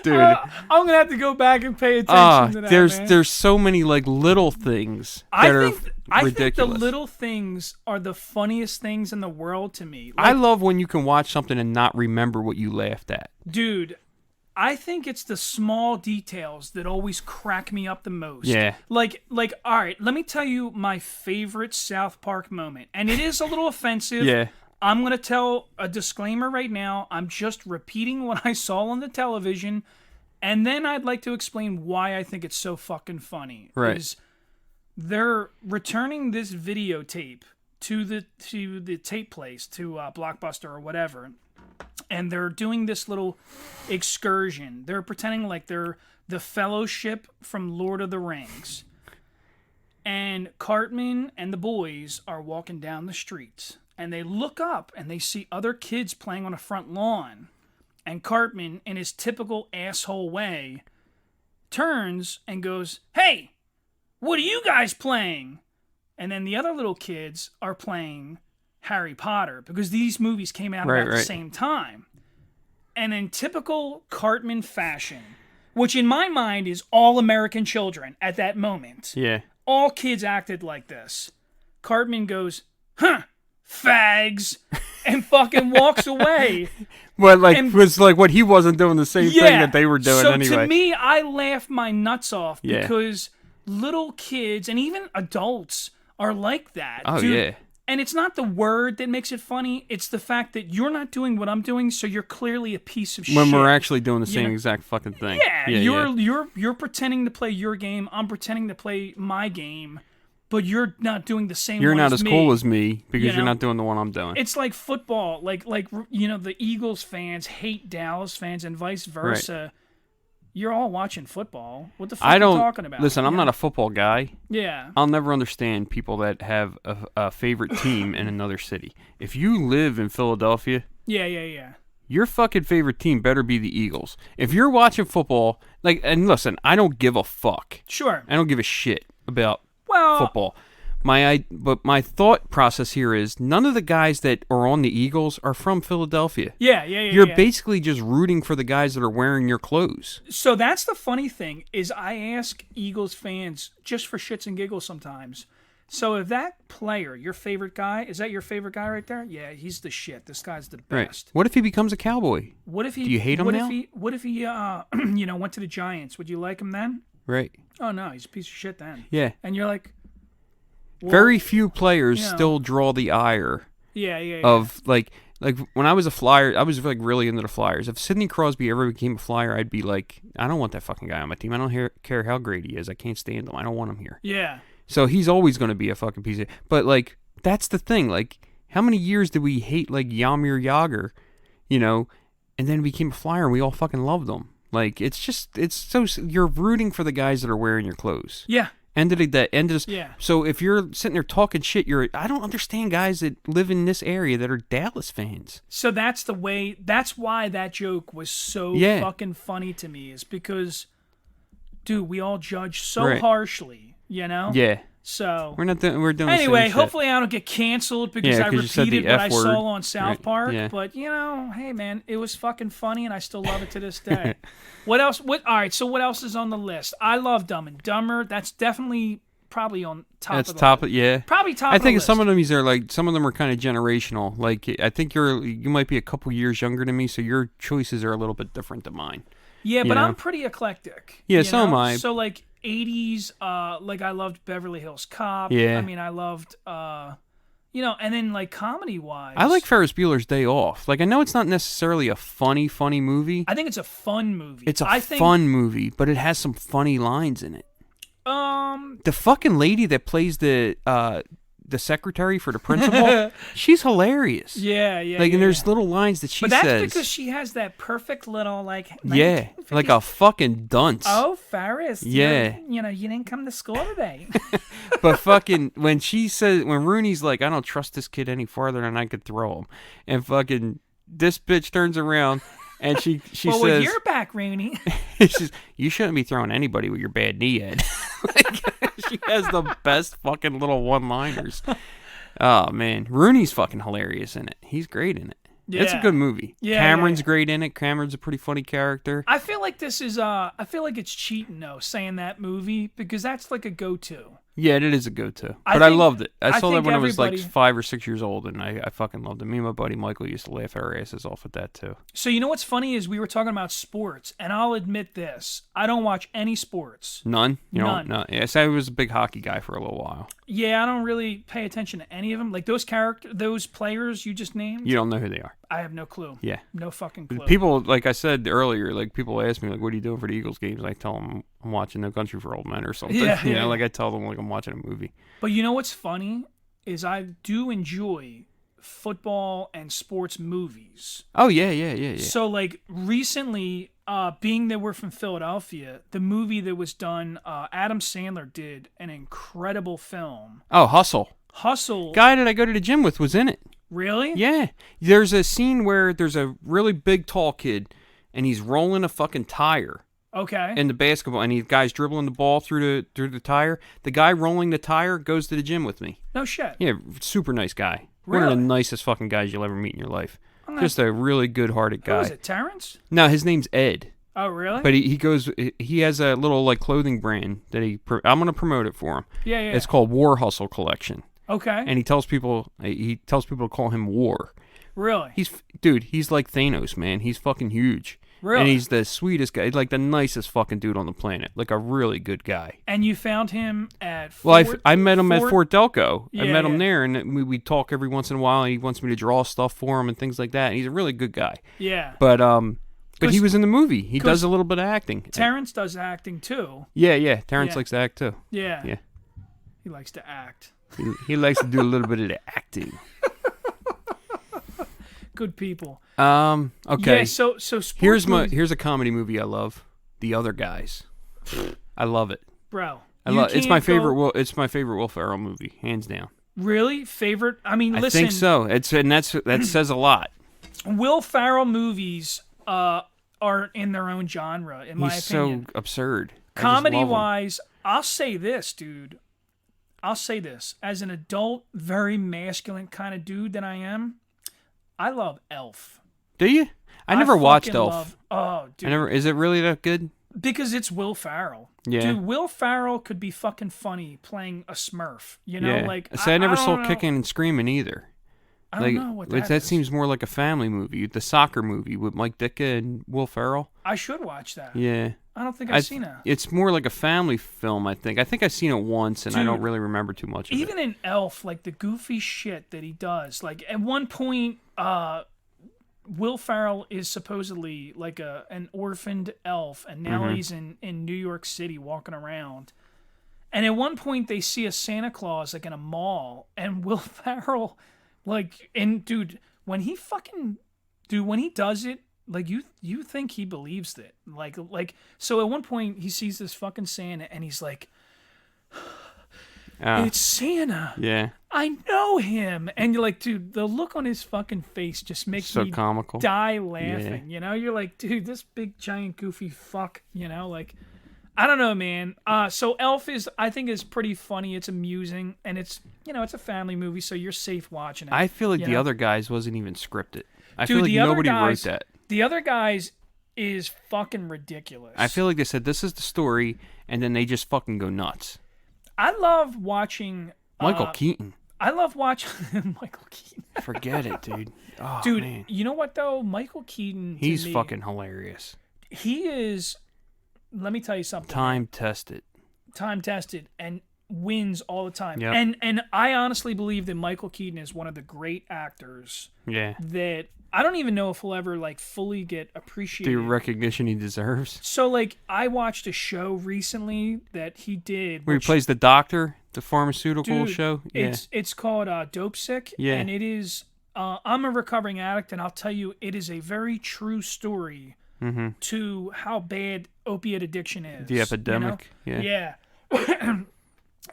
Dude, I'm gonna have to go back and pay attention to that. There's so many like little things that are ridiculous. I think the little things are the funniest things in the world to me. I love when you can watch something and not remember what you laughed at. Dude, I think it's the small details that always crack me up the most. Yeah. Like, all right, let me tell you my favorite South Park moment, and it is a little offensive. Yeah. I'm going to tell a disclaimer right now. I'm just repeating what I saw on the television, and then I'd like to explain why I think it's so fucking funny. Right. Is they're returning this videotape to the tape place, to Blockbuster or whatever, and they're doing this little excursion. They're pretending like they're the Fellowship from Lord of the Rings. And Cartman and the boys are walking down the streets. And they look up and they see other kids playing on a front lawn. And Cartman, in his typical asshole way, turns and goes, "Hey, what are you guys playing?" And then the other little kids are playing Harry Potter because these movies came out about the same time. And in typical Cartman fashion, which in my mind is all American children at that moment. Yeah. All kids acted like this. Cartman goes, "Huh, fags," and fucking walks away. Well, was like what he wasn't doing the same thing that they were doing so anyway. To me, I laugh my nuts off Yeah. because little kids and even adults are like that. Oh, dude. yeah. And it's not the word that makes it funny. It's the fact that you're not doing what I'm doing, so you're clearly a piece of shit. When we're actually doing the same know? exact fucking thing. Yeah, you're pretending to play your game. I'm pretending to play my game. but you're not doing the same You're one not as as me. cool as me because You you're know? not doing the one I'm doing. It's like football. Like the Eagles fans hate Dallas fans and vice versa. You're all watching football. What the fuck I are don't you talking about? listen. I'm You not know? a football guy. Yeah. I'll never understand people that have a favorite team in another city. If you live in Philadelphia, Yeah. your fucking favorite team better be the Eagles. If you're watching football, and listen, I don't give a fuck. Sure. I don't give a shit about Well, football. But my thought process here is none of the guys that are on the Eagles are from Philadelphia. yeah. You're basically just rooting for the guys that are wearing your clothes. So that's the funny thing is I ask Eagles fans just for shits and giggles sometimes. So if that player, your favorite guy, is that your favorite guy right there? Yeah, he's the shit. This guy's the Right. best. What if he becomes a Cowboy? What if he? Do you hate him what now? If he went to the Giants? Would you like him then? Right. Oh no, he's a piece of shit then. Yeah. And you're like, well, Very few players you know. still draw the ire yeah. of like when I was a Flyer, I was like really into the Flyers. If Sidney Crosby ever became a Flyer, I'd be like, I don't want that fucking guy on my team. I don't care how great he is. I can't stand him. I don't want him here. Yeah. So he's always going to be a fucking piece of. But like that's the thing. Like how many years did we hate like Jaromir Jagr, and then he became a Flyer and we all fucking loved him. Like it's so you're rooting for the guys that are wearing your clothes. Yeah. End of this. Yeah. So if you're sitting there talking shit, I don't understand guys that live in this area that are Dallas fans. So that's why that joke was so fucking funny to me is because, dude, we all judge so harshly, Yeah. So We're doing anyway, the same shit. hopefully I don't get canceled because Yeah, I 'cause you said repeated the what I F word. saw on South Right, Park. yeah. But hey man, it was fucking funny and I still love it to this day. What else? All right, so what else is on the list? I love Dumb and Dumber. That's definitely probably on top That's of the top. list. Yeah. Probably top I of think the some list. of them these are like some of them are kind of generational. Like I think you might be a couple years younger than me, so your choices are a little bit different than mine. Yeah, you but know? I'm pretty eclectic. Yeah, you so am know? I. So like 80s, like I loved Beverly Hills Cop. Yeah. I mean, I loved, and then like comedy wise, I like Ferris Bueller's Day Off. Like I know it's not necessarily a funny movie. I think it's a fun movie. It's a I think, fun movie, but it has some funny lines in it. Um, The fucking lady that plays the secretary for the principal, she's hilarious. yeah. Like, yeah, and there's yeah. little lines that she But that's says. because she has that perfect little like. Yeah, like a fucking dunce. Oh, Ferris. Yeah. You didn't come to school today. But fucking when Rooney's like, I don't trust this kid any farther than I could throw him, and fucking this bitch turns around and she well, says, with your back, Rooney. she says, you shouldn't be throwing anybody with your bad knee, Ed. Like, she has the best fucking little one-liners. Oh man, Rooney's fucking hilarious in it. He's great in it. It's a Yeah. good movie. Yeah, Cameron's yeah. great in it. Cameron's a pretty funny character. I feel like this is I feel like it's cheating though saying that movie because that's like a go-to. Yeah, it is a go-to. I But I think- loved it. I I saw that think when I was like everybody- 5 or 6 years old, and I fucking loved it. Me and my buddy Michael used to laugh our asses off at that too. So you know what's funny is we were talking about sports, and I'll admit this: I don't watch any sports. None? You None. know, no. Yes, I was a big hockey guy for a little while. Yeah, I don't really pay attention to any of them. Like those players you just named. You don't know who they are. I have no clue. Yeah. No fucking clue. People, like I said earlier, like people ask me, like, what are you doing for the Eagles games? I tell them I'm watching No Country for Old Men or something. Yeah, you yeah, know, yeah. like I tell them like I'm watching a movie. But you know what's funny is I do enjoy football and sports movies. Oh yeah. So like recently, being that we're from Philadelphia, the movie that was done, Adam Sandler did an incredible film. Oh, Hustle. Hustle. Guy that I go to the gym with was in it. Really? Yeah. There's a scene where there's a really big tall kid and he's rolling a fucking tire Okay. in the basketball, and the guy's dribbling the ball through the tire. The guy rolling the tire goes to the gym with me. No shit. Yeah, super nice guy. One of Really? the nicest fucking guys you'll ever meet in your life. I'm gonna- Just a really good-hearted Who is guy. it? Terrence? No, his name's Ed. Oh, really? But he has a little like clothing brand that I'm gonna promote it for him. yeah. It's called War Hustle Collection, Okay. and he tells people to call him War. Really? He's like Thanos, man. He's fucking huge. Really? And he's the sweetest guy, like the nicest fucking dude on the planet, like a really good guy. And you found him at Well, Fort, I met him at Fort Delco. I Yeah, met him yeah. there, and we talk every once in a while. And he wants me to draw stuff for him and things like that. And he's a really good guy. Yeah. But he 'Cause- was in the movie. He 'cause does a little bit of acting. Terrence does acting too. Yeah. Terrence Yeah. likes to act too. Yeah. Yeah. He likes to act. He likes to do a little bit of the acting. Good people. Okay. Yeah, so sports movies, here's a comedy movie I love. The Other Guys. I love it. bro. It's my favorite. It's my favorite Will Ferrell movie, hands down. Really favorite? I mean, I listen. think so. That says a lot. Will Ferrell movies are in their own genre, in my He's opinion. so absurd. Comedy wise, I'll say this, dude. I'll say this. As an adult, very masculine kind of dude that I am, I love Elf. Do you? I never watched fucking Elf. Oh, dude. Is it really that good? Because it's Will Ferrell. Yeah. Dude, Will Ferrell could be fucking funny playing a Smurf. You know, Yeah. like I never saw don't know. Kicking and Screaming either. I don't know what that is. seems more like a family movie, the soccer movie with Mike Ditka and Will Ferrell. I should watch that. Yeah. I don't think I've seen it. It's more like a family film, I think. I think I've seen it once, and I don't Dude, really remember too much of it. Even in Elf, like the goofy shit that he does. Like at one point, Will Ferrell is supposedly like an orphaned elf, and now he's in New York City walking around. And at one point, they see a Santa Claus like in a mall, and Will Ferrell, dude, when he does it, like you think he believes it, like so. At one point, he sees this fucking Santa, and he's like, "It's Santa." Yeah. I know him. And you're like, dude, the look on his fucking face just makes So me comical. die laughing. You know, you're like, dude, this big giant goofy fuck, you know, like I don't know, man. So Elf I think is pretty funny. It's amusing, and it's a family movie, so you're safe watching it. I feel like The know? Other Guys wasn't even scripted. I Dude, feel like The Other nobody Guys- wrote that. The Other Guys is fucking ridiculous. I feel like they said this is the story, and then they just fucking go nuts. I love watching Michael Keaton. I love watching Michael Keaton. Forget it, dude. Oh, Dude, man. you know what though? Michael Keaton. to He's me, fucking hilarious. He is. Let me tell you something. Time tested. And wins all the time. Yep. And I honestly believe that Michael Keaton is one of the great actors Yeah. that I don't even know if he'll ever like fully get appreciated. The recognition he deserves. So like I watched a show recently that he did Where he plays the doctor, the pharmaceutical dude, show. Yeah. It's called Dope Sick. Yeah. And it is I'm a recovering addict, and I'll tell you, it is a very true story to how bad opiate addiction is. The epidemic. You know? Yeah. Yeah.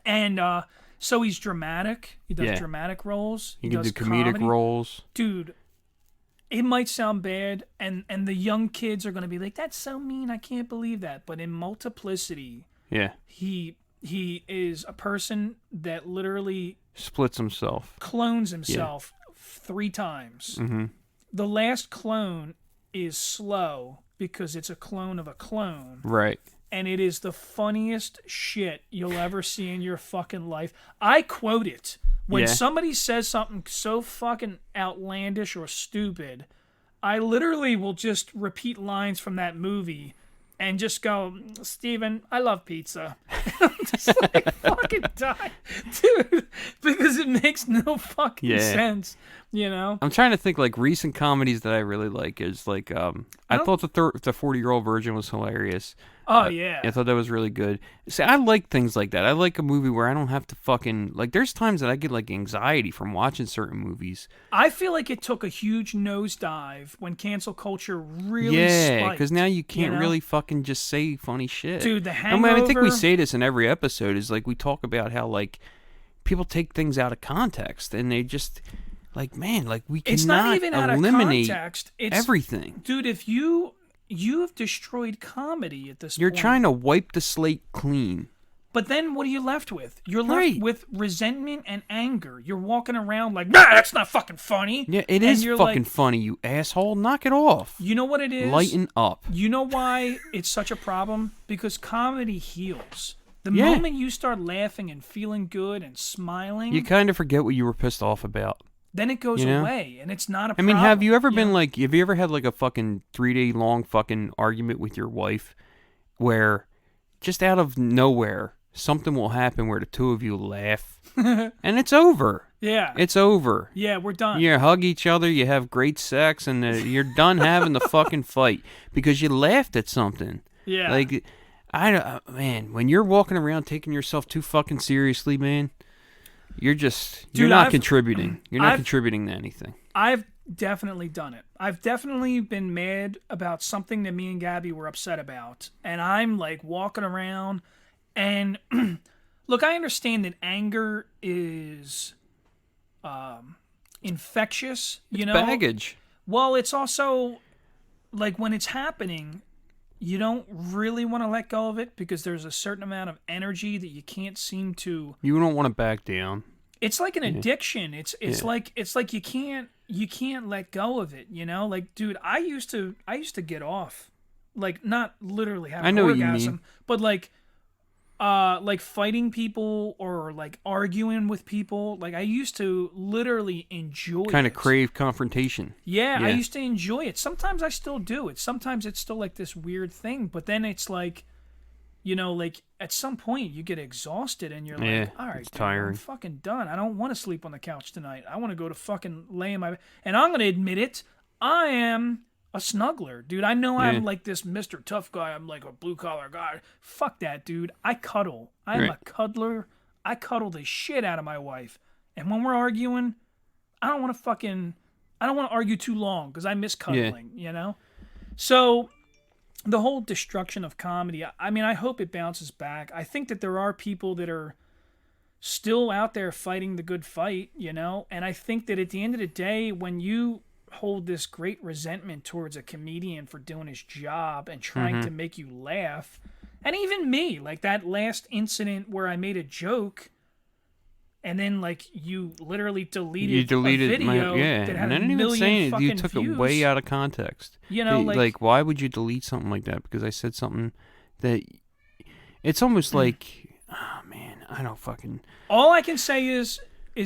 And so he's dramatic. He does Yeah. dramatic roles. He He can does do comedic comedy. roles. Dude, it might sound bad, and the young kids are going to be like, that's so mean, I can't believe that. But in Multiplicity, Yeah. he is a person that literally Splits himself. clones himself 3 times. Mm-hmm. The last clone is slow because it's a clone of a clone. Right. And it is the funniest shit you'll ever see in your fucking life. I quote it. When Yeah. somebody says something so fucking outlandish or stupid, I literally will just repeat lines from that movie and just go, Steven, I love pizza. I'm just like fucking die. Dude, because it makes no fucking sense, you know? I'm trying to think like recent comedies that I really like is like I thought the 40-year-old virgin was hilarious. Oh, yeah. I thought that was really good. See, I like things like that. I like a movie where I don't have to fucking like. There's times that I get like anxiety from watching certain movies. I feel like it took a huge nosedive when cancel culture really Yeah, spiked. because now you can't know? really fucking just say funny shit. Dude, The I mean, I think we Hangover- say this in every episode. Is like we talk about how like people take things out of context and they just like man, like we cannot It's not even out of eliminate context. It's, everything. Dude, if you have destroyed comedy at this You're point. trying to wipe the slate clean. But then what are you left with? You're left Right. with resentment and anger. You're walking around like, nah, that's not fucking funny. Yeah, it And is you're fucking like, funny, you asshole. Knock it off. You know what it is? Lighten up. You know why it's such a problem? Because comedy heals. The Yeah. moment you start laughing and feeling good and smiling, You kind of forget what you were pissed off about. then it goes You know? away, and it's not a I problem. mean, have you ever been know? like, have you ever had like a fucking 3-day long fucking argument with your wife where just out of nowhere something will happen where the two of you laugh and it's over? Yeah. It's over. Yeah, we're done. You hug each other, you have great sex, and you're done having the fucking fight because you laughed at something. Yeah. Like, Man, when you're walking around taking yourself too fucking seriously, man, you're Dude, not contributing. You're not I've contributing to anything. I've definitely done it. I've definitely been mad about something that me and Gabby were upset about. And I'm like walking around and look, I understand that anger is infectious, you know. Baggage. Well, it's also like when it's happening, you don't really want to let go of it because there's a certain amount of energy that you can't seem to. You don't want to back down. It's like an addiction. It's Yeah. like you can't let go of it, you know? Like, dude, I used to get off. Like, not literally have I an know what you orgasm, mean. but like fighting people or like arguing with people. Like, I used to literally enjoy Kind of it. crave confrontation. Yeah, I Yeah. used to enjoy it. Sometimes I still do it. Sometimes it's still like this weird thing, but then it's like, you know, like at some point you get exhausted and you're Yeah, like, all right, it's dude, I'm tiring. fucking done. I don't want to sleep on the couch tonight. I want to go to fucking lay in my bed. And I'm going to admit it. I am a snuggler, dude. I know Yeah. I'm like this Mr. Tough guy. I'm like a blue collar guy. Fuck that, dude. I cuddle. I'm Right. a cuddler. I cuddle the shit out of my wife. And when we're arguing, I don't want to argue too long because I miss cuddling, you know? So the whole destruction of comedy, I mean, I hope it bounces back. I think that there are people that are still out there fighting the good fight, you know? And I think that at the end of the day, when you hold this great resentment towards a comedian for doing his job and trying to make you laugh, and even me, like that last incident where I made a joke and then like you literally deleted, You deleted a video yeah, that had and I a didn't even million say it. fucking You took views. it way out of context. You know, like why would you delete something like that? Because I said something that it's almost like, oh man, I don't fucking. all I can say is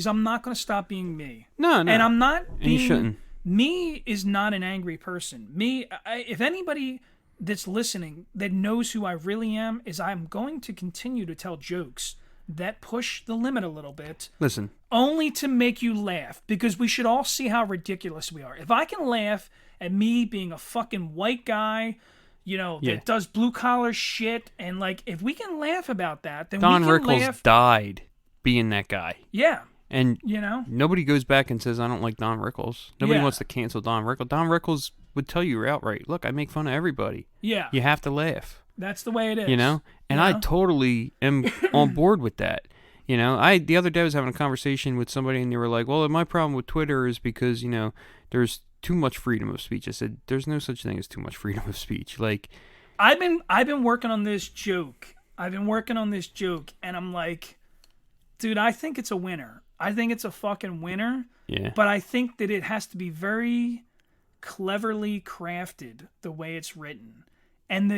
I'm not going to stop being me. No, And I'm not And you being shouldn't. me is not an angry person. If anybody that's listening that knows who I really am is I'm going to continue to tell jokes that push the limit a little bit Listen, only to make you laugh because we should all see how ridiculous we are. If I can laugh at me being a fucking white guy, you know, Yeah. that does blue collar shit and like if we can laugh about that, then Don we can Rickles laugh. died being that guy, Yeah, and you know. nobody goes back and says I don't like Don Rickles. Nobody Yeah. wants to cancel Don Rickles. Don Rickles would tell you outright, "Look, I make fun of everybody. Yeah. You have to laugh." That's the way it is. You know, and You I know? totally am on board with that. You know, the other day I was having a conversation with somebody and they were like, "Well, my problem with Twitter is because, you know, there's too much freedom of speech." I said, "There's no such thing as too much freedom of speech." Like, I've been working on this joke. And I'm like, dude, I think it's a winner. I think it's a fucking winner. yeah. But I think that it has to be very cleverly crafted the way it's written. And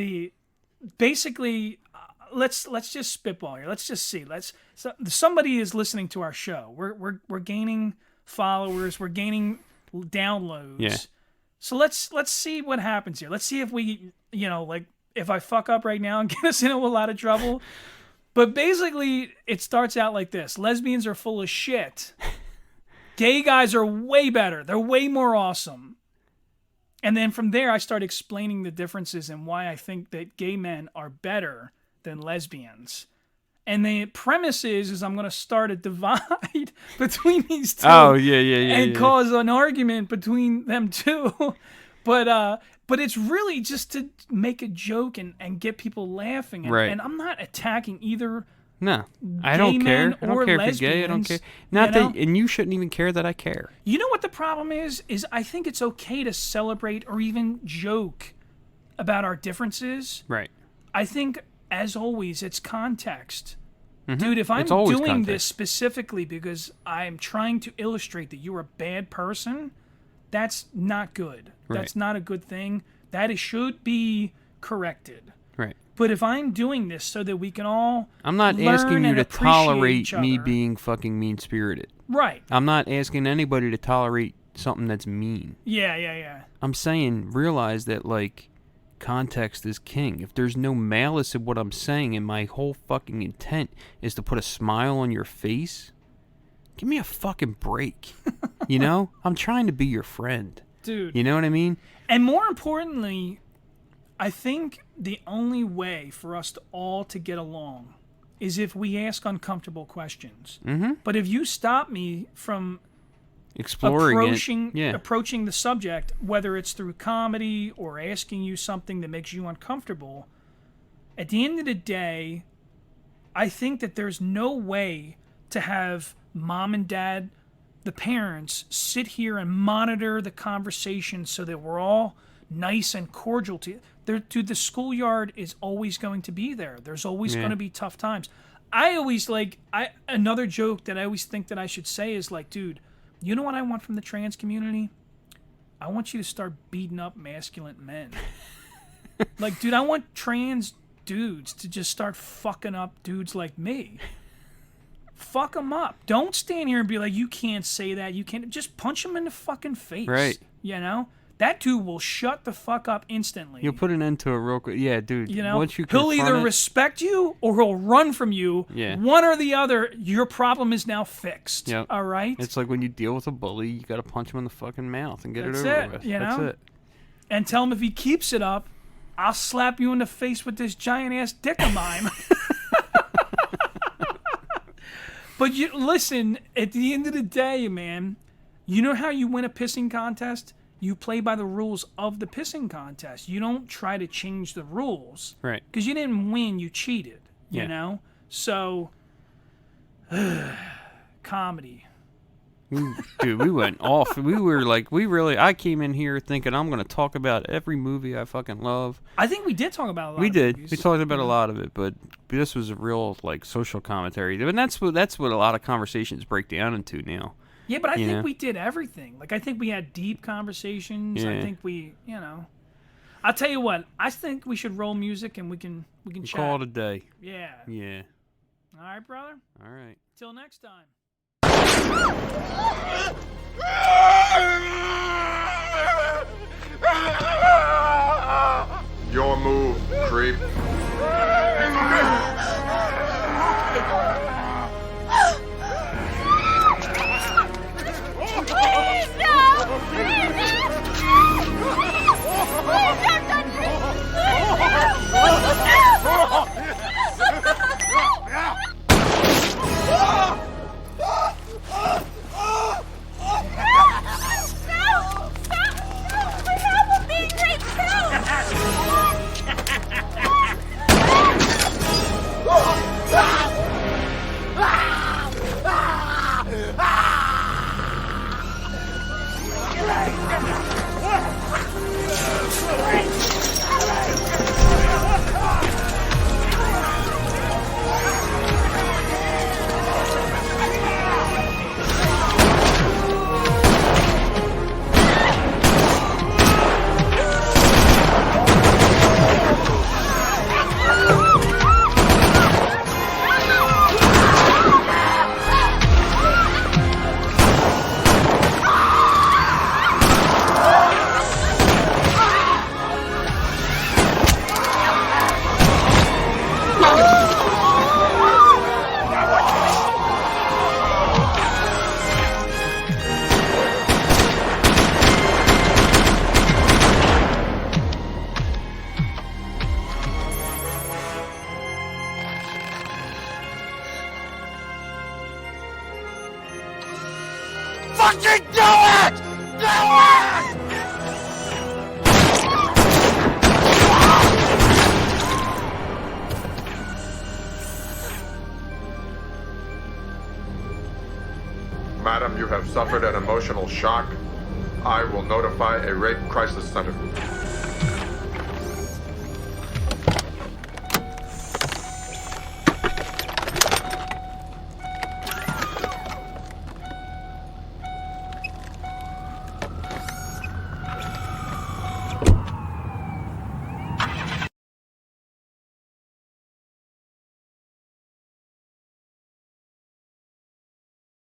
basically let's just spitball here. Let's just see. Somebody is listening to our show. We're gaining followers, we're gaining downloads. Yeah. So let's see what happens here. Let's see if we, you know, like if I fuck up right now and get us into a lot of trouble. But basically, it starts out like this. Lesbians are full of shit. Gay guys are way better. They're way more awesome. And then from there, I start explaining the differences and why I think that gay men are better than lesbians. And the premise is I'm going to start a divide between these two. Oh, yeah. And cause an argument between them two. But it's really just to make a joke and get people laughing. Right. And I'm not attacking either. No, I Gay don't care. men I don't or care if you're gay. I don't care. lesbians, Not you that, know? and you shouldn't even care that I care. You know what the problem is I think it's okay to celebrate or even joke about our differences. Right. I think, as always, it's context. Dude, if I'm It's always doing this context. specifically because I'm trying to illustrate that you're a bad person, that's not good. Right. That's not a good thing. Should be corrected. Right. But if I'm doing this so that we can all I'm not learn asking you and to appreciate tolerate each me other. being fucking mean-spirited. Right. I'm not asking anybody to tolerate something that's mean. Yeah. I'm saying realize that, like, context is king. If there's no malice in what I'm saying and my whole fucking intent is to put a smile on your face, give me a fucking break. You know? I'm trying to be your friend. Dude. You know what I mean? And more importantly, I think the only way for us to all to get along is if we ask uncomfortable questions. Mm-hmm. But if you stop me from Exploring approaching the subject, whether it's through comedy or asking you something that makes you uncomfortable, at the end of the day, I think that there's no way to have mom and dad, the parents, sit here and monitor the conversation so that we're all nice and cordial to dude, the schoolyard is always going to be there. There's always going to be tough times. I always another joke that I always think that I should say is like, dude, you know what I want from the trans community? I want you to start beating up masculine men. Like, dude, I want trans dudes to just start fucking up dudes like me. Fuck them up. Don't stand here and be like, you can't say that. You can't. Just punch them in the fucking face. Right. You know? That dude will shut the fuck up instantly. You'll put an end to it real quick. Yeah, dude. You know, once you he'll either respect you or he'll run from you. Yeah. One or the other. Your problem is now fixed. Yep. All right. It's like when you deal with a bully, you got to punch him in the fucking mouth and get it over with. You know? That's it. And tell him if he keeps it up, I'll slap you in the face with this giant ass dick of mine. But you listen. At the end of the day, man, you know how you win a pissing contest? You play by the rules of the pissing contest. You don't try to change the rules. Right. Because you didn't win, you cheated. You Yeah. know? So, comedy. Dude, we went off. We were like, I came in here thinking I'm going to talk about every movie I fucking love. I think we did talk about a lot We of did. movies. We talked about a lot of it, but this was a real, like, social commentary. And that's what a lot of conversations break down into now. Yeah, but I You think know? we did everything. Like, I think we had deep conversations. Yeah. I think we, I'll tell you what. I think we should roll music and we can chat. Call it a day. Yeah. Yeah. All right, brother. All right. Till next time. Your move, creep. Please, no! Please, don't touch me! Stop! My mom will be raped Fucking do it! Do it! Madam, you have suffered an emotional shock. I will notify a rape crisis center.